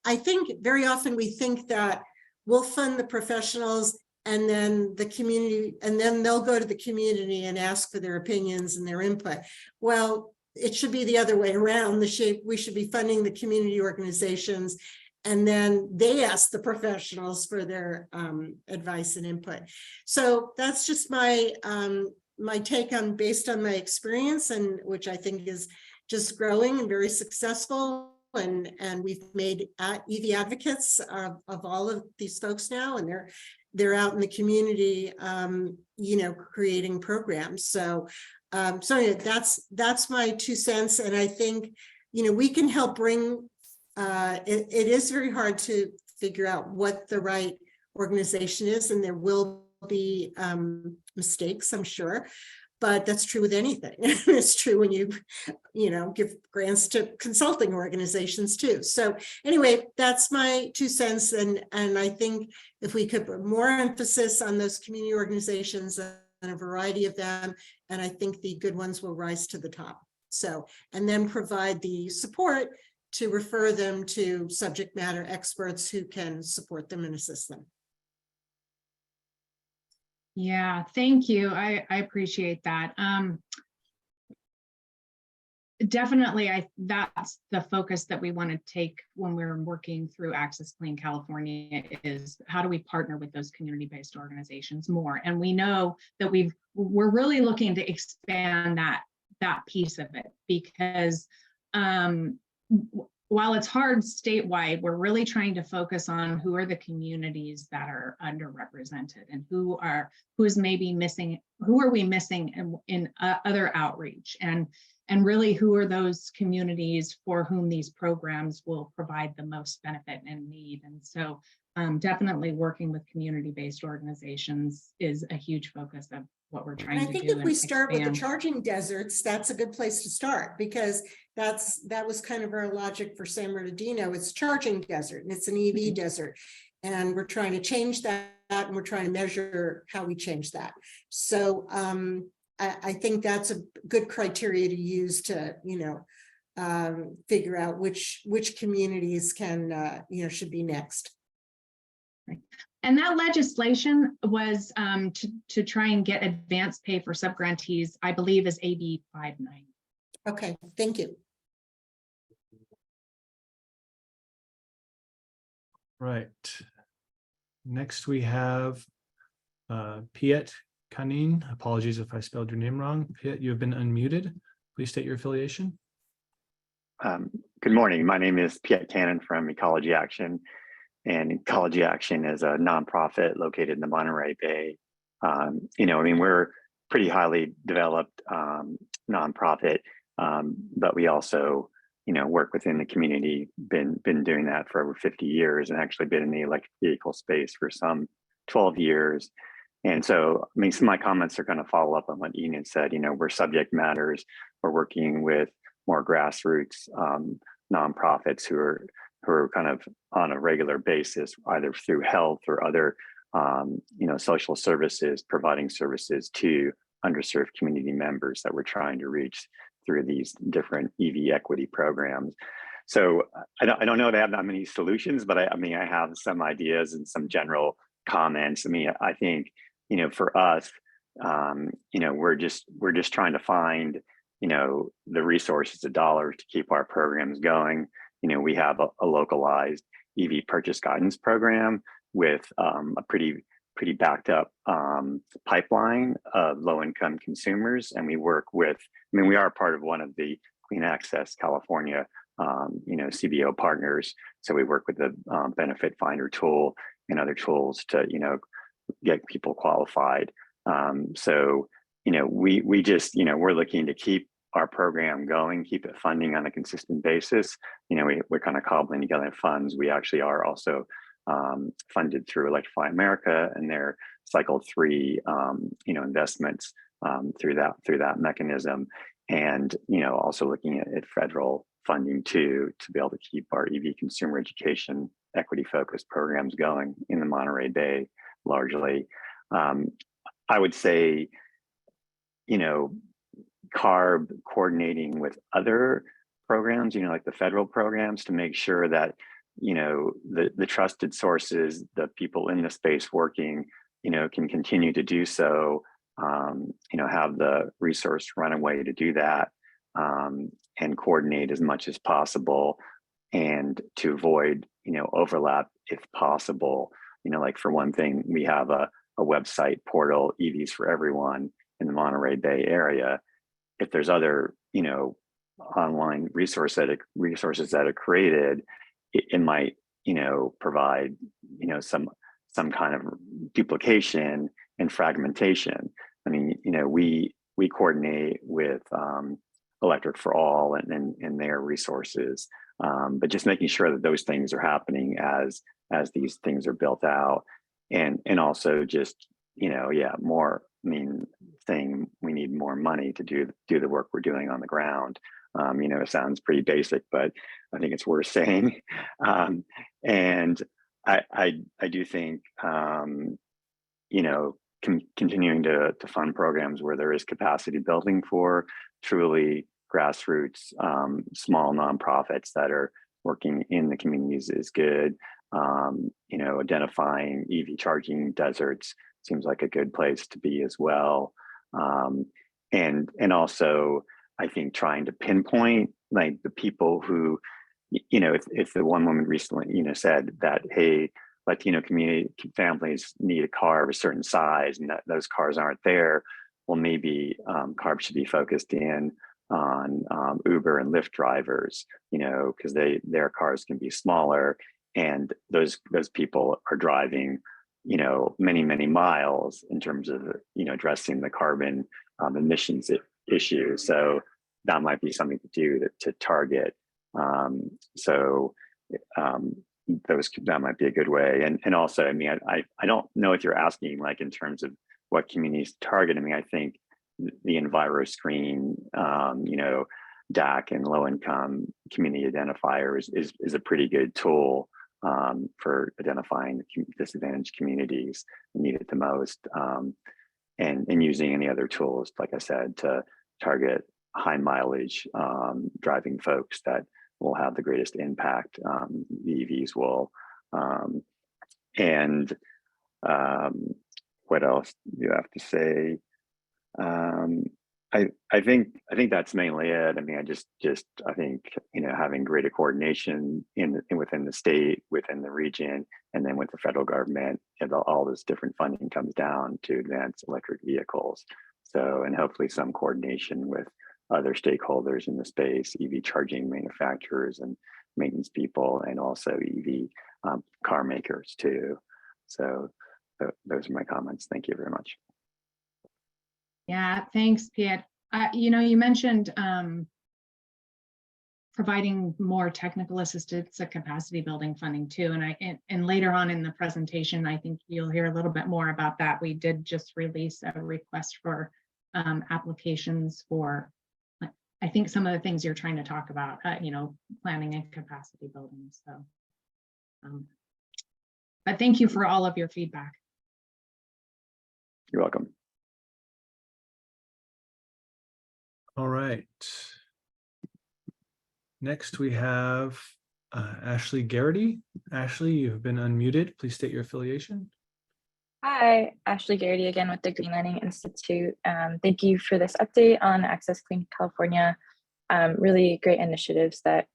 D: I think very often we think that we'll fund the professionals and then the community, and then they'll go to the community and ask for their opinions and their input. Well, it should be the other way around. We should be funding the community organizations, and then they ask the professionals for their advice and input. So that's just my my take on, based on my experience, and which I think is just growing and very successful. And we've made EV advocates of all of these folks now, and they're out in the community, creating programs. So anyway, that's my 2 cents. And I think, we can help bring, it is very hard to figure out what the right organization is, and there will be mistakes, I'm sure. But that's true with anything. It's true when you give grants to consulting organizations too. So anyway, that's my 2 cents. And I think if we could put more emphasis on those community organizations and a variety of them, and I think the good ones will rise to the top. So, and then provide the support to refer them to subject matter experts who can support them and assist them.
O: Yeah, thank you. I appreciate that. Definitely, that's the focus that we want to take when we're working through Access Clean California, is how do we partner with those community-based organizations more? And we know that we're really looking to expand that piece of it, because while it's hard statewide, we're really trying to focus on who are the communities that are underrepresented, and who are we missing in other outreach, and really who are those communities for whom these programs will provide the most benefit and need. And so definitely working with community-based organizations is a huge focus of what we're trying to do.
D: I think if we start with the charging deserts, that's a good place to start, because that was kind of our logic for San Bernardino. It's charging desert, and it's an EV desert, and we're trying to change that, and we're trying to measure how we change that. So I think that's a good criteria to use to figure out which communities can should be next.
O: Right. And that legislation was to try and get advanced pay for subgrantees, I believe, is AB 59.
D: Okay, thank you.
J: Right. Next we have Piet Kanin. Apologies if I spelled your name wrong. Piet, you have been unmuted. Please state your affiliation.
K: Good morning. My name is Piet Cannon from Ecology Action. And Ecology Action is a nonprofit located in the Monterey Bay. We're pretty highly developed nonprofit, but we also, work within the community. Been doing that for over 50 years, and actually been in the electric vehicle space for some 12 years. And so, some of my comments are going to follow up on what Enid said. We're subject matters. We're working with more grassroots nonprofits who are kind of on a regular basis, either through health or other, social services, providing services to underserved community members that we're trying to reach through these different EV equity programs. So I don't know if I have that many solutions, but I have some ideas and some general comments. I think, for us, we're just trying to find, the resources, the dollars to keep our programs going. We have a localized EV purchase guidance program with a pretty backed up pipeline of low-income consumers, and we work with. We are part of one of the Clean Access California, CBO partners. So we work with the Benefit Finder tool and other tools to, get people qualified. We just, we're looking to keep our program going, keep it funding on a consistent basis. You know, we're kind of cobbling together funds. We actually are also funded through Electrify America and their cycle 3, you know, investments through that mechanism, and you know, also looking at federal funding too, to be able to keep our EV consumer education equity focused programs going in the Monterey Bay largely. I would say, you know, CARB coordinating with other programs, you know, like the federal programs, to make sure that, you know, the trusted sources, the people in the space working, you know, can continue to do so, you know, have the resource runway to do that, and coordinate as much as possible, and to avoid, you know, overlap if possible. You know, like for one thing, we have a website portal, EVs for Everyone, in the Monterey Bay area. If there's other, you know, online resources that are created, it might, you know, provide, you know, some kind of duplication and fragmentation. I mean, you know, we coordinate with Electric for All and their resources, but just making sure that those things are happening as these things are built out, and also just, you know, yeah, more. I mean, saying we need more money to do the work we're doing on the ground. You know, it sounds pretty basic, but I think it's worth saying. And I do think, you know, continuing to fund programs where there is capacity building for truly grassroots, small nonprofits that are working in the communities is good. You know, identifying EV charging deserts seems like a good place to be as well. And also, I think trying to pinpoint like the people who, you know, if the one woman recently, you know, said that, hey, Latino community families need a car of a certain size and that those cars aren't there, well, maybe CARB should be focused in on Uber and Lyft drivers, you know, because their cars can be smaller, and those people are driving, you know, many miles in terms of, you know, addressing the carbon emissions issue. So that might be something to do to target. That might be a good way. And also, I mean, I don't know if you're asking like in terms of what communities to target. I mean, I think the EnviroScreen, you know, DAC and low income community identifiers is a pretty good tool for identifying disadvantaged communities that need it the most, and using any other tools, like I said, to target high mileage driving folks that will have the greatest impact. The EVs will. And what else do you have to say? I think that's mainly it. I mean, I think, you know, having greater coordination within the state, within the region, and then with the federal government, and all this different funding comes down to advance electric vehicles. So, and hopefully some coordination with other stakeholders in the space, EV charging manufacturers and maintenance people, and also EV car makers too. So those are my comments. Thank you very much.
O: Yeah, thanks, Piet. You know, you mentioned providing more technical assistance and capacity building funding too. And later on in the presentation, I think you'll hear a little bit more about that. We did just release a request for applications for, I think, some of the things you're trying to talk about, you know, planning and capacity building. So, but thank you for all of your feedback.
K: You're welcome.
J: All right. Next, we have Ashley Garrity. Ashley, you have been unmuted. Please state your affiliation.
G: Hi, Ashley Garrity again with the Green Lighting Institute. Thank you for this update on Access Clean California. Really great initiatives that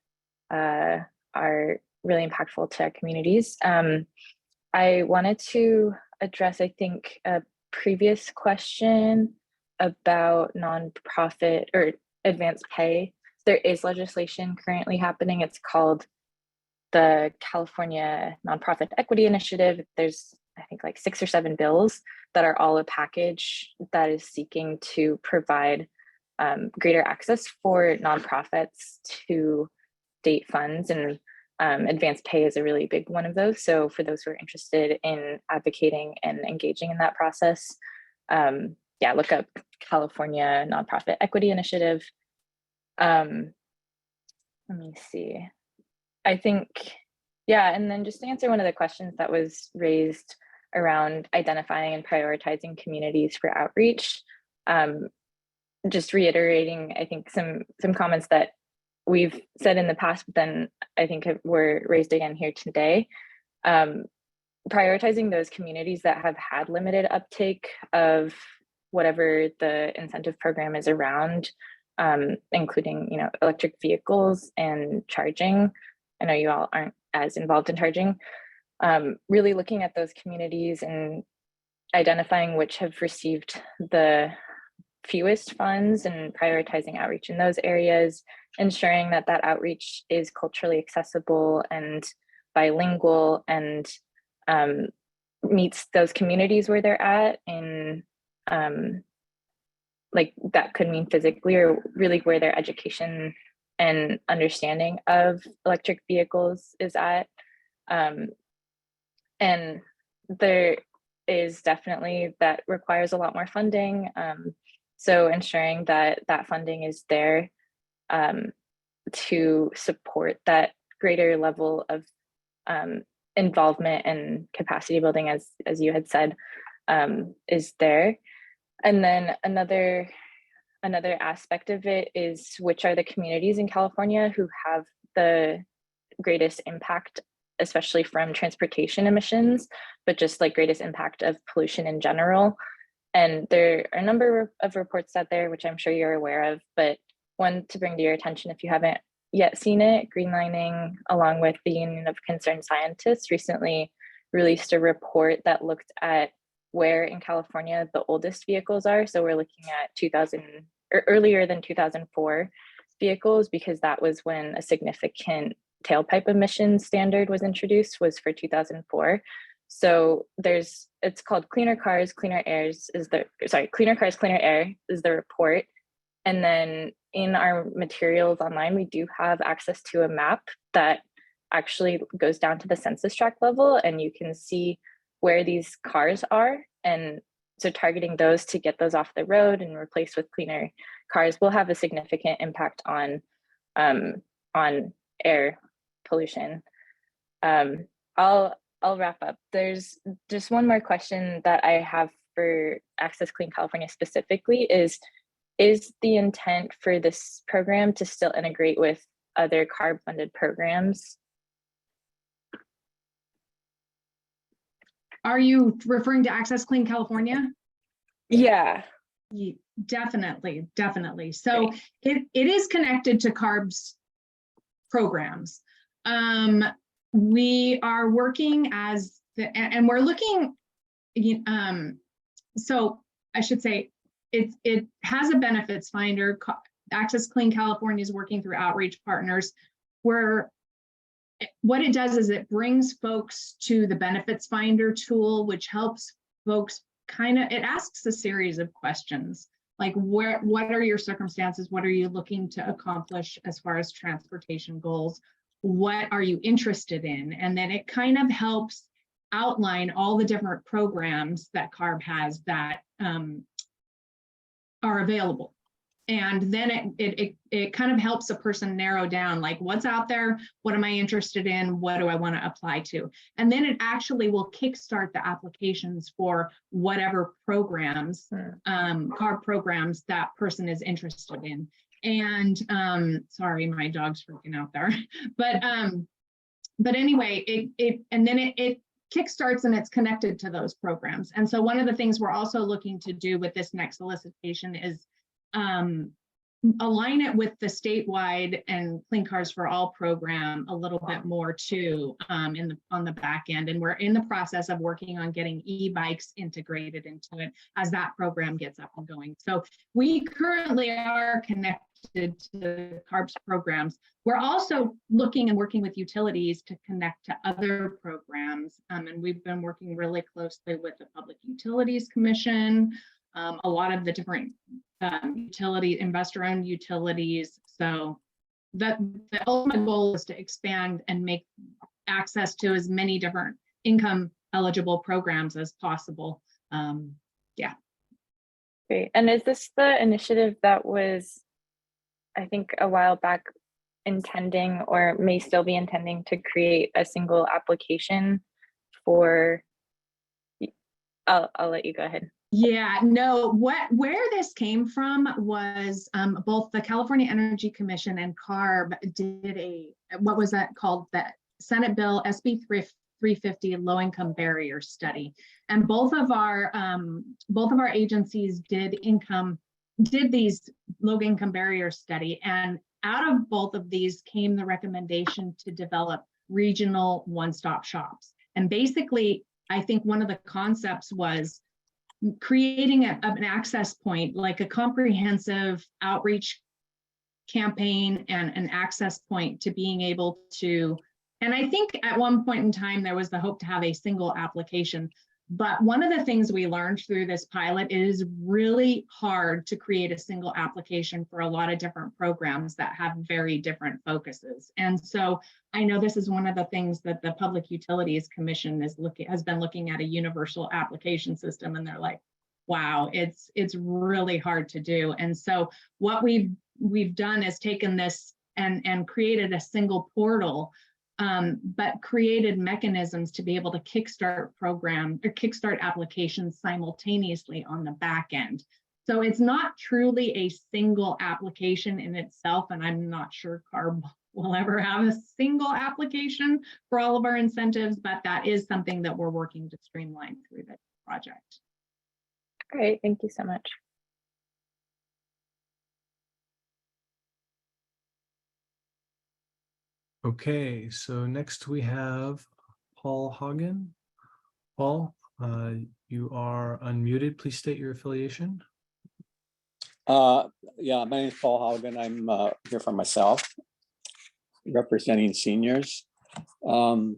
G: are really impactful to our communities. I wanted to address, I think, a previous question about nonprofit or advanced pay. There is legislation currently happening. It's called the California Nonprofit Equity Initiative. There's, I think, like 6 or 7 bills that are all a package that is seeking to provide greater access for nonprofits to state funds, and advanced pay is a really big one of those. So for those who are interested in advocating and engaging in that process, yeah, look up California Nonprofit Equity Initiative. Let me see. I think, yeah, and then just to answer one of the questions that was raised around identifying and prioritizing communities for outreach, just reiterating, I think some comments that we've said in the past, but then I think were raised again here today. Prioritizing those communities that have had limited uptake of whatever the incentive program is around, including, you know, electric vehicles and charging. I know you all aren't as involved in charging. Really looking at those communities and identifying which have received the fewest funds and prioritizing outreach in those areas, ensuring that that outreach is culturally accessible and bilingual and meets those communities where they're at, in like that could mean physically or really where their education and understanding of electric vehicles is at. And there is definitely, that requires a lot more funding. So ensuring that that funding is there to support that greater level of involvement and capacity building, as you had said, is there. And then another aspect of it is, which are the communities in California who have the greatest impact, especially from transportation emissions, but just like greatest impact of pollution in general. And there are a number of reports out there, which I'm sure you're aware of, but one to bring to your attention if you haven't yet seen it, Greenlining, along with the Union of Concerned Scientists, recently released a report that looked at where in California the oldest vehicles are. So we're looking at 2000 or earlier than 2004 vehicles, because that was when a significant tailpipe emission standard was introduced, was for 2004. So it's called Cleaner Cars, Cleaner Air is the report. And then in our materials online, we do have access to a map that actually goes down to the census tract level, and you can see where these cars are. And so targeting those to get those off the road and replaced with cleaner cars will have a significant impact on air pollution. I'll wrap up. There's just one more question that I have for Access Clean California specifically is the intent for this program to still integrate with other CARB funded programs?
O: Are you referring to Access Clean California?
G: Yeah.
O: Definitely. So it is connected to CARB's programs. We are working and we're looking, so I should say it has a benefits finder. Access Clean California is working through outreach partners, where what it does is it brings folks to the benefits finder tool, which helps folks it asks a series of questions like what are your circumstances? What are you looking to accomplish as far as transportation goals? What are you interested in? And then it kind of helps outline all the different programs that CARB has that are available. And then it kind of helps a person narrow down, like, what's out there, what am I interested in, what do I want to apply to? And then it actually will kickstart the applications for whatever programs, CARB programs that person is interested in. And sorry, my dog's freaking out there. But anyway, it kickstarts and it's connected to those programs. And so one of the things we're also looking to do with this next solicitation is align it with the statewide and Clean Cars for All program a little bit more too, on the back end. And we're in the process of working on getting e-bikes integrated into it as that program gets up and going. So we currently are connected to CARB's programs. We're also looking and working with utilities to connect to other programs. And we've been working really closely with the Public Utilities Commission, a lot of the different utility, investor-owned utilities. So the ultimate goal is to expand and make access to as many different income eligible programs as possible. Yeah.
G: Great. And is this the initiative that was, I think, a while back intending or may still be intending to create a single application for, I'll let you go ahead.
O: Yeah, no, where this came from was both the California Energy Commission and CARB did what was that called? The Senate Bill SB 350 low-income barrier study. And both of our agencies did these low-income barrier study. And out of both of these came the recommendation to develop regional one-stop shops. And basically, I think one of the concepts was creating an access point, like a comprehensive outreach campaign and an access point to being able to, and I think at one point in time, there was the hope to have a single application. But one of the things we learned through this pilot is really hard to create a single application for a lot of different programs that have very different focuses. And so I know this is one of the things that the Public Utilities Commission has been looking at, a universal application system, and they're like, wow, it's really hard to do. And so what we've done is taken this and created a single portal, but created mechanisms to be able to kickstart applications simultaneously on the back end. So it's not truly a single application in itself, and I'm not sure CARB will ever have a single application for all of our incentives, but that is something that we're working to streamline through this project.
G: Great, thank you so much.
J: Okay, so next we have Paul Hagen. Paul, you are unmuted. Please state your affiliation.
N: Yeah, my name is Paul Hagen. I'm here for myself, representing seniors. My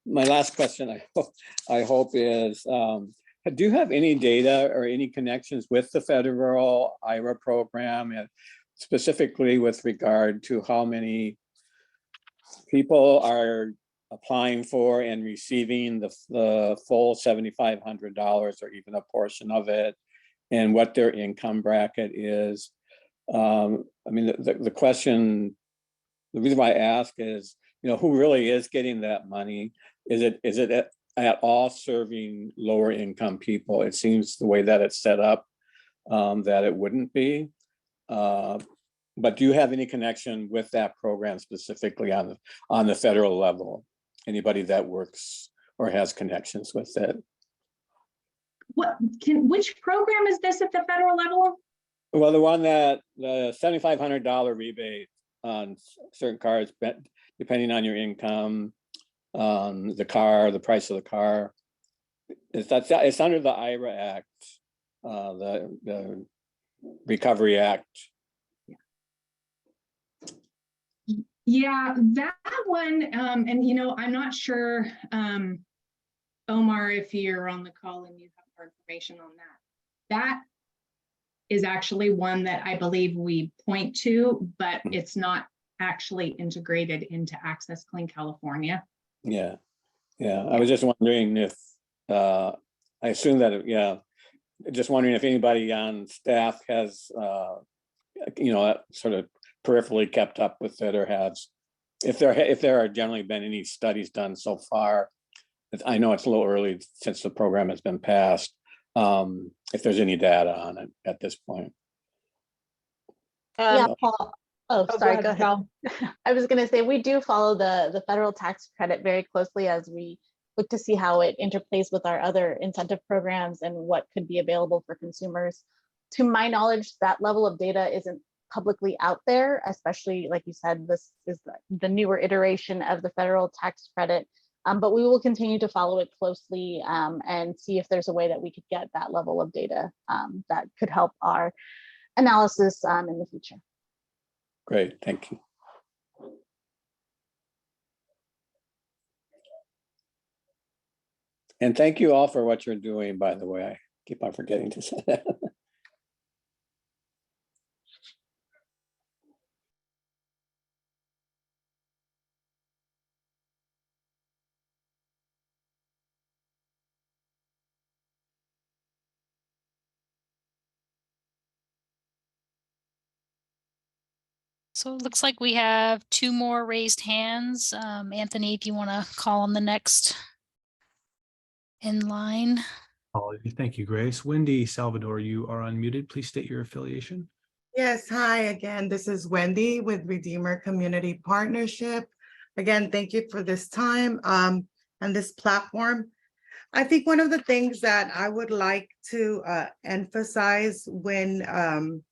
N: last question, I hope is, do you have any data or any connections with the federal IRA program, and specifically with regard to how many people are applying for and receiving the full $7,500 or even a portion of it, and what their income bracket is? I mean, the question, the reason why I ask is, who really is getting that money? Is it at all serving lower income people? It seems the way that it's set up that it wouldn't be. But do you have any connection with that program specifically on the federal level? Anybody that works or has connections with it?
O: Which program is this at the federal level?
N: Well, the one that the $7,500 rebate on certain cars, depending on your income, the price of the car. It's under the IRA Act, the Recovery Act.
O: Yeah, that one, and I'm not sure, Omar, if you're on the call and you have more information on that. That is actually one that I believe we point to, but it's not actually integrated into Access Clean California.
N: Yeah. I was just wondering if, I assume that, just wondering if anybody on staff has, sort of peripherally kept up with it, or has, if there are generally been any studies done so far. I know it's a little early since the program has been passed, if there's any data on it at this point.
Q: Yeah, Paul. Oh, sorry, go ahead.
O: Val.
Q: I was going to say, we do follow the federal tax credit very closely as we look to see how it interplays with our other incentive programs and what could be available for consumers. To my knowledge, that level of data isn't publicly out there, especially like you said, this is the newer iteration of the federal tax credit. But we will continue to follow it closely and see if there's a way that we could get that level of data that could help our analysis in the future.
N: Great, thank you. And thank you all for what you're doing, by the way. I keep on forgetting to say that.
A: So it looks like we have 2 more raised hands. Anthony, if you want to call on the next in line.
J: Thank you, Grace. Wendy Salvador, you are unmuted. Please state your affiliation.
U: Yes, hi again. This is Wendy with Redeemer Community Partnership. Again, thank you for this time and this platform. I think one of the things that I would like to emphasize when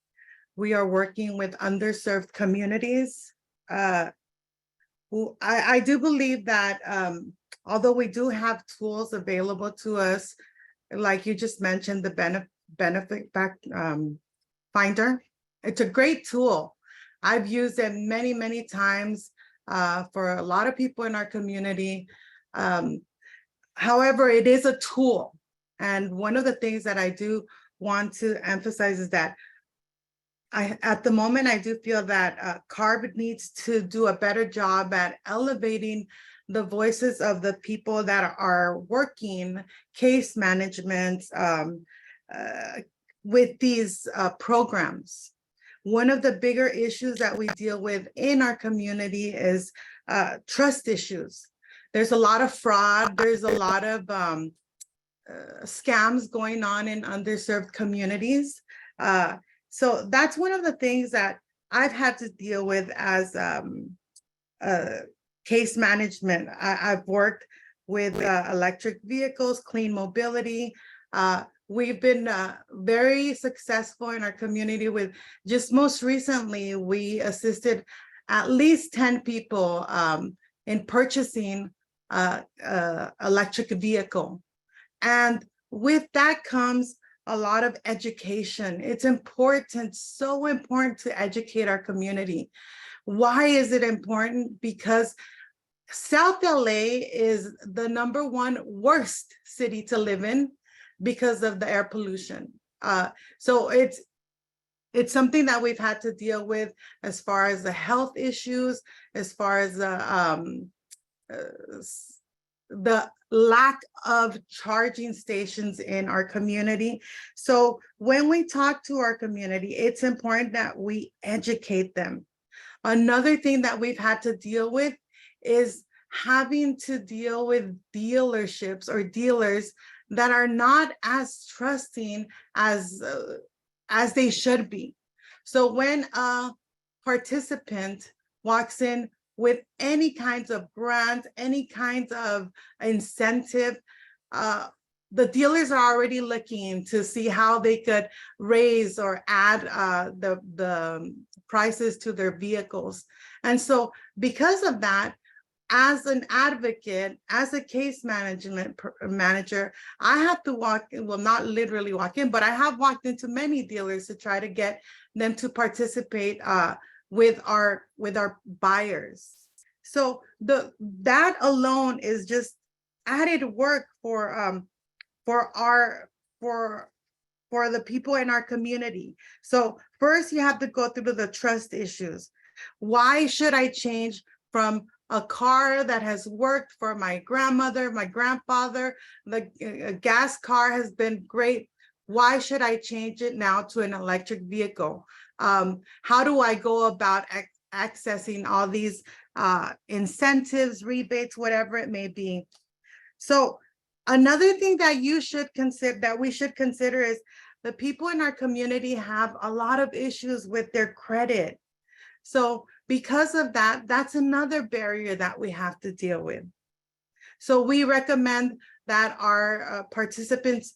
U: we are working with underserved communities, I do believe that although we do have tools available to us, like you just mentioned, the benefit finder, it's a great tool. I've used it many, many times for a lot of people in our community. However, it is a tool. And one of the things that I do want to emphasize is that at the moment, I do feel that CARB needs to do a better job at elevating the voices of the people that are working case management with these programs. One of the bigger issues that we deal with in our community is trust issues. There's a lot of fraud. There's a lot of scams going on in underserved communities. So that's one of the things that I've had to deal with as case management. I've worked with electric vehicles, clean mobility. We've been very successful in our community with just most recently, we assisted at least 10 people in purchasing electric vehicle. And with that comes a lot of education. It's important, so important to educate our community. Why is it important? Because South LA is the #1 worst city to live in because of the air pollution. So it's something that we've had to deal with as far as the health issues, as far as the lack of charging stations in our community. So when we talk to our community, it's important that we educate them. Another thing that we've had to deal with is having to deal with dealerships or dealers that are not as trusting as they should be. So when a participant walks in with any kinds of grants, any kinds of incentive, the dealers are already looking to see how they could raise or add the prices to their vehicles. And so because of that, as an advocate, as a case manager, I have to walk in, well, not literally walk in, but I have walked into many dealers to try to get them to participate with our buyers. So that alone is just added work for the people in our community. So first you have to go through the trust issues. Why should I change from a car that has worked for my grandmother, my grandfather? The gas car has been great. Why should I change it now to an electric vehicle? How do I go about accessing all these incentives, rebates, whatever it may be? So another thing that you should consider, that we should consider, is the people in our community have a lot of issues with their credit. So because of that, that's another barrier that we have to deal with. So we recommend that our participants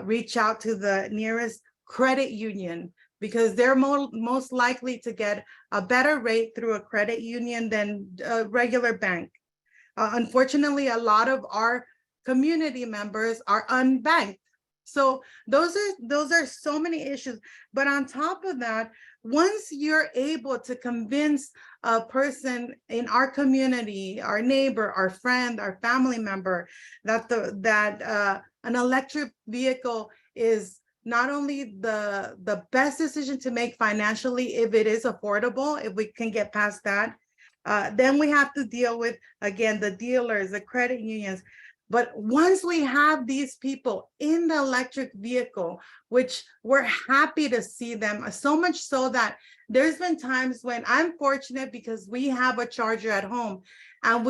U: reach out to the nearest credit union, because they're most likely to get a better rate through a credit union than a regular bank. Unfortunately, a lot of our community members are unbanked. So those are so many issues. But on top of that, once you're able to convince a person in our community, our neighbor, our friend, our family member, that an electric vehicle is not only the best decision to make financially, if it is affordable, if we can get past that, then we have to deal with, again, the dealers, the credit unions. But once we have these people in the electric vehicle, which we're happy to see them, so much so that there's been times when I'm fortunate because we have a charger at home, and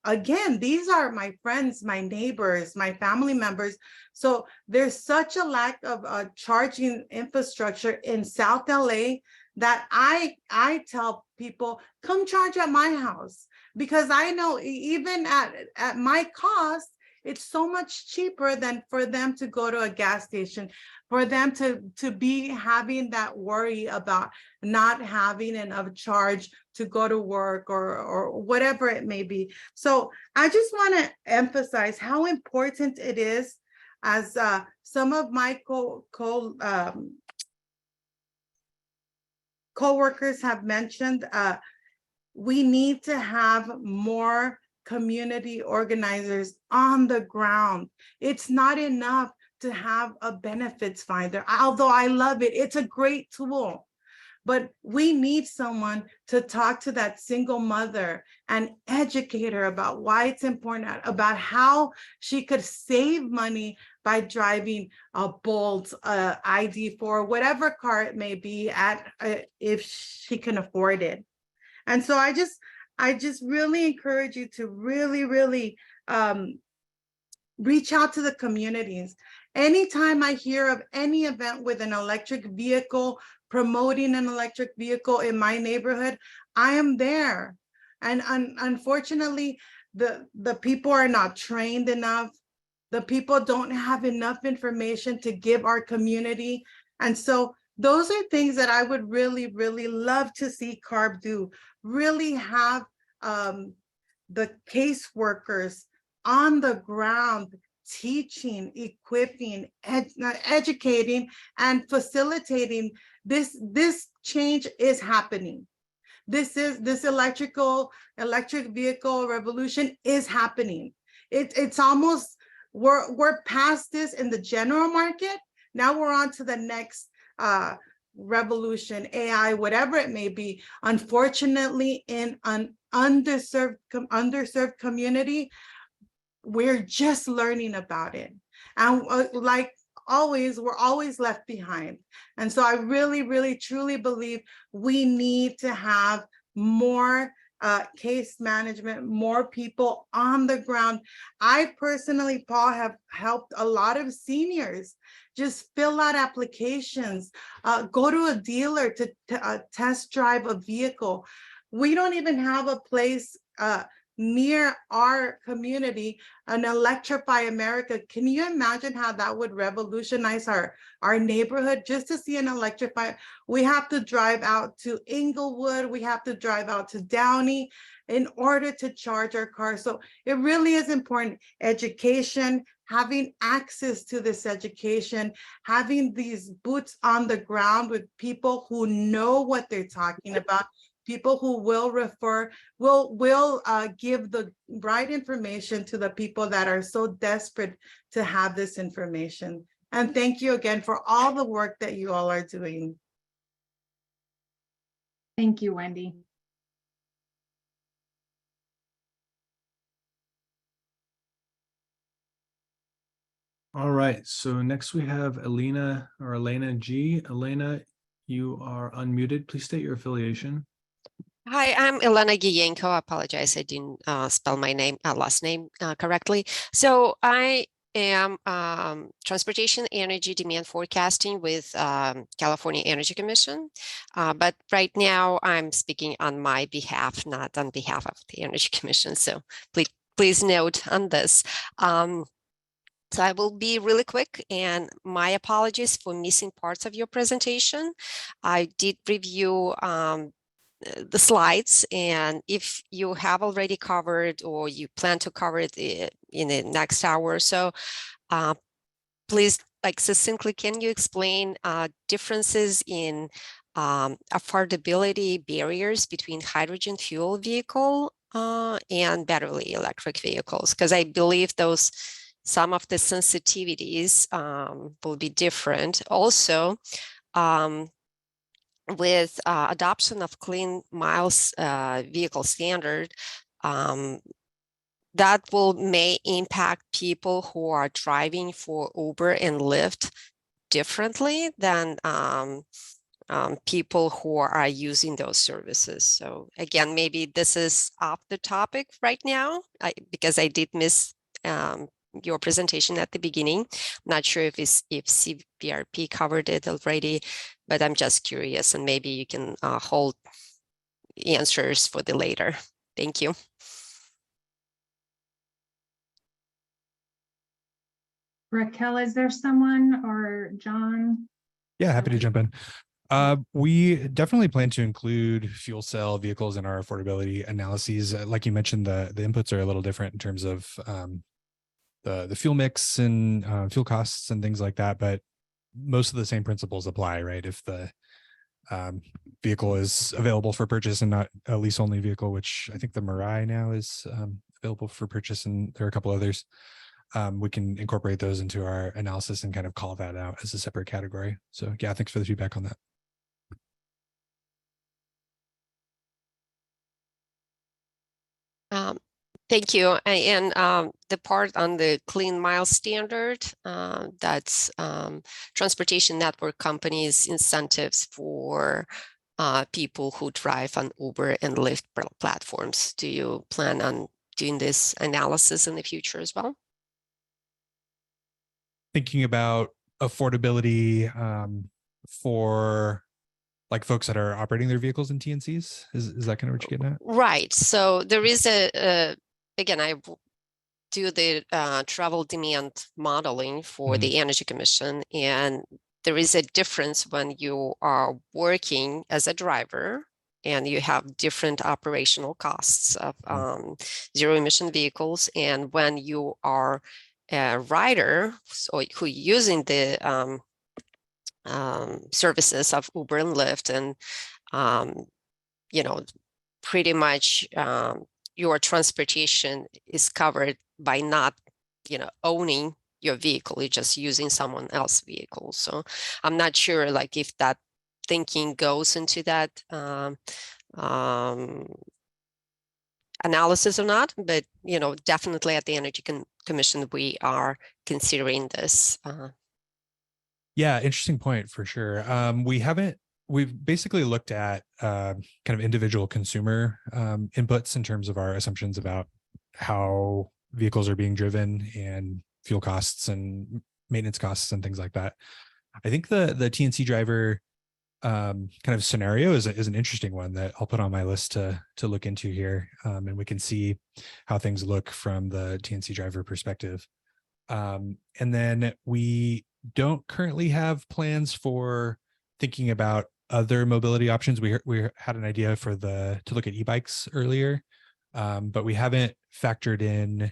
U: again, these are my friends, my neighbors, my family members. So there's such a lack of charging infrastructure in South LA that I tell people, come charge at my house, because I know even at my cost, it's so much cheaper than for them to go to a gas station, for them to be having that worry about not having enough charge to go to work or whatever it may be. So I just want to emphasize how important it is, as some of my co-workers have mentioned, we need to have more community organizers on the ground. It's not enough to have a benefits finder, although I love it. It's a great tool. But we need someone to talk to that single mother and educate her about why it's important, about how she could save money by driving a Bolt, ID4, whatever car it may be, if she can afford it. And so I just really encourage you to really reach out to the communities. Anytime I hear of any event with an electric vehicle, promoting an electric vehicle in my neighborhood, I am there. And unfortunately, the people are not trained enough. The people don't have enough information to give our community. And so those are things that I would really love to see CARB do. Really have the caseworkers on the ground teaching, equipping, educating, and facilitating. This change is happening. This electric vehicle revolution is happening. It's almost, we're past this in the general market. Now we're on to the next revolution, AI, whatever it may be. Unfortunately, in an underserved community, we're just learning about it. And like always, we're always left behind. And so I really truly believe we need to have more case management, more people on the ground. I personally, Paul, have helped a lot of seniors just fill out applications, go to a dealer to test drive a vehicle. We don't even have a place near our community, an Electrify America. Can you imagine how that would revolutionize our neighborhood? Just to see an Electrify, we have to drive out to Inglewood, we have to drive out to Downey in order to charge our cars. So it really is important. Education, having access to this education, having these boots on the ground with people who know what they're talking about, people who will refer, will give the right information to the people that are so desperate to have this information. And thank you again for all the work that you all are doing.
O: Thank you, Wendy.
J: All right, so next we have Elena G. Elena, you are unmuted. Please state your affiliation.
M: Hi, I'm Elena Giyenko. I apologize, I didn't spell my last name correctly. So I am transportation energy demand forecasting with California Energy Commission. But right now I'm speaking on my behalf, not on behalf of the Energy Commission. So please note on this. So I will be really quick, and my apologies for missing parts of your presentation. I did review the slides, and if you have already covered or you plan to cover it in the next hour or so, please, like, succinctly, can you explain differences in affordability barriers between hydrogen fuel vehicle and battery electric vehicles? Because I believe some of the sensitivities will be different. Also, with adoption of clean miles vehicle standard, that may impact people who are driving for Uber and Lyft differently than people who are using those services. So again, maybe this is off the topic right now because I did miss your presentation at the beginning. I'm not sure if CVRP covered it already, but I'm just curious, and maybe you can hold answers for the later. Thank you.
O: Raquel, is there someone, or John?
R: Yeah, happy to jump in. We definitely plan to include fuel cell vehicles in our affordability analyses. Like you mentioned, the inputs are a little different in terms of the fuel mix and fuel costs and things like that, but most of the same principles apply, right? If the vehicle is available for purchase and not a lease-only vehicle, which I think the Mirai now is available for purchase, and there are a couple others. We can incorporate those into our analysis and kind of call that out as a separate category. So yeah, thanks for the feedback on that.
M: Thank you. And the part on the clean mile standard, that's transportation network companies' incentives for people who drive on Uber and Lyft platforms. Do you plan on doing this analysis in the future as well?
R: Thinking about affordability for like folks that are operating their vehicles in TNCs? Is that kind of what you're getting at?
M: Right. So there is again, I do the travel demand modeling for the Energy Commission, and there is a difference when you are working as a driver and you have different operational costs of zero emission vehicles, and when you are a rider, so who using the services of Uber and Lyft, and you know, pretty much your transportation is covered by not, owning your vehicle. You're just using someone else's vehicle. So I'm not sure, like, if that thinking goes into that analysis or not, but definitely at the Energy Commission we are considering this.
R: Yeah, interesting point for sure. We've basically looked at kind of individual consumer inputs in terms of our assumptions about how vehicles are being driven and fuel costs and maintenance costs and things like that. I think the TNC driver kind of scenario is an interesting one that I'll put on my list to look into here, and we can see how things look from the TNC driver perspective. And then we don't currently have plans for thinking about other mobility options. We had an idea to look at e-bikes earlier, but we haven't factored in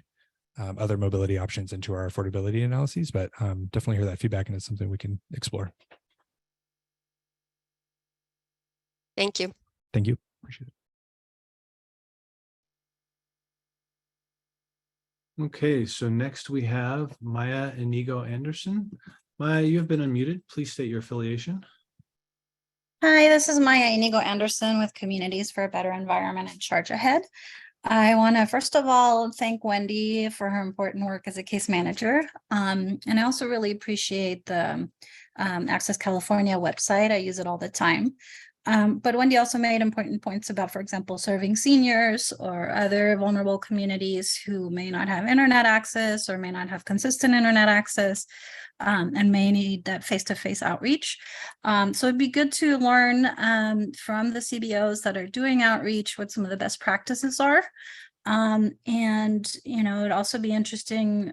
R: other mobility options into our affordability analyses, but definitely hear that feedback, and it's something we can explore.
M: Thank you.
R: Thank you. Appreciate it.
J: Okay, so next we have Maya Inigo Anderson. Maya, you have been unmuted. Please state your affiliation.
F: Hi, this is Maya Inigo Anderson with Communities for a Better Environment and Charge Ahead. I want to first of all thank Wendy for her important work as a case manager. And I also really appreciate the Access California website. I use it all the time. But Wendy also made important points about, for example, serving seniors or other vulnerable communities who may not have internet access or may not have consistent internet access, and may need that face-to-face outreach. So it'd be good to learn from the CBOs that are doing outreach what some of the best practices are. And, it'd also be interesting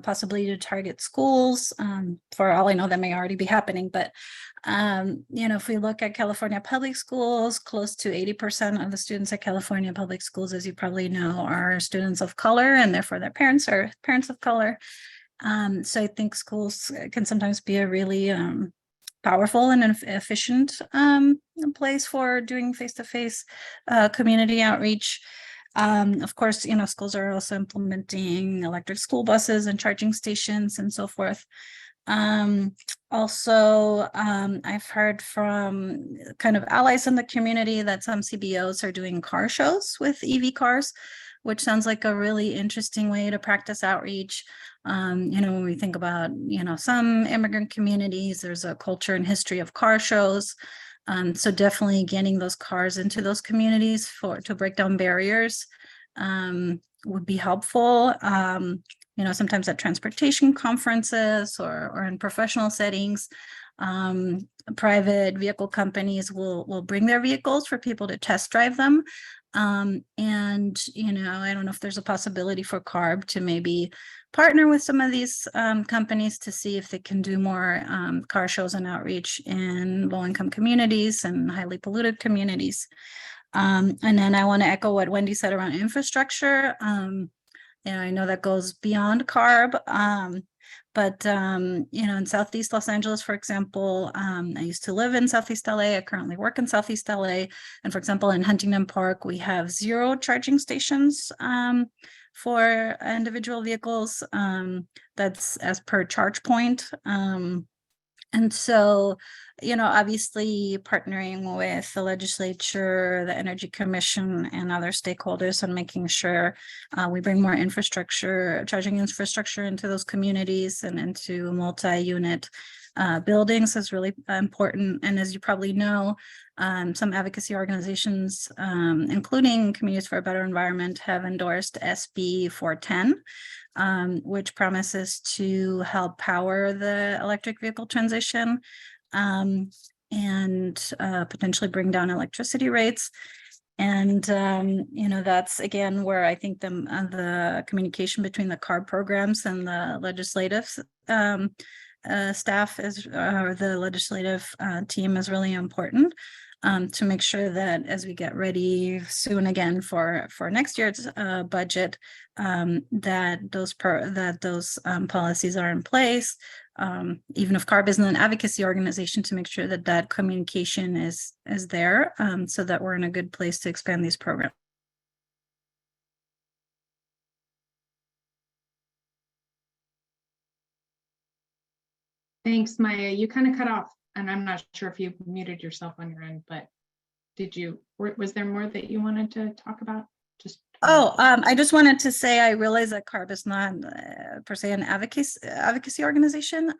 F: possibly to target schools. For all I know, that may already be happening, but if we look at California public schools, close to 80% of the students at California public schools, as you probably know, are students of color, and therefore their parents are parents of color. So I think schools can sometimes be a really powerful and efficient place for doing face-to-face community outreach. Of course, schools are also implementing electric school buses and charging stations and so forth. Also, I've heard from kind of allies in the community that some CBOs are doing car shows with EV cars. which sounds like a really interesting way to practice outreach. When we think about, some immigrant communities, there's a culture and history of car shows. So definitely getting those cars into those communities to break down barriers would be helpful. Sometimes at transportation conferences or in professional settings, private vehicle companies will bring their vehicles for people to test drive them. I don't know if there's a possibility for CARB to maybe partner with some of these companies to see if they can do more car shows and outreach in low-income communities and highly polluted communities. And then I want to echo what Wendy said around infrastructure. I know that goes beyond CARB, but in Southeast Los Angeles, for example, I used to live in Southeast LA. I currently work in Southeast LA. And for example, in Huntington Park, we have 0 charging stations for individual vehicles. That's as per charge point. And so, obviously partnering with the legislature, the Energy Commission, and other stakeholders and making sure we bring more charging infrastructure into those communities and into multi-unit buildings is really important. And as you probably know, some advocacy organizations, including Communities for a Better Environment, have endorsed SB 410. Which promises to help power the electric vehicle transition and potentially bring down electricity rates. And, that's again where I think the communication between the CARB programs and the legislative staff or the legislative team is really important. To make sure that as we get ready soon again for next year's budget, that those policies are in place, even if CARB isn't an advocacy organization, to make sure that communication is there, so that we're in a good place to expand these programs.
O: Thanks, Maya. You kind of cut off, and I'm not sure if you muted yourself on your end, but was there more that you wanted to talk about? I just wanted to say, I realize that CARB is not per se an advocacy organization,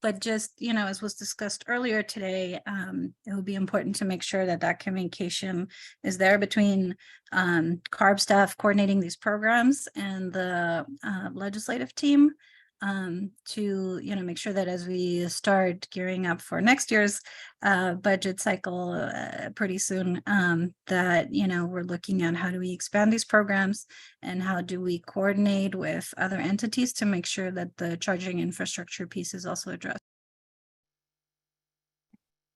O: but just, as was discussed earlier today, it would be important to make sure that communication is there between CARB staff coordinating these programs and the legislative team, to make sure that as we start gearing up for next year's budget cycle pretty soon, that we're looking at how do we expand these programs and how do we coordinate with other entities to make sure that the charging infrastructure piece is also addressed.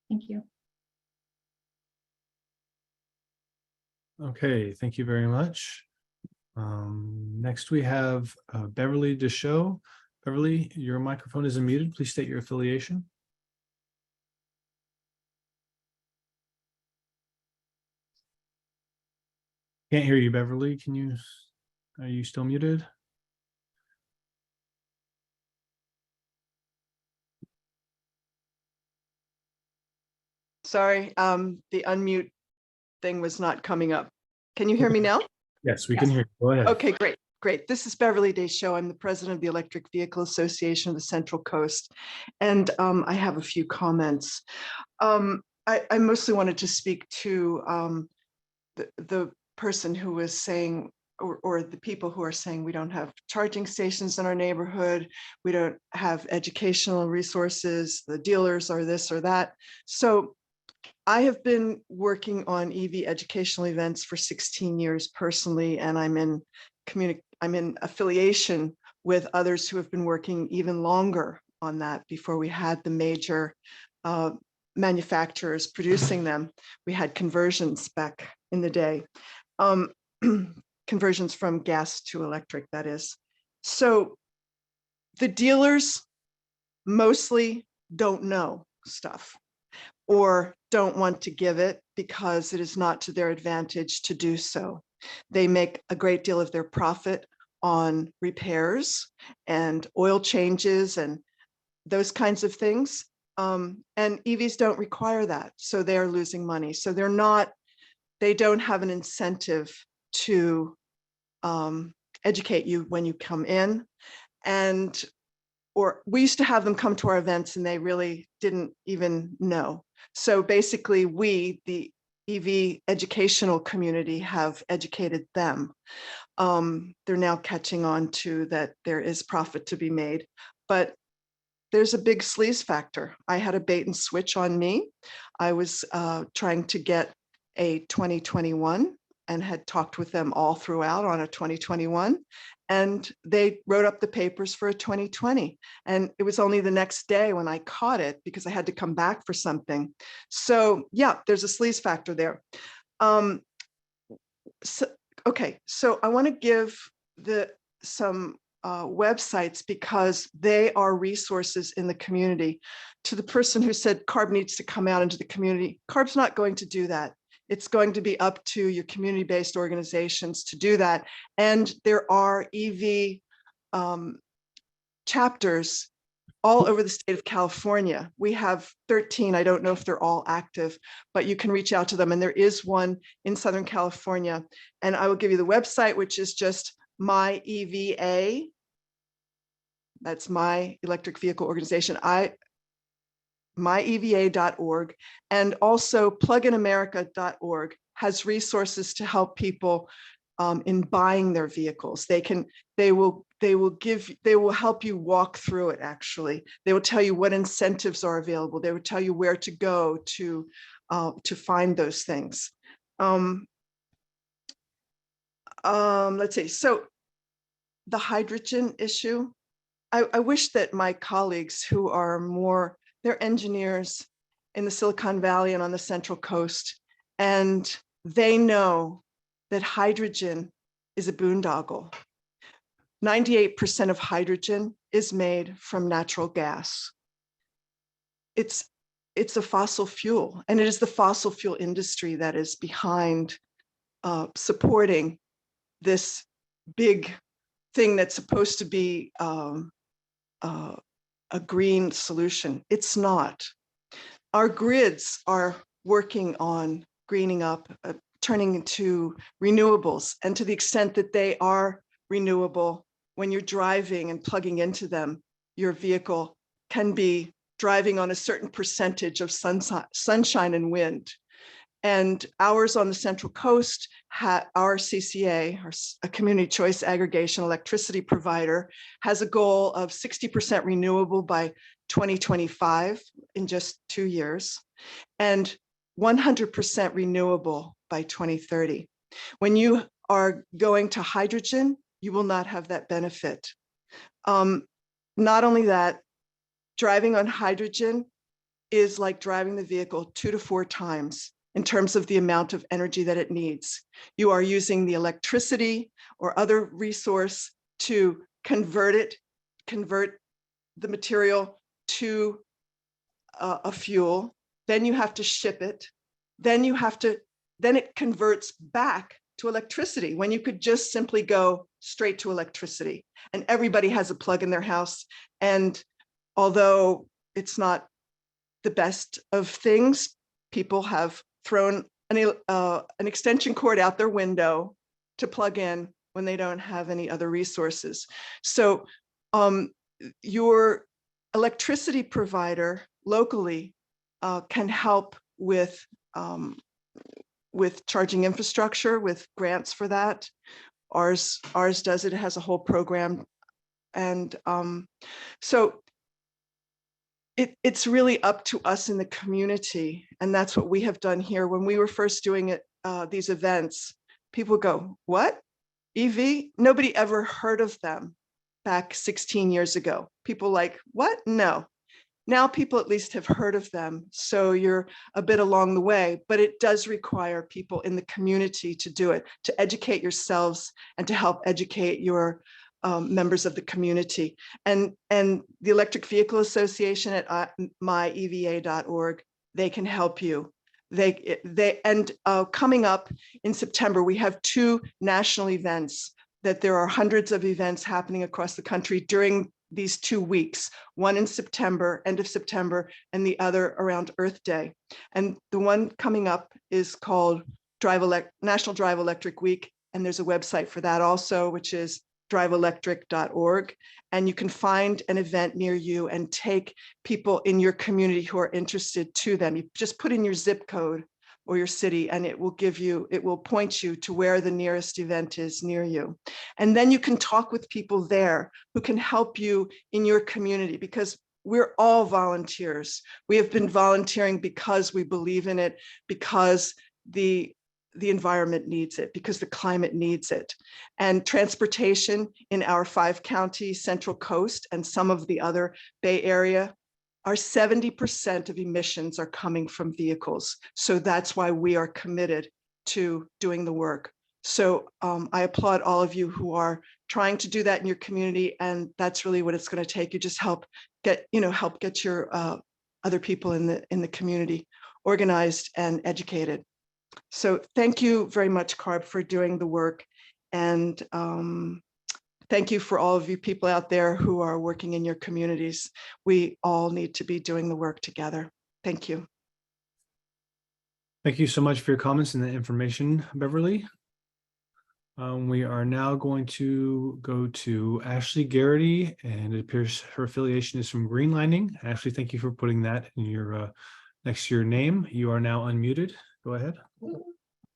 O: Thank you.
J: Okay, thank you very much. Next we have Beverly Deschaux. Beverly, your microphone is unmuted. Please state your affiliation. Can't hear you, Beverly. Are you still muted?
P: Sorry, the unmute thing was not coming up. Can you hear me now?
J: Yes, we can hear you. Go ahead.
P: Okay, great. Great. This is Beverly Deschaux. I'm the president of the Electric Vehicle Association of the Central Coast. And I have a few comments. I mostly wanted to speak to the person who was saying, or the people who are saying we don't have charging stations in our neighborhood, we don't have educational resources, the dealers are this or that. So I have been working on EV educational events for 16 years personally, and I'm in affiliation with others who have been working even longer on that. Before we had the major manufacturers producing them, we had conversions back in the day, conversions from gas to electric, that is. So the dealers mostly don't know stuff or don't want to give it because it is not to their advantage to do so. They make a great deal of their profit on repairs and oil changes and those kinds of things. And EVs don't require that, so they are losing money. So they don't have an incentive to educate you when you come in. Or we used to have them come to our events and they really didn't even know. So basically we, the EV educational community, have educated them. They're now catching on to that there is profit to be made, but there's a big sleaze factor. I had a bait and switch on me. I was trying to get a 2021 and had talked with them all throughout on a 2021. And they wrote up the papers for a 2020. And it was only the next day when I caught it because I had to come back for something. So yeah, there's a sleaze factor there. Okay, so I want to give some websites because they are resources in the community. To the person who said CARB needs to come out into the community, CARB's not going to do that. It's going to be up to your community-based organizations to do that. And there are EV chapters all over the state of California. We have 13. I don't know if they're all active, but you can reach out to them. And there is one in Southern California. And I will give you the website, which is just my EVA. That's my electric vehicle organization. myeva.org, and also pluginamerica.org has resources to help people in buying their vehicles. They will help you walk through it. Actually, they will tell you what incentives are available. They will tell you where to go to find those things. Let's see. So the hydrogen issue, I wish that my colleagues who are more, they're engineers in the Silicon Valley and on the Central Coast, and they know that hydrogen is a boondoggle. 98% of hydrogen is made from natural gas. It's a fossil fuel, and it is the fossil fuel industry that is behind supporting this big thing that's supposed to be a green solution. It's not. Our grids are working on greening up, turning into renewables, and to the extent that they are renewable, when you're driving and plugging into them, your vehicle can be driving on a certain percentage of sunshine and wind. And ours on the Central Coast, our CCA, a community choice aggregation electricity provider, has a goal of 60% renewable by 2025 in just 2 years, and 100% renewable by 2030. When you are going to hydrogen, you will not have that benefit. Not only that, driving on hydrogen is like driving the vehicle 2 to 4 times in terms of the amount of energy that it needs. You are using the electricity or other resource to convert the material to a fuel. Then you have to ship it. Then it converts back to electricity when you could just simply go straight to electricity. And everybody has a plug in their house. And although it's not the best of things, people have thrown an extension cord out their window to plug in when they don't have any other resources. So your electricity provider locally can help with charging infrastructure, with grants for that. Ours does it. It has a whole program. And so it's really up to us in the community. And that's what we have done here. When we were first doing it, these events, people go, what? EV? Nobody ever heard of them back 16 years ago. People like, what? No. Now people at least have heard of them. So you're a bit along the way, but it does require people in the community to do it, to educate yourselves and to help educate your members of the community. And the Electric Vehicle Association at myeva.org, they can help you. Coming up in September, we have 2 national events that there are hundreds of events happening across the country during these 2 weeks, one in September, end of September, and the other around Earth Day. And the one coming up is called National Drive Electric Week, and there's a website for that also, which is driveelectric.org. And you can find an event near you and take people in your community who are interested to them. You just put in your zip code or your city, and it will point you to where the nearest event is near you. And then you can talk with people there who can help you in your community, because we're all volunteers. We have been volunteering because we believe in it, because the environment needs it, because the climate needs it. And transportation in our 5-county Central Coast and some of the other Bay Area, our 70% of emissions are coming from vehicles. So that's why we are committed to doing the work. So I applaud all of you who are trying to do that in your community, and that's really what it's going to take. You just help get your other people in the community organized and educated. So thank you very much, CARB, for doing the work. And thank you for all of you people out there who are working in your communities. We all need to be doing the work together. Thank you.
J: Thank you so much for your comments and the information, Beverly. We are now going to go to Ashley Garrity, and it appears her affiliation is from Greenlining. Ashley, thank you for putting that in your next to your name. You are now unmuted. Go ahead.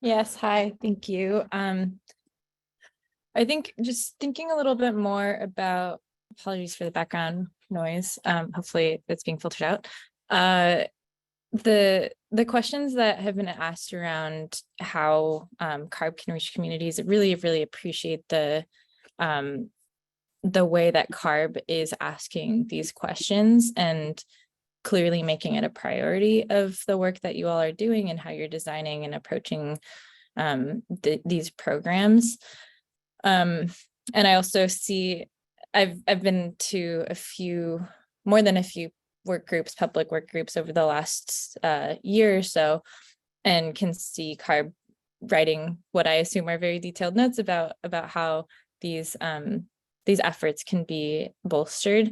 S: Yes, hi, thank you. I think just thinking a little bit more about, apologies for the background noise, hopefully it's being filtered out. The questions that have been asked around how CARB can reach communities, I really appreciate the way that CARB is asking these questions and clearly making it a priority of the work that you all are doing and how you're designing and approaching these programs. And I also see, I've been to more than a few work groups, public work groups over the last year or so, and can see CARB writing what I assume are very detailed notes about how these efforts can be bolstered.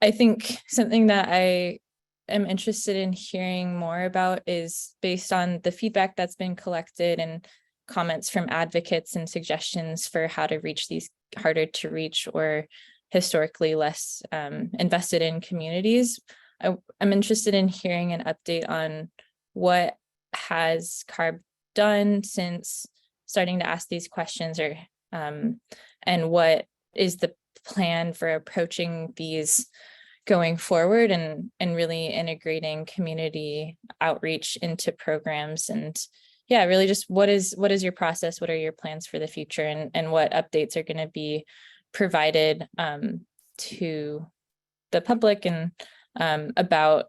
S: I think something that I am interested in hearing more about is based on the feedback that's been collected and comments from advocates and suggestions for how to reach these harder to reach or historically less invested in communities. I'm interested in hearing an update on what has CARB done since starting to ask these questions, or and what is the plan for approaching these going forward, and really integrating community outreach into programs. And yeah, really just what is your process? What are your plans for the future, and what updates are going to be provided to the public and about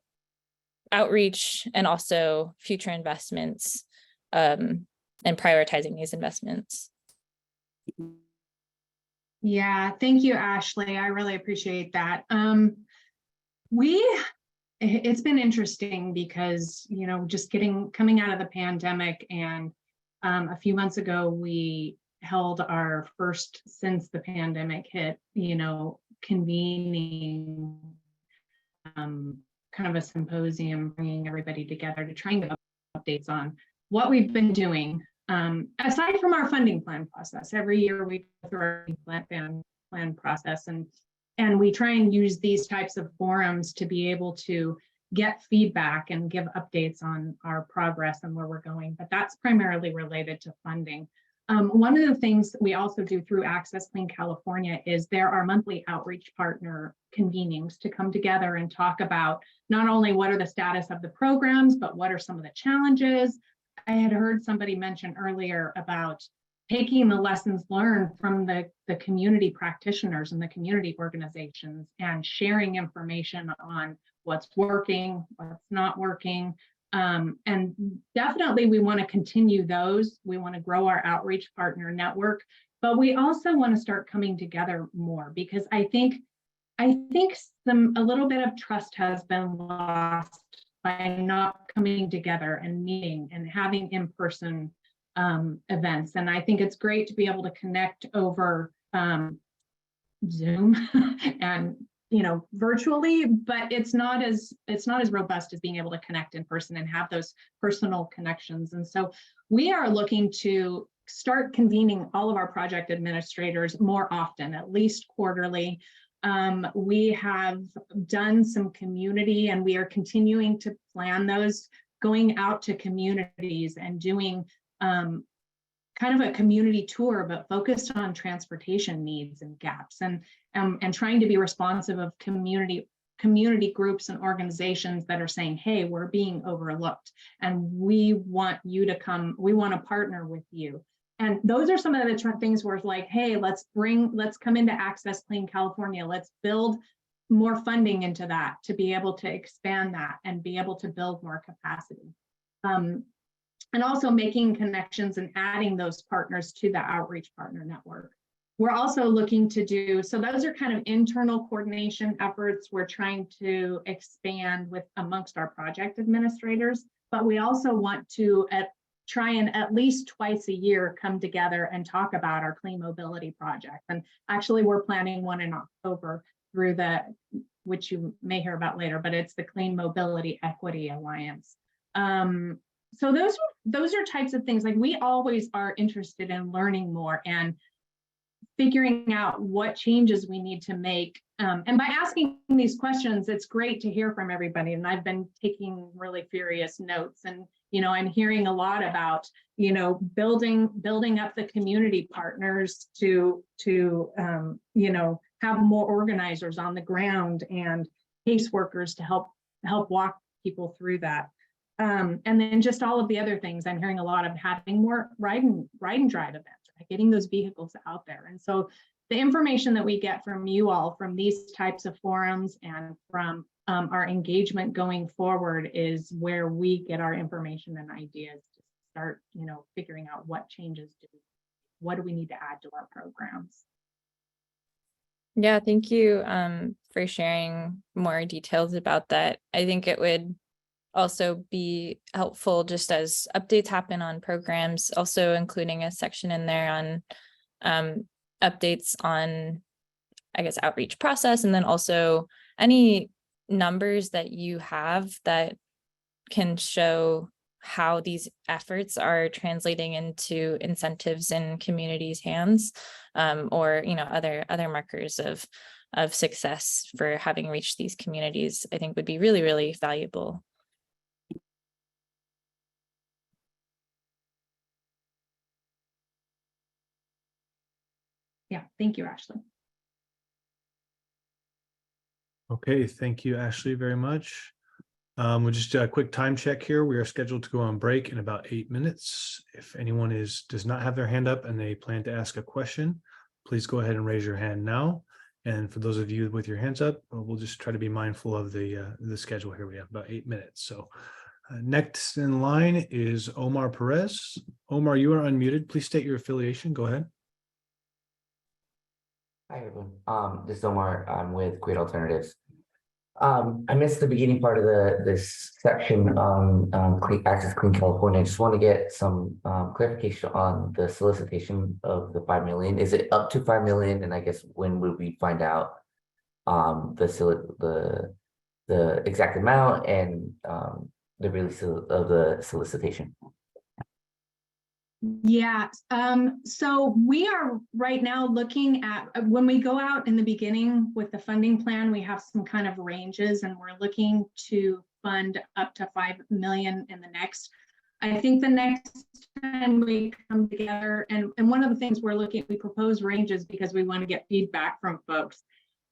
S: outreach and also future investments and prioritizing these investments.
O: Yeah, thank you, Ashley. I really appreciate that. It's been interesting because, just coming out of the pandemic, and a few months ago, we held our first since the pandemic hit, convening kind of a symposium, bringing everybody together to try and get updates on what we've been doing. Aside from our funding plan process, every year we go through our plan process, and we try and use these types of forums to be able to get feedback and give updates on our progress and where we're going. But that's primarily related to funding. One of the things we also do through Access Clean California is there are monthly outreach partner convenings to come together and talk about not only what are the status of the programs, but what are some of the challenges. I had heard somebody mention earlier about taking the lessons learned from the community practitioners and the community organizations and sharing information on what's working, what's not working. And definitely we want to continue those. We want to grow our outreach partner network, but we also want to start coming together more, because I think a little bit of trust has been lost by not coming together and meeting and having in-person events. And I think it's great to be able to connect over Zoom and virtually, but it's not as robust as being able to connect in person and have those personal connections. And so we are looking to start convening all of our project administrators more often, at least quarterly. We have done some community, and we are continuing to plan those, going out to communities and doing kind of a community tour, but focused on transportation needs and gaps, and trying to be responsive of community groups and organizations that are saying, hey, we're being overlooked and we want you to come, we want to partner with you. And those are some of the things where it's like, hey, let's come into Access Clean California. Let's build more funding into that to be able to expand that and be able to build more capacity. And also making connections and adding those partners to the outreach partner network. We're also looking to do, so those are kind of internal coordination efforts we're trying to expand with amongst our project administrators, but we also want to try and at least twice a year come together and talk about our clean mobility project. And actually we're planning one in October through which you may hear about later, but it's the Clean Mobility Equity Alliance. So those are types of things, like we always are interested in learning more and figuring out what changes we need to make. And by asking these questions, it's great to hear from everybody. And I've been taking really furious notes, and I'm hearing a lot about building up the community partners to have more organizers on the ground and caseworkers to help walk people through that. And then just all of the other things. I'm hearing a lot of having more ride and drive events, right? Getting those vehicles out there. And so the information that we get from you all, from these types of forums and from our engagement going forward, is where we get our information and ideas to start, figuring out what changes what do we need to add to our programs.
S: Yeah, thank you for sharing more details about that. I think it would also be helpful, just as updates happen on programs, also including a section in there on updates on, I guess, outreach process, and then also any numbers that you have that can show how these efforts are translating into incentives in communities' hands, or other markers of success for having reached these communities, I think would be really, really valuable.
O: Yeah, thank you, Ashley.
J: Okay, thank you, Ashley, very much. We'll just do a quick time check here. We are scheduled to go on break in about 8 minutes. If anyone does not have their hand up and they plan to ask a question, please go ahead and raise your hand now. And for those of you with your hands up, we'll just try to be mindful of the schedule here. We have about 8 minutes. So next in line is Omar Perez. Omar, you are unmuted. Please state your affiliation. Go ahead.
B: Hi, everyone. This is Omar. I'm with Great Alternatives. I missed the beginning part of this section on Access Clean California. I just want to get some clarification on the solicitation of the 5 million. Is it up to 5 million? And I guess when would we find out the exact amount and the release of the solicitation?
O: Yeah, so we are right now looking at, when we go out in the beginning with the funding plan, we have some kind of ranges, and we're looking to fund up to 5 million in the next. I think the next time we come together, and one of the things we propose ranges because we want to get feedback from folks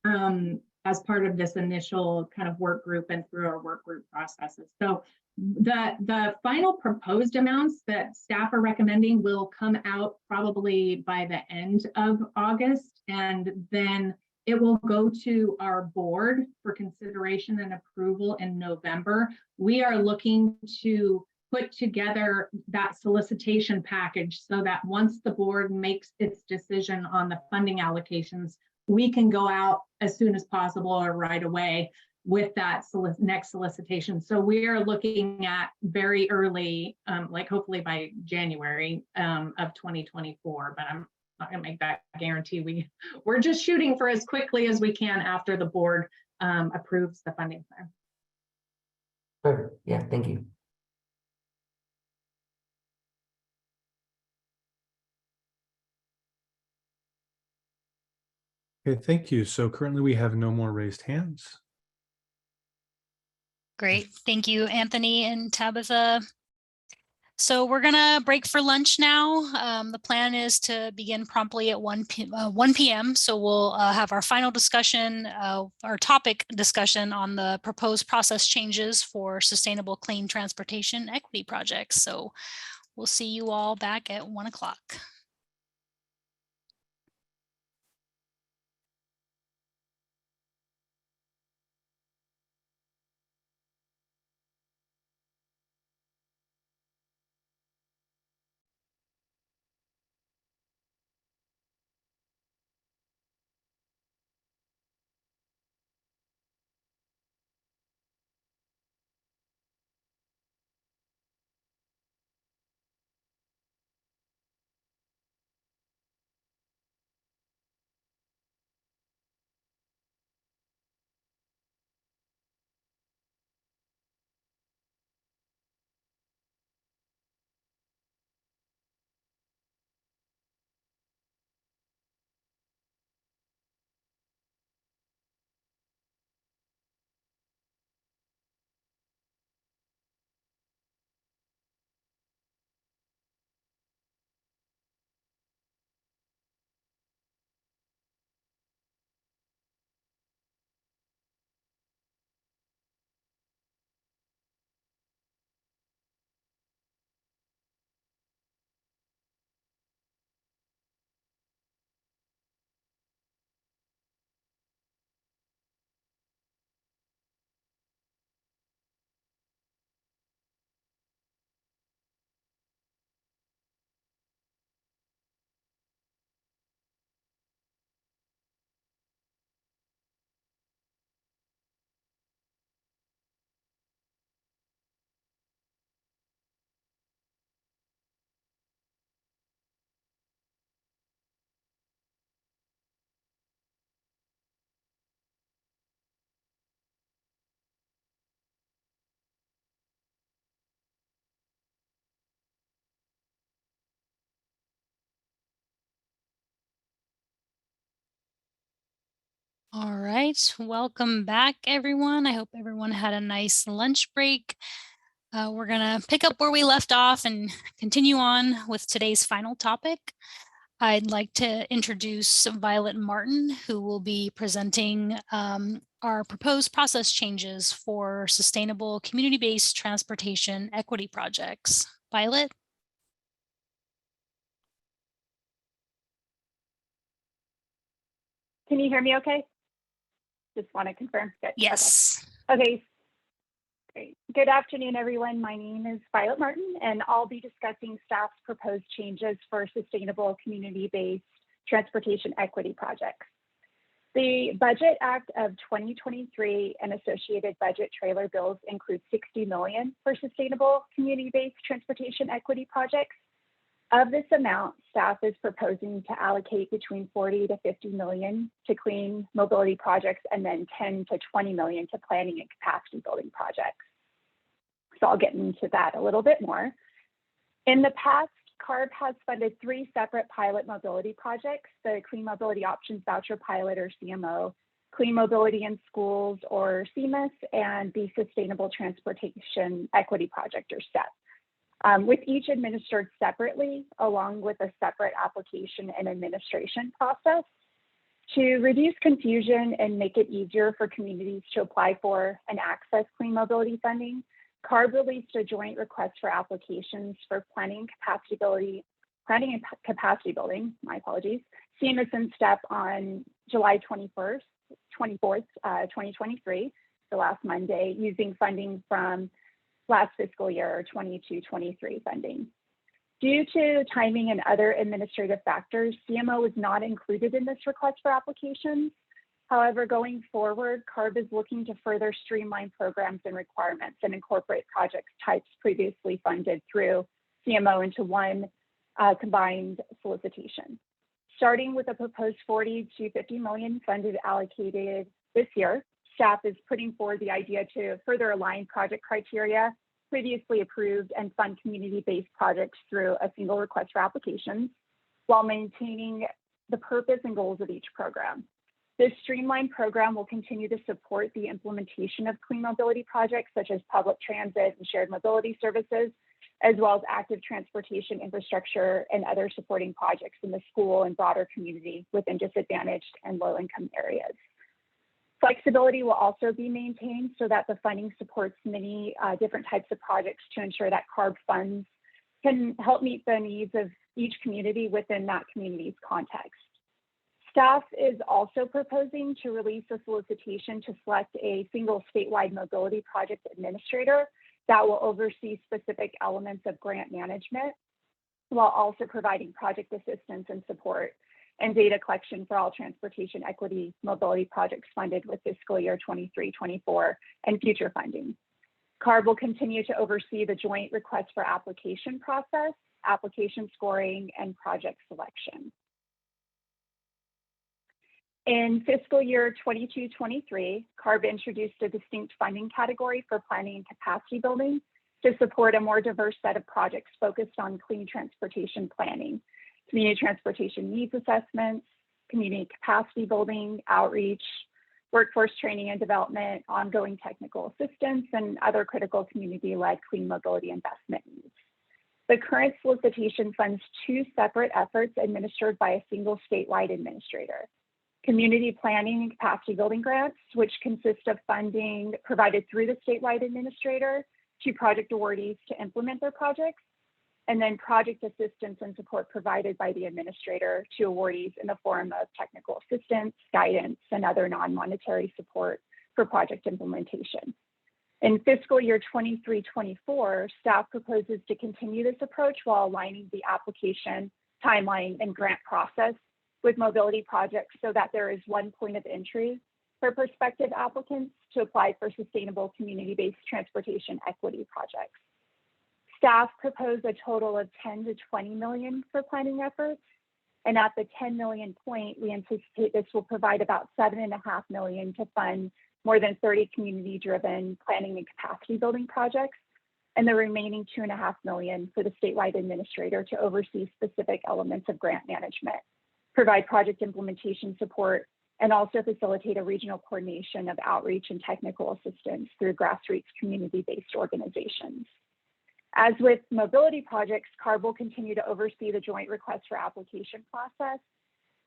O: as part of this initial kind of work group and through our work group processes. So the final proposed amounts that staff are recommending will come out probably by the end of August, and then it will go to our board for consideration and approval in November. We are looking to put together that solicitation package so that once the board makes its decision on the funding allocations, we can go out as soon as possible or right away with that next solicitation. So we are looking at very early, like hopefully by January of 2024, but I'm not gonna make that guarantee. We're just shooting for as quickly as we can after the board approves the funding plan.
B: Perfect. Yeah, thank you.
J: Okay, thank you. So currently we have no more raised hands.
A: Great. Thank you, Anthony and Tabitha. So we're gonna break for lunch now. The plan is to begin promptly at 1 p.m. So we'll have our final discussion, our topic discussion on the proposed process changes for sustainable clean transportation equity projects. So we'll see you all back at 1 o'clock. All right, welcome back, everyone. I hope everyone had a nice lunch break. We're gonna pick up where we left off and continue on with today's final topic. I'd like to introduce Violet Martin, who will be presenting our proposed process changes for sustainable community-based transportation equity projects. Violet?
C: Can you hear me okay? Just want to confirm. Good.
A: Yes.
C: Okay. Great. Good afternoon, everyone. My name is Violet Martin, and I'll be discussing staff's proposed changes for sustainable community-based transportation equity projects. The Budget Act of 2023 and associated budget trailer bills include $60 million for sustainable community-based transportation equity projects. Of this amount, staff is proposing to allocate between 40 to 50 million to clean mobility projects and then 10 to 20 million to planning and capacity building projects. So I'll get into that a little bit more. In the past, CARB has funded 3 separate pilot mobility projects: the Clean Mobility Options Voucher Pilot, or CMO, Clean Mobility in Schools, or CMIS, and the Sustainable Transportation Equity Project, or STEP. With each administered separately, along with a separate application and administration process. To reduce confusion and make it easier for communities to apply for and access clean mobility funding, CARB released a joint request for applications for planning and capacity building, my apologies, CMIS and STEP on July 24th, 2023, the last Monday, using funding from last fiscal year, 22-23 funding. Due to timing and other administrative factors, CMO was not included in this request for applications. However, going forward, CARB is looking to further streamline programs and requirements and incorporate project types previously funded through CMO into one combined solicitation. Starting with a proposed 40 to 50 million funded allocated this year, staff is putting forward the idea to further align project criteria previously approved and fund community-based projects through a single request for applications while maintaining the purpose and goals of each program. This streamlined program will continue to support the implementation of clean mobility projects such as public transit and shared mobility services, as well as active transportation infrastructure and other supporting projects in the school and broader community within disadvantaged and low-income areas. Flexibility will also be maintained so that the funding supports many different types of projects to ensure that CARB funds can help meet the needs of each community within that community's context. Staff is also proposing to release a solicitation to select a single statewide mobility project administrator that will oversee specific elements of grant management, while also providing project assistance and support and data collection for all transportation equity mobility projects funded with fiscal year 23-24 and future funding. CARB will continue to oversee the joint request for application process, application scoring, and project selection. In fiscal year 22-23, CARB introduced a distinct funding category for planning and capacity building to support a more diverse set of projects focused on clean transportation planning, community transportation needs assessments, community capacity building, outreach, workforce training and development, ongoing technical assistance, and other critical community-led clean mobility investment needs. The current solicitation funds two separate efforts administered by a single statewide administrator: community planning and capacity building grants, which consist of funding provided through the statewide administrator to project awardees to implement their projects, and then project assistance and support provided by the administrator to awardees in the form of technical assistance, guidance, and other non-monetary support for project implementation. In fiscal year 23-24, staff proposes to continue this approach while aligning the application, timeline, and grant process with mobility projects so that there is one point of entry for prospective applicants to apply for sustainable community-based transportation equity projects. Staff propose a total of 10 to 20 million for planning efforts. And at the 10 million point, we anticipate this will provide about 7.5 million to fund more than 30 community-driven planning and capacity building projects, and the remaining 2.5 million for the statewide administrator to oversee specific elements of grant management, provide project implementation support, and also facilitate a regional coordination of outreach and technical assistance through grassroots community-based organizations. As with mobility projects, CARB will continue to oversee the joint request for application process,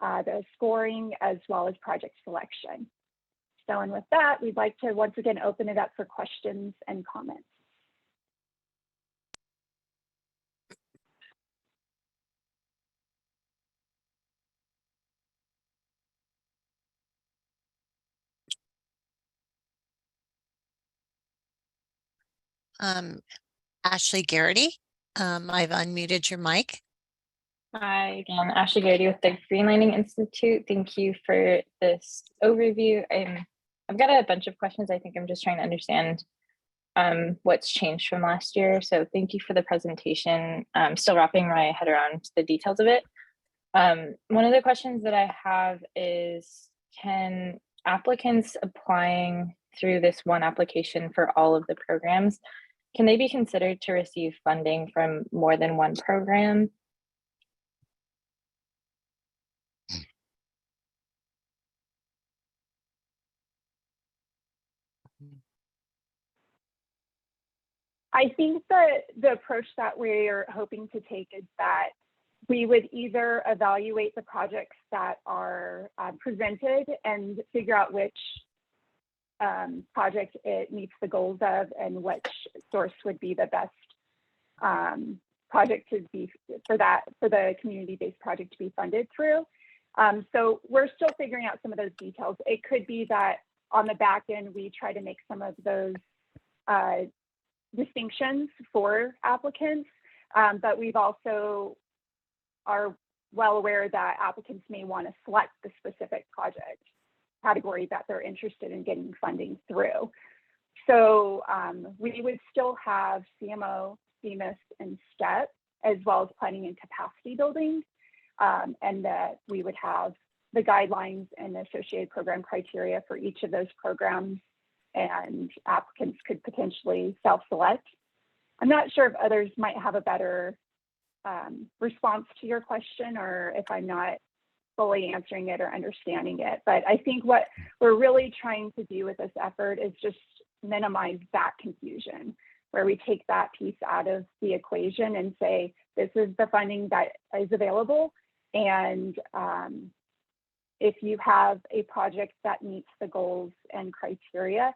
C: the scoring, as well as project selection. So, and with that, we'd like to once again open it up for questions and comments.
I: Ashley Garrity, I've unmuted your mic.
G: Hi again, Ashley Garrity with the Greenlining Institute. Thank you for this overview. I've got a bunch of questions. I think I'm just trying to understand what's changed from last year. So thank you for the presentation. I'm still wrapping my head around the details of it. One of the questions that I have is, can applicants applying through this one application for all of the programs, can they be considered to receive funding from more than one program?
C: I think that the approach that we're hoping to take is that we would either evaluate the projects that are presented and figure out which project it meets the goals of and which source would be the best project to be for the community-based project to be funded through. So we're still figuring out some of those details. It could be that on the back end, we try to make some of those distinctions for applicants, but we've also are well aware that applicants may want to select the specific project category that they're interested in getting funding through. So we would still have CMO, CMIS, and STEP, as well as planning and capacity building, and that we would have the guidelines and associated program criteria for each of those programs, and applicants could potentially self-select. I'm not sure if others might have a better response to your question, or if I'm not fully answering it or understanding it. But I think what we're really trying to do with this effort is just minimize that confusion, where we take that piece out of the equation and say, this is the funding that is available. And if you have a project that meets the goals and criteria,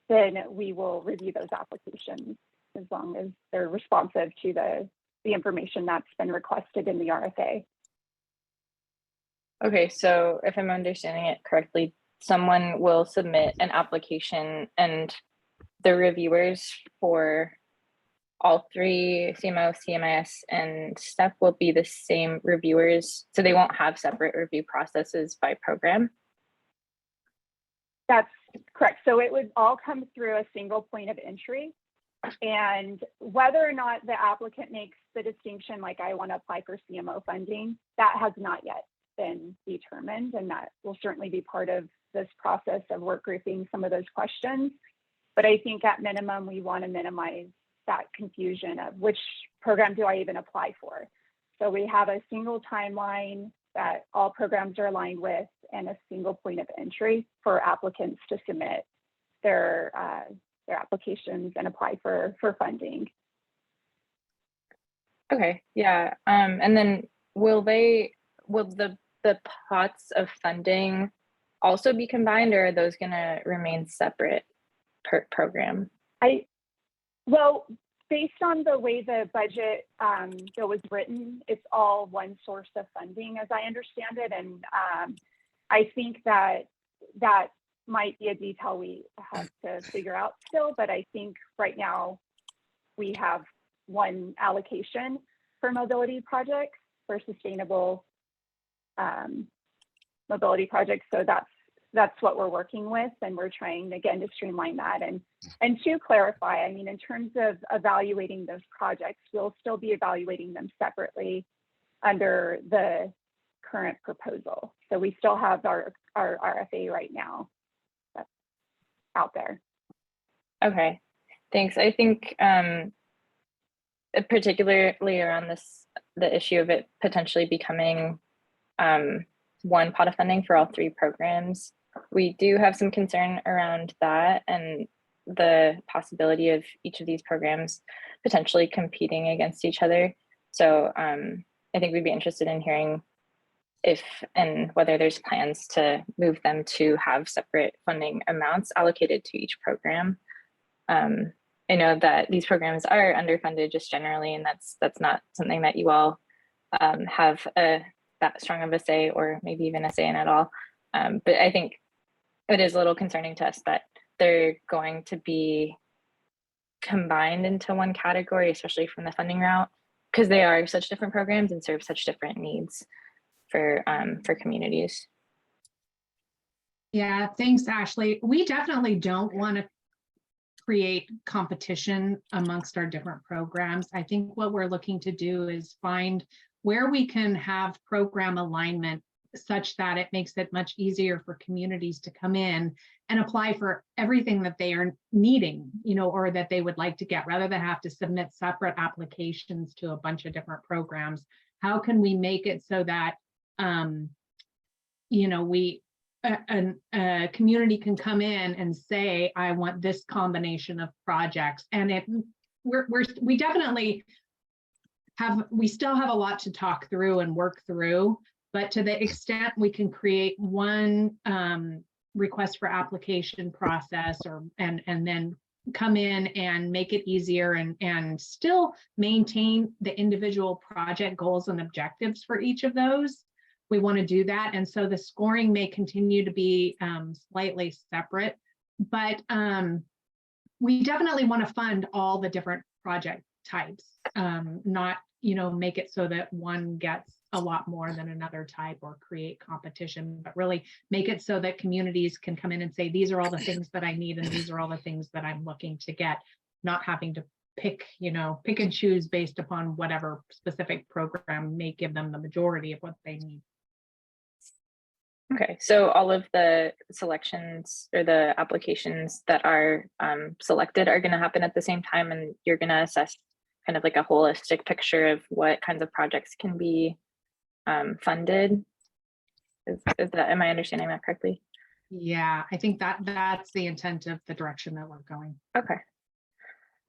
C: then we will review those applications as long as they're responsive to the information that's been requested in the RFA.
G: Okay, so if I'm understanding it correctly, someone will submit an application and the reviewers for all three, CMO, CMIS, and STEP will be the same reviewers. So they won't have separate review processes by program?
C: That's correct. So it would all come through a single point of entry. And whether or not the applicant makes the distinction, like I want to apply for CMO funding, that has not yet been determined. And that will certainly be part of this process of work grouping some of those questions. But I think at minimum, we want to minimize that confusion of which program do I even apply for. So we have a single timeline that all programs are aligned with and a single point of entry for applicants to submit their applications and apply for funding.
G: Okay, yeah. And then will the pots of funding also be combined, or are those going to remain separate per program?
C: Well, based on the way the budget bill was written, it's all one source of funding, as I understand it. And I think that might be a detail we have to figure out still, but I think right now we have one allocation for mobility projects, for sustainable mobility projects. So that's what we're working with, and we're trying again to streamline that. And to clarify, I mean, in terms of evaluating those projects, we'll still be evaluating them separately under the current proposal. So we still have our RFA right now that's out there.
G: Okay, thanks. I think particularly around the issue of it potentially becoming one pot of funding for all three programs, we do have some concern around that and the possibility of each of these programs potentially competing against each other. So I think we'd be interested in hearing if and whether there's plans to move them to have separate funding amounts allocated to each program. I know that these programs are underfunded just generally, and that's not something that you all have that strong of a say, or maybe even a say in at all. But I think it is a little concerning to us that they're going to be combined into one category, especially from the funding route, because they are such different programs and serve such different needs for communities.
O: Yeah, thanks, Ashley. We definitely don't want to create competition amongst our different programs. I think what we're looking to do is find where we can have program alignment such that it makes it much easier for communities to come in and apply for everything that they are needing, or that they would like to get, rather than have to submit separate applications to a bunch of different programs. How can we make it so that, a community can come in and say, I want this combination of projects, and we definitely we still have a lot to talk through and work through, but to the extent we can create one request for application process and then come in and make it easier and still maintain the individual project goals and objectives for each of those, we want to do that. And so the scoring may continue to be slightly separate, but we definitely want to fund all the different project types, not make it so that one gets a lot more than another type or create competition, but really make it so that communities can come in and say, these are all the things that I need and these are all the things that I'm looking to get, not having to pick and choose based upon whatever specific program may give them the majority of what they need.
G: Okay, so all of the selections or the applications that are selected are going to happen at the same time, and you're going to assess kind of like a holistic picture of what kinds of projects can be funded. Is that, am I understanding that correctly?
O: Yeah, I think that's the intent of the direction that we're going.
G: Okay.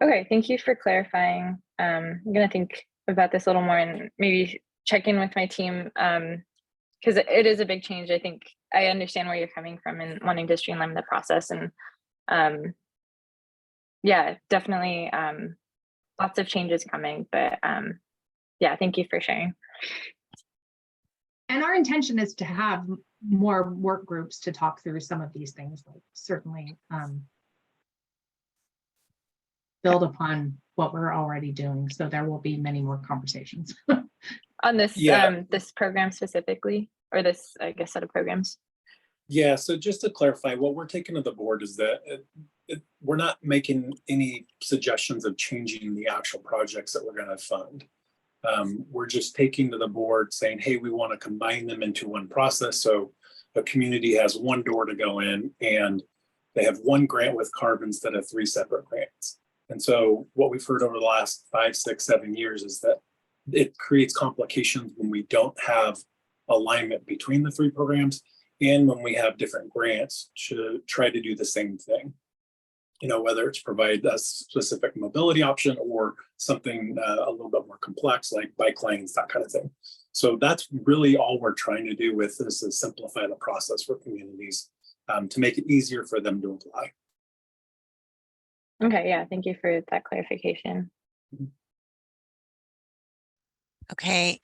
G: Okay, thank you for clarifying. I'm gonna think about this a little more and maybe check in with my team, because it is a big change. I think I understand where you're coming from and wanting to streamline the process, and yeah, definitely lots of changes coming, but yeah, thank you for sharing.
O: And our intention is to have more work groups to talk through some of these things, like certainly build upon what we're already doing. So there will be many more conversations.
G: On this this program specifically, or this, I guess, set of programs.
T: Yeah, so just to clarify, what we're taking to the board is that we're not making any suggestions of changing the actual projects that we're going to fund. We're just taking to the board saying, hey, we want to combine them into one process. So a community has one door to go in and they have one grant with CARB instead of 3 separate grants. And so what we've heard over the last 5, 6, 7 years is that it creates complications when we don't have alignment between the 3 programs and when we have different grants to try to do the same thing. You know, whether it's provide a specific mobility option or something a little bit more complex like bike lanes, that kind of thing. So that's really all we're trying to do with this, is simplify the process for communities to make it easier for them to apply.
G: Okay, yeah, thank you for that clarification.
I: Okay,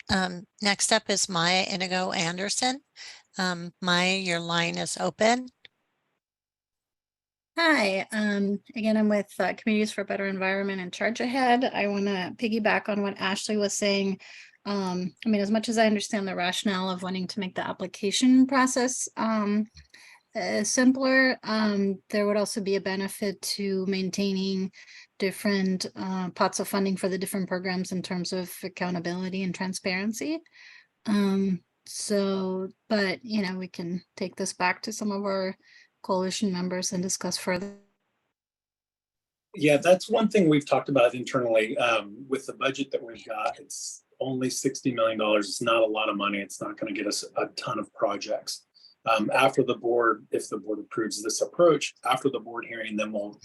I: next up is Maya Inigo Anderson. Maya, your line is open.
F: Hi, again, I'm with Communities for a Better Environment and Charge Ahead. I want to piggyback on what Ashley was saying. I mean, as much as I understand the rationale of wanting to make the application process simpler, there would also be a benefit to maintaining different pots of funding for the different programs in terms of accountability and transparency. But you know, we can take this back to some of our coalition members and discuss further.
T: Yeah, that's one thing we've talked about internally with the budget that we've got. It's only $60 million. It's not a lot of money. It's not going to get us a ton of projects. After the board, if the board approves this approach, after the board hearing, then we'll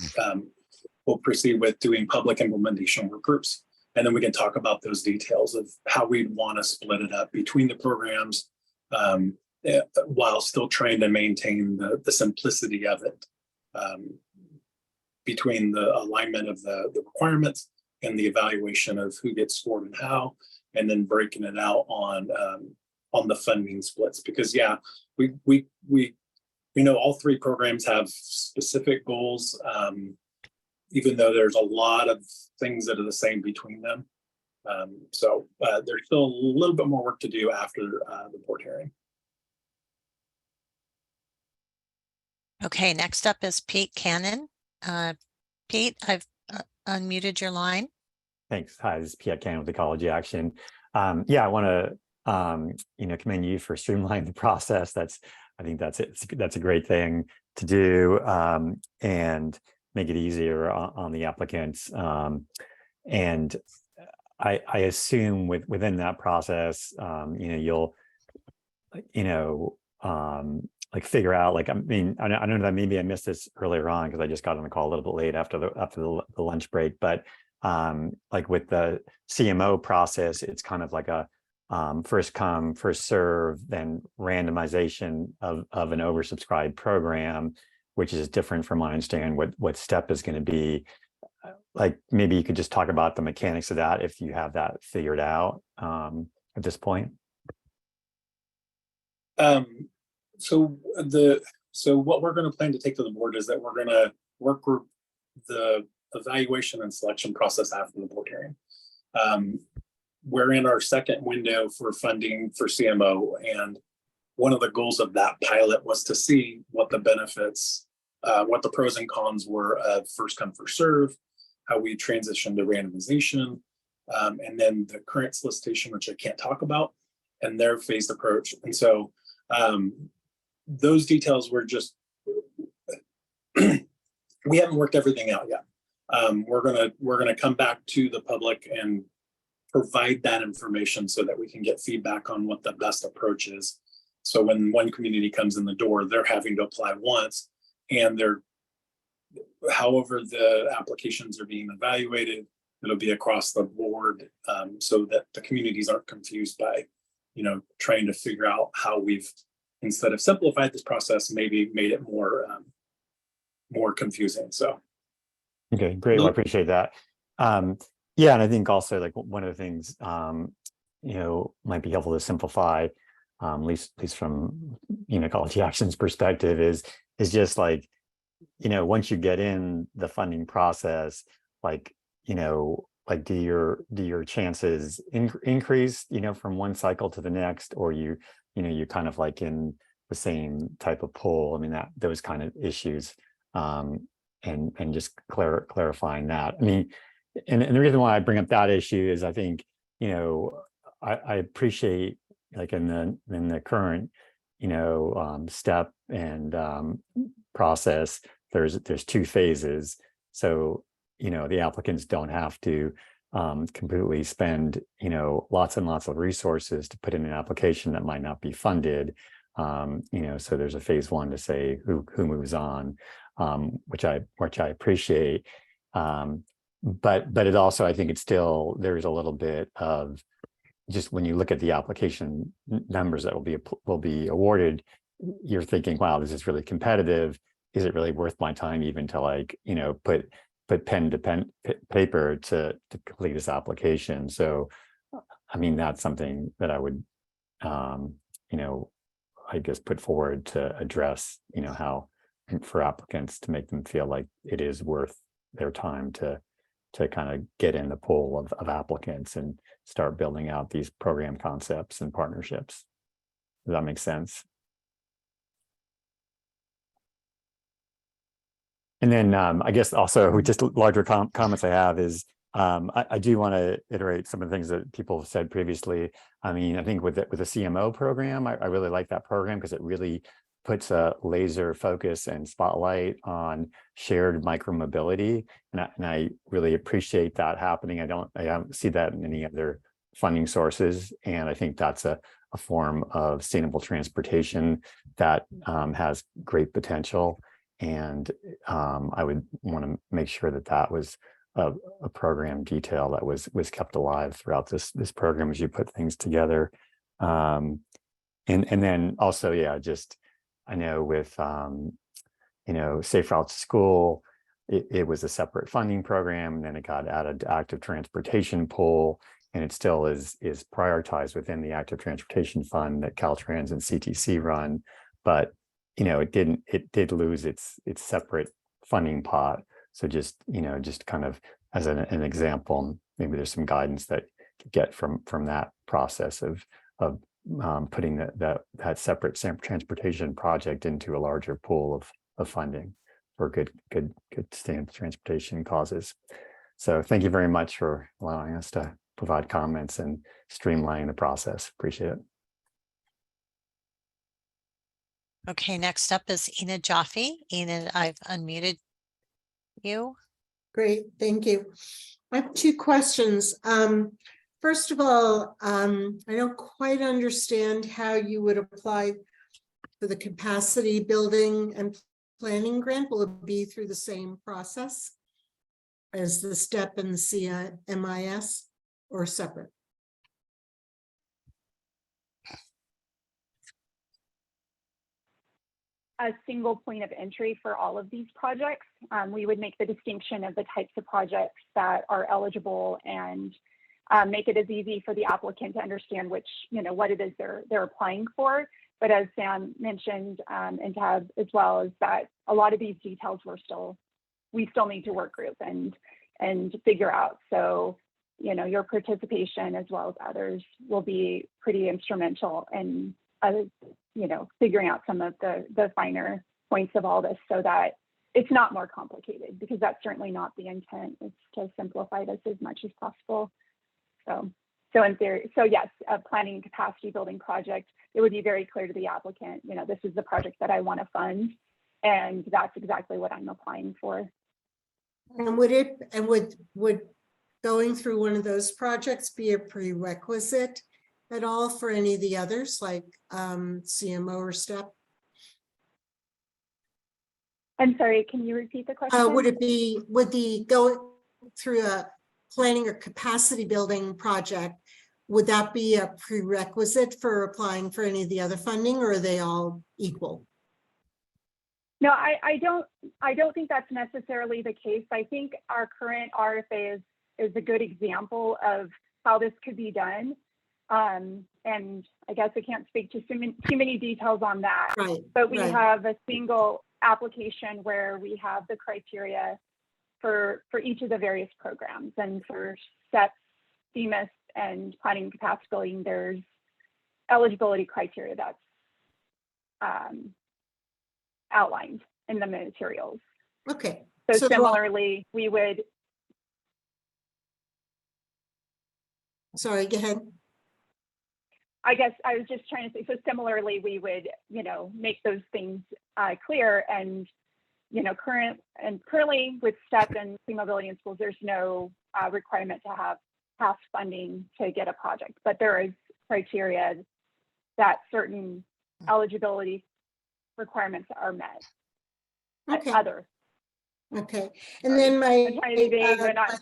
T: proceed with doing public implementation work groups. And then we can talk about those details of how we'd want to split it up between the programs while still trying to maintain the simplicity of it between the alignment of the requirements and the evaluation of who gets scored and how, and then breaking it out on the funding splits. Because yeah, we know all 3 programs have specific goals, even though there's a lot of things that are the same between them. So there's still a little bit more work to do after the board hearing.
I: Okay, next up is Pete Cannon. Pete, I've unmuted your line.
V: Thanks. Hi, this is Pete Cannon with Ecology Action. Yeah, I want to commend you for streamlining the process. I think that's a great thing to do, and make it easier on the applicants. And I assume within that process, you'll like figure out, like, I mean, I don't know that maybe I missed this earlier on because I just got on the call a little bit late after the lunch break, but like with the CMO process, it's kind of like a first come, first serve, then randomization of an oversubscribed program, which is different from my understanding what STEP is going to be. Like, maybe you could just talk about the mechanics of that if you have that figured out at this point.
T: So what we're going to plan to take to the board is that we're going to work group the evaluation and selection process after the board hearing. We're in our second window for funding for CMO, and one of the goals of that pilot was to see what the benefits, what the pros and cons were of first come, first serve, how we transition to randomization, and then the current solicitation, which I can't talk about, and their phased approach. And so those details were just, we haven't worked everything out yet. We're gonna come back to the public and provide that information so that we can get feedback on what the best approach is So when one community comes in the door, they're having to apply once, and however the applications are being evaluated, it'll be across the board, so that the communities aren't confused by, trying to figure out how we've, instead of simplified this process, maybe made it more confusing. So.
V: Okay, great. Well, I appreciate that. Yeah, and I think also like one of the things, might be helpful to simplify, at least from Ecology Action's perspective, is just like, once you get in the funding process, like, do your chances increase, from one cycle to the next, or you kind of like in the same type of pool. I mean, those kind of issues, and just clarifying that. I mean, and the reason why I bring up that issue is I think, I appreciate, like in the current, step and process, there's 2 phases. So, the applicants don't have to completely spend, lots and lots of resources to put in an application that might not be funded. So there's a phase 1 to say who moves on, which I appreciate. But it also, I think there's a little bit of, just when you look at the application numbers that will be awarded, you're thinking, wow, this is really competitive. Is it really worth my time even to like, put pen to paper to complete this application? So, I mean, that's something that I would, I guess, put forward to address, how for applicants to make them feel like it is worth their time to kind of get in the pool of applicants and start building out these program concepts and partnerships. Does that make sense? And then I guess also just larger comments I have is I do want to iterate some of the things that people have said previously. I mean, I think with the CMO program, I really like that program because it really puts a laser focus and spotlight on shared micromobility. And I really appreciate that happening. I don't see that in any other funding sources. And I think that's a form of sustainable transportation that has great potential. And I would want to make sure that was a program detail that was kept alive throughout this program as you put things together. And then also, yeah, just I know with Safe Routes to School, it was a separate funding program, and then it got added to active transportation pool, and it still is prioritized within the active transportation fund that Caltrans and CTC run, but it did lose its separate funding pot. So just kind of as an example, maybe there's some guidance that you get from that process of putting that separate transportation project into a larger pool of funding for good sustainable transportation causes. So thank you very much for allowing us to provide comments and streamlining the process. Appreciate it.
I: Okay, next up is Enid Jaffe. Enid, I've unmuted you.
D: Great, thank you. I have 2 questions. First of all, I don't quite understand how you would apply for the capacity building and planning grant. Will it be through the same process as the STEP and the CMIS, or separate?
C: A single point of entry for all of these projects. We would make the distinction of the types of projects that are eligible and make it as easy for the applicant to understand which, what it is they're applying for. But as Sam mentioned, and Tab as well, is that a lot of these details we still need to work group and figure out. So, your participation as well as others will be pretty instrumental in figuring out some of the finer points of all this, so that it's not more complicated, because that's certainly not the intent. It's to simplify this as much as possible. So in theory, yes, a planning capacity building project, it would be very clear to the applicant, this is the project that I want to fund, and that's exactly what I'm applying for.
D: And would going through one of those projects be a prerequisite at all for any of the others like CMO or STEP?
C: I'm sorry, can you repeat the question?
D: Would the go through a planning or capacity building project, would that be a prerequisite for applying for any of the other funding, or are they all equal?
C: No, I don't think that's necessarily the case. I think our current RFA is a good example of how this could be done. And I guess I can't speak to too many details on that,
D: right,
C: but we
D: right.
C: have a single application where we have the criteria for each of the various programs, and for STEP, CMIS, and planning capacity building, there's eligibility criteria that's outlined in the materials.
D: Okay.
C: So similarly, we would.
D: Sorry, go ahead.
C: I guess I was just trying to say, so similarly, we would, make those things clear. And, currently with STEP and Clean Mobility in Schools, there's no requirement to have past funding to get a project, but there is criteria that certain eligibility requirements are met.
D: Okay. Okay. And
C: Sorry.
D: then
C: I'm trying to be vague, but not.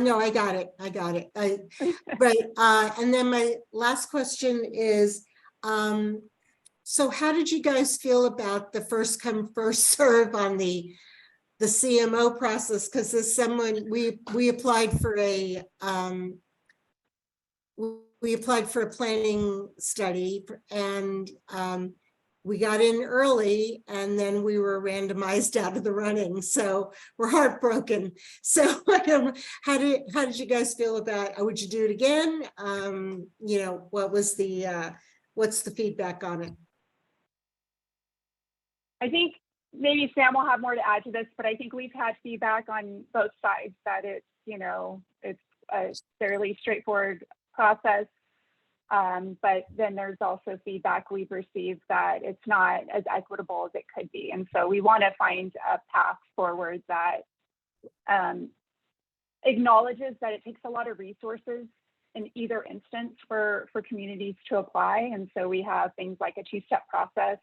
D: No, I got it. Right. And then my last question is, so how did you guys feel about the first come, first serve on the CMO process? Because as someone, we applied for a planning study, and we got in early, and then we were randomized out of the running. So we're heartbroken. So how did you guys feel about, would you do it again? What was what's the feedback on it?
C: I think maybe Sam will have more to add to this, but I think we've had feedback on both sides that it's, it's a fairly straightforward process. But then there's also feedback we've received that it's not as equitable as it could be. And so we want to find a path forward that acknowledges that it takes a lot of resources in either instance for communities to apply. And so we have things like a two-step process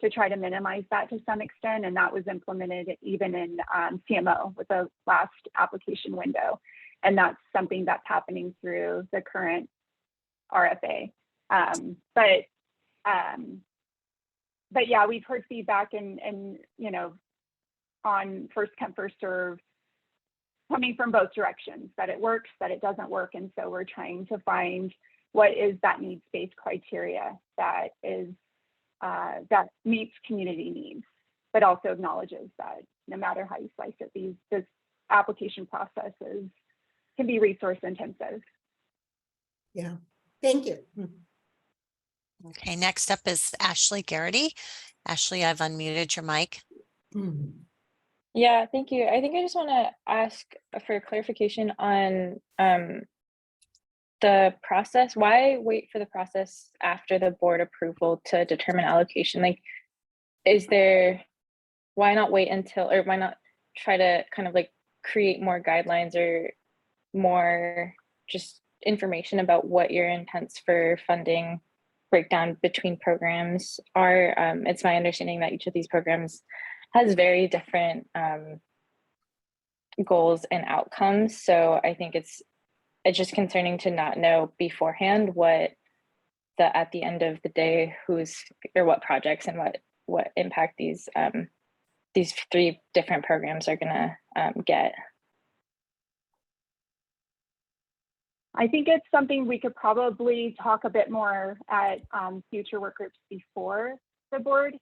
C: to try to minimize that to some extent. And that was implemented even in CMO with the last application window. And that's something that's happening through the current RFA. But yeah, we've heard feedback and on first come, first serve coming from both directions, that it works, that it doesn't work. And so we're trying to find what is that needs-based criteria that is that meets community needs, but also acknowledges that no matter how you slice it, this application process can be resource intensive.
D: Yeah. Thank you.
I: Okay, next up is Ashley Garrity. Ashley, I've unmuted your mic.
G: Yeah, thank you. I think I just want to ask for clarification on the process. Why wait for the process after the board approval to determine allocation? Like, why not wait until, or why not try to kind of like create more guidelines or more just information about what your intents for funding breakdown between programs are? It's my understanding that each of these programs has very different goals and outcomes. So I think it's just concerning to not know beforehand what at the end of the day, what projects and what impact these three different programs are gonna get.
C: I think it's something we could probably talk a bit more at future work groups before the board,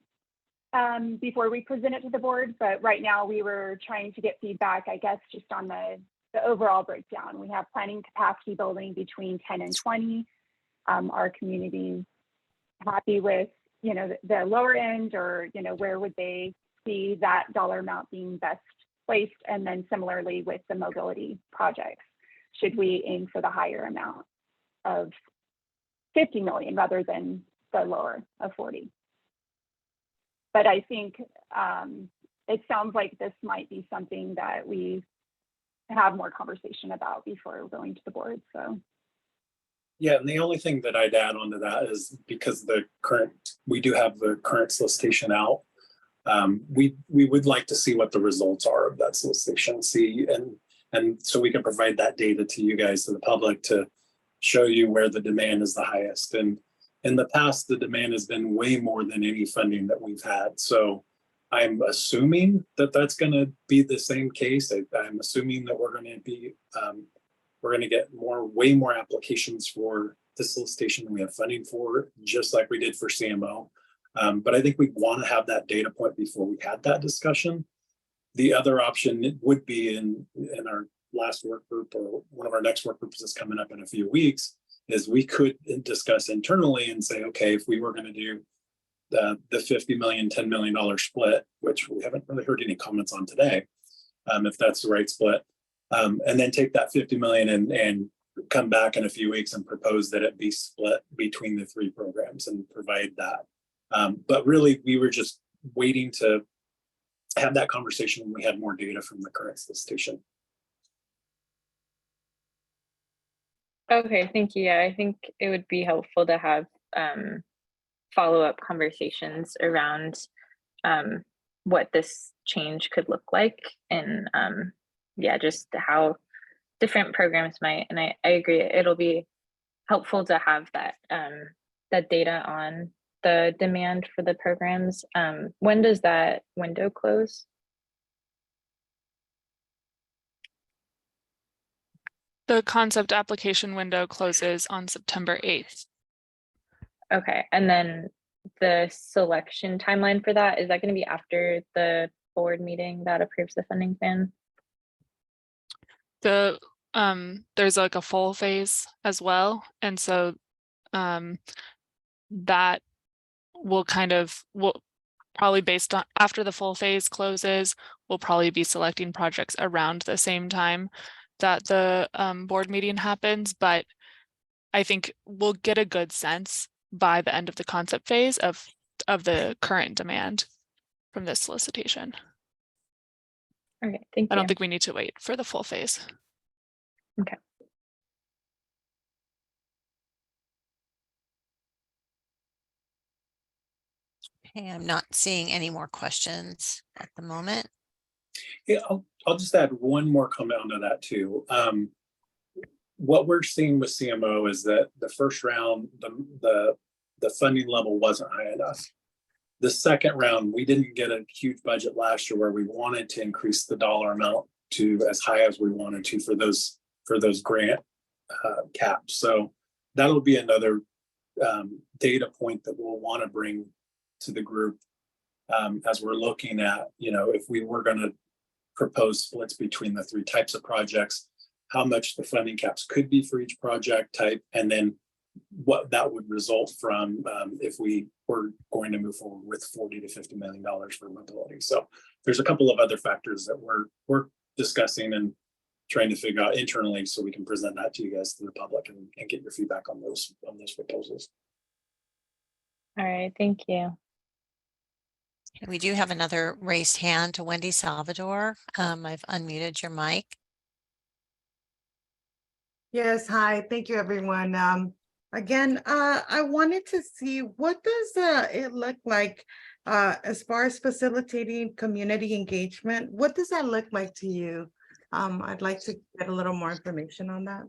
C: before we present it to the board. But right now we were trying to get feedback, I guess, just on the overall breakdown. We have planning capacity building between 10 and 20. Our communities happy with, the lower end, or, where would they see that dollar amount being best placed? And then similarly with the mobility projects, should we aim for the higher amount of 50 million rather than the lower of 40? But I think it sounds like this might be something that we have more conversation about before going to the board. So
T: Yeah, and the only thing that I'd add on to that is because we do have the current solicitation out. We would like to see what the results are of that solicitation, and so we can provide that data to you guys, to the public, to show you where the demand is the highest. And in the past, the demand has been way more than any funding that we've had. So I'm assuming that that's going to be the same case. I'm assuming that we're going to get way more applications for the solicitation than we have funding for, just like we did for CMO. But I think we want to have that data point before we had that discussion. The other option would be in our last work group, or one of our next work groups that's coming up in a few weeks, is we could discuss internally and say, okay, if we were going to do the $50 million, $10 million split, which we haven't really heard any comments on today, if that's the right split, and then take that 50 million and come back in a few weeks and propose that it be split between the 3 programs and provide that. But really, we were just waiting to have that conversation when we had more data from the current solicitation.
G: Okay, thank you. Yeah, I think it would be helpful to have follow-up conversations around what this change could look like, and yeah, just how different programs might. And I agree, it'll be helpful to have that that data on the demand for the programs. When does that window close?
H: The concept application window closes on September 8th.
G: Okay, and then the selection timeline for that, is that going to be after the board meeting that approves the funding plan?
H: There's like a full phase as well, and so that will probably, based on after the full phase closes, we'll probably be selecting projects around the same time that the board meeting happens. But I think we'll get a good sense by the end of the concept phase of the current demand from this solicitation.
G: Okay, thank you.
H: I don't think we need to wait for the full phase.
G: Okay.
I: Okay, I'm not seeing any more questions at the moment.
T: Yeah, I'll just add one more comment onto that too. What we're seeing with CMO is that the first round, the funding level wasn't high enough. The second round, we didn't get a huge budget last year where we wanted to increase the dollar amount to as high as we wanted to for those grant caps. So that'll be another data point that we'll want to bring to the group as we're looking at, if we were going to propose splits between the 3 types of projects, how much the funding caps could be for each project type, and then what that would result from if we were going to move forward with $40 to $50 million for mobility. So there's a couple of other factors that we're discussing and trying to figure out internally, so we can present that to you guys, to the public, and get your feedback on those proposals.
G: All right, thank you.
I: We do have another raised hand to Wendy Salvador. I've unmuted your mic.
U: Yes, hi, thank you, everyone. Again, I wanted to see, what does it look like as far as facilitating community engagement? What does that look like to you? I'd like to get a little more information on that.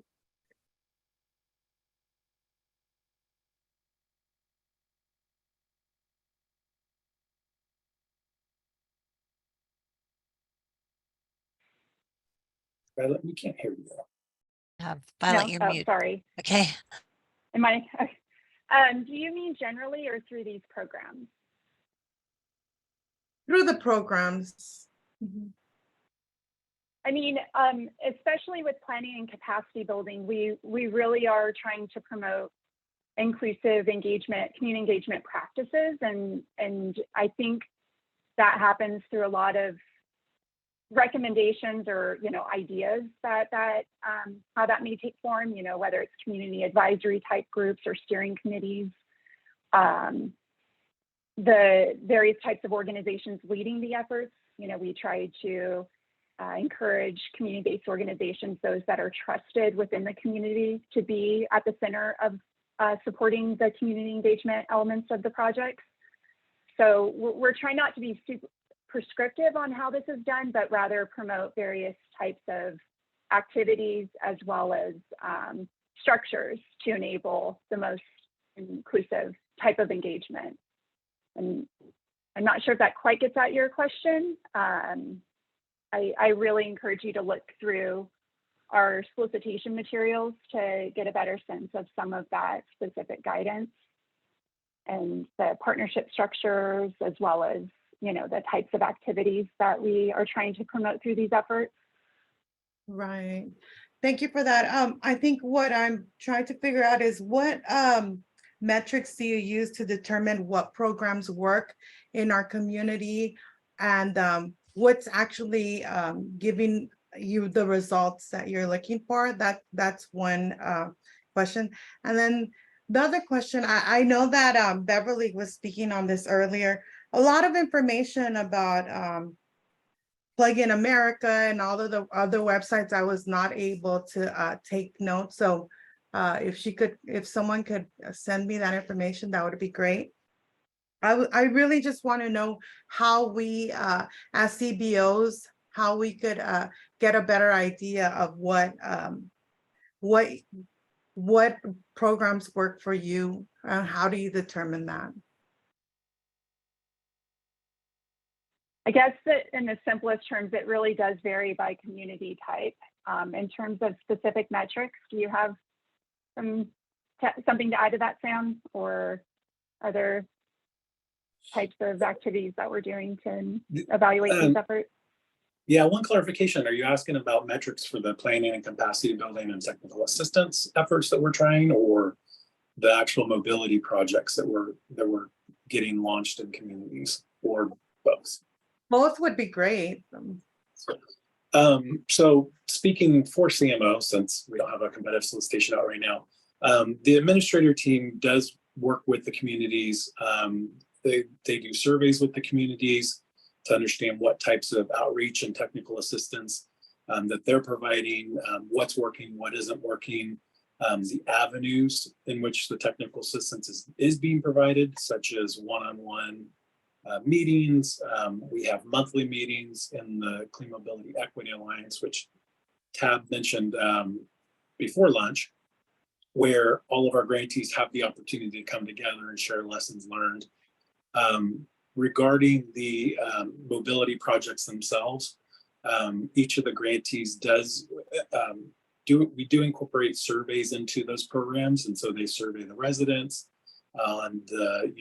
T: Violet, we can't hear you.
I: Violet,
C: No?
I: you're
C: Oh,
I: mute.
C: sorry.
I: Okay.
C: Am I? Do you mean generally or through these programs?
U: Through the programs.
C: I mean, especially with planning and capacity building, we really are trying to promote inclusive engagement, community engagement practices, and I think that happens through a lot of recommendations or ideas that how that may take form, whether it's community advisory type groups or steering committees, the various types of organizations leading the efforts. We try to encourage community-based organizations, those that are trusted within the community, to be at the center of supporting the community engagement elements of the projects. So we're trying not to be super prescriptive on how this is done, but rather promote various types of activities as well as structures to enable the most inclusive type of engagement. And I'm not sure if that quite gets at your question. I really encourage you to look through our solicitation materials to get a better sense of some of that specific guidance and the partnership structures, as well as, you know, the types of activities that we are trying to promote through these efforts.
U: Right. Thank you for that. I think what I'm trying to figure out is what metrics do you use to determine what programs work in our community, and what's actually giving you the results that you're looking for? That's one question. And then the other question, I know that Beverly was speaking on this earlier, a lot of information about Plug in America and all of the other websites. I was not able to take notes. So if someone could send me that information, that would be great. I really just want to know how we, as CBOs, how we could get a better idea of what programs work for you. How do you determine that?
C: I guess that in the simplest terms, it really does vary by community type. In terms of specific metrics, do you have something to add to that, Sam, or other types of activities that we're doing to evaluate these efforts?
T: Yeah, one clarification. Are you asking about metrics for the planning and capacity building and technical assistance efforts that we're trying, or the actual mobility projects that we're getting launched in communities, or both?
U: Both would be great.
T: So speaking for CMO, since we don't have a competitive solicitation out right now, the administrator team does work with the communities. They do surveys with the communities to understand what types of outreach and technical assistance that they're providing, what's working, what isn't working, the avenues in which the technical assistance is being provided, such as one-on-one meetings. We have monthly meetings in the Clean Mobility Equity Alliance, which Tab mentioned before lunch, where all of our grantees have the opportunity to come together and share lessons learned. Regarding the mobility projects themselves, each of the grantees we do incorporate surveys into those programs, and so they survey the residents on the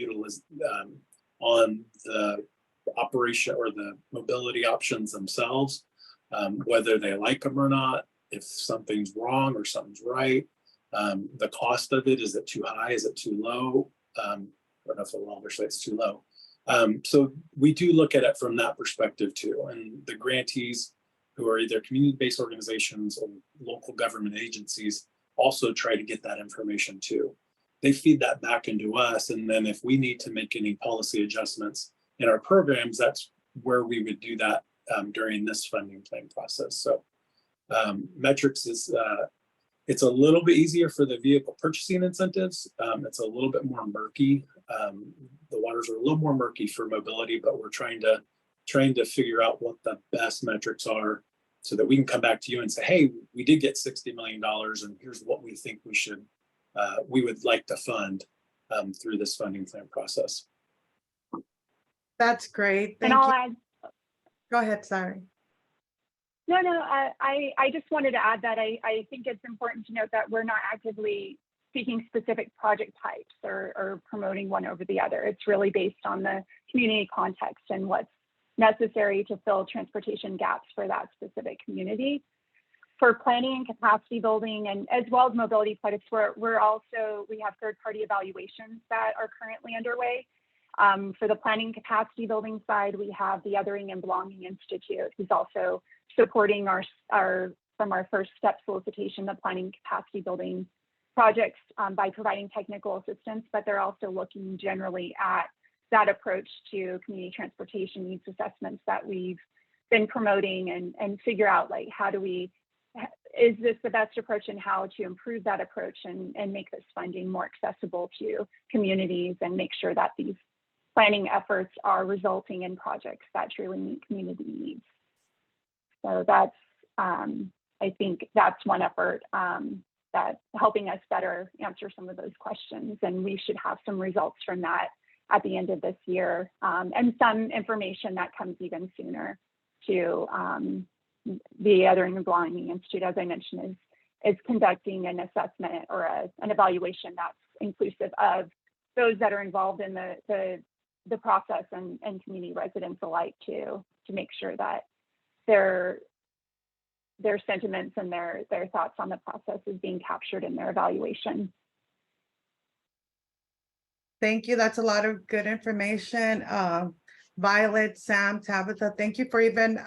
T: operation or the mobility options themselves, whether they like them or not, if something's wrong or something's right, the cost of it, is it too high, is it too low? I don't know if the law say it's too low. So we do look at it from that perspective too. And the grantees, who are either community-based organizations or local government agencies, also try to get that information too. They feed that back into us, and then if we need to make any policy adjustments in our programs, that's where we would do that during this funding plan process. So metrics is, it's a little bit easier for the vehicle purchasing incentives. It's a little bit more murky. The waters are a little more murky for mobility, but we're trying to figure out what the best metrics are so that we can come back to you and say, hey, we did get $60 million, and here's what we think we would like to fund through this funding plan process.
U: That's great. Thank
C: and I'll
U: you.
C: add.
U: Go ahead, sorry.
C: No, I just wanted to add that I think it's important to note that we're not actively seeking specific project types or promoting one over the other. It's really based on the community context and what's necessary to fill transportation gaps for that specific community. For planning and capacity building, and as well as mobility projects, we have third-party evaluations that are currently underway. For the planning capacity building side, we have the Othering and Belonging Institute, who's also supporting from our first step solicitation, the planning capacity building projects by providing technical assistance, but they're also looking generally at that approach to community transportation needs assessments that we've been promoting and figure out like, is this the best approach and how to improve that approach and make this funding more accessible to communities and make sure that these planning efforts are resulting in projects that truly meet community needs. So that's, I think that's one effort that's helping us better answer some of those questions. And we should have some results from that at the end of this year, and some information that comes even sooner to the Othering and Belonging Institute, as I mentioned, is conducting an assessment or an evaluation that's inclusive of those that are involved in the process and community residents alike to make sure that their sentiments and their thoughts on the process is being captured in their evaluation.
U: Thank you. That's a lot of good information. Violet, Sam, Tabitha, thank you for even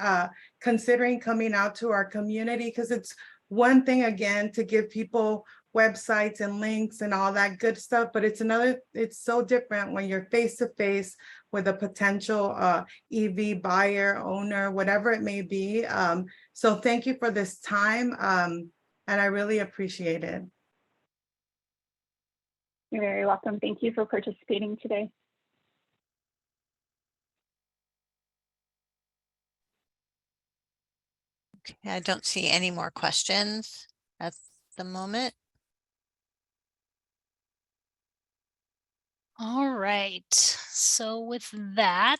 U: considering coming out to our community, because it's one thing, again, to give people websites and links and all that good stuff, but it's so different when you're face to face with a potential EV buyer, owner, whatever it may be. So thank you for this time, and I really appreciate it.
C: You're very welcome. Thank you for participating today.
I: Okay, I don't see any more questions at the moment.
A: All right, so with that,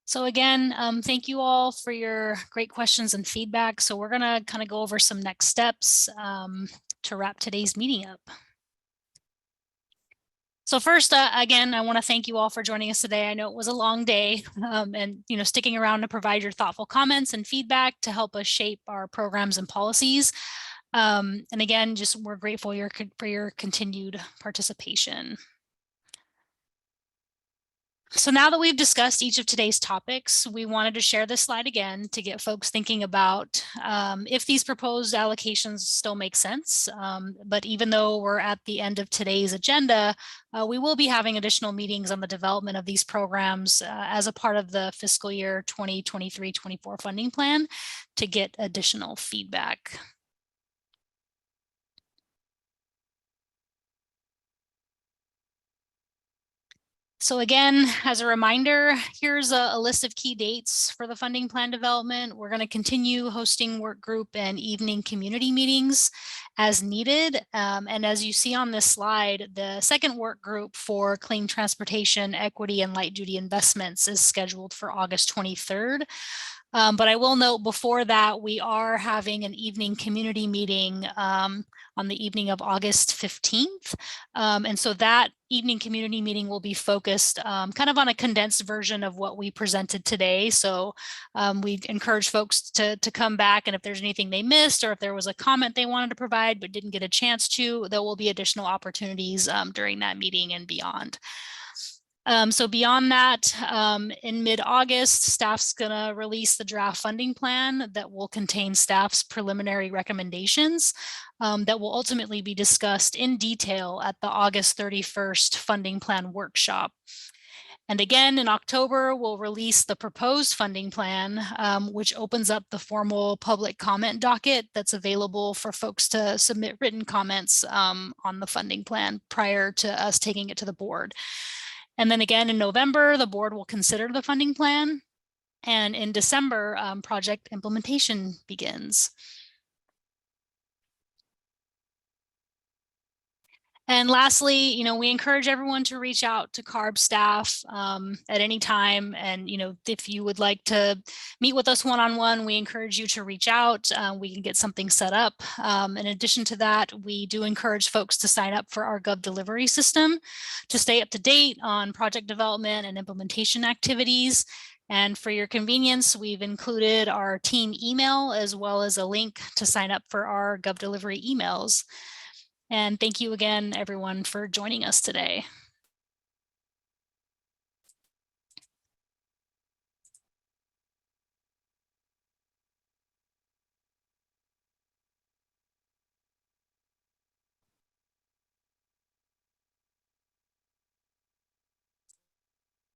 A: so again, thank you all for your great questions and feedback. So we're gonna kind of go over some next steps to wrap today's meeting up. So first, again, I want to thank you all for joining us today. I know it was a long day, and sticking around to provide your thoughtful comments and feedback to help us shape our programs and policies. And again, we're grateful for your continued participation. So now that we've discussed each of today's topics, we wanted to share this slide again to get folks thinking about if these proposed allocations still make sense. But even though we're at the end of today's agenda, we will be having additional meetings on the development of these programs as a part of the fiscal year 2023-24 funding plan to get additional feedback. So again, as a reminder, here's a list of key dates for the funding plan development. We're going to continue hosting work group and evening community meetings as needed. And as you see on this slide, the second work group for clean transportation, equity, and light duty investments is scheduled for August 23rd. But I will note before that, we are having an evening community meeting on the evening of August 15th. And so that evening community meeting will be focused kind of on a condensed version of what we presented today. So we encourage folks to come back, and if there's anything they missed or if there was a comment they wanted to provide but didn't get a chance to, there will be additional opportunities during that meeting and beyond. So beyond that, in mid-August, staff's gonna release the draft funding plan that will contain staff's preliminary recommendations that will ultimately be discussed in detail at the August 31st funding plan workshop. And again, in October, we'll release the proposed funding plan, which opens up the formal public comment docket that's available for folks to submit written comments on the funding plan prior to us taking it to the board. And then again, in November, the board will consider the funding plan. And in December, project implementation begins. And lastly, we encourage everyone to reach out to CARB staff at any time. And, if you would like to meet with us one-on-one, we encourage you to reach out. We can get something set up. In addition to that, we do encourage folks to sign up for our Gov delivery system to stay up to date on project development and implementation activities. And for your convenience, we've included our team email as well as a link to sign up for our Gov delivery emails. And thank you again, everyone, for joining us today.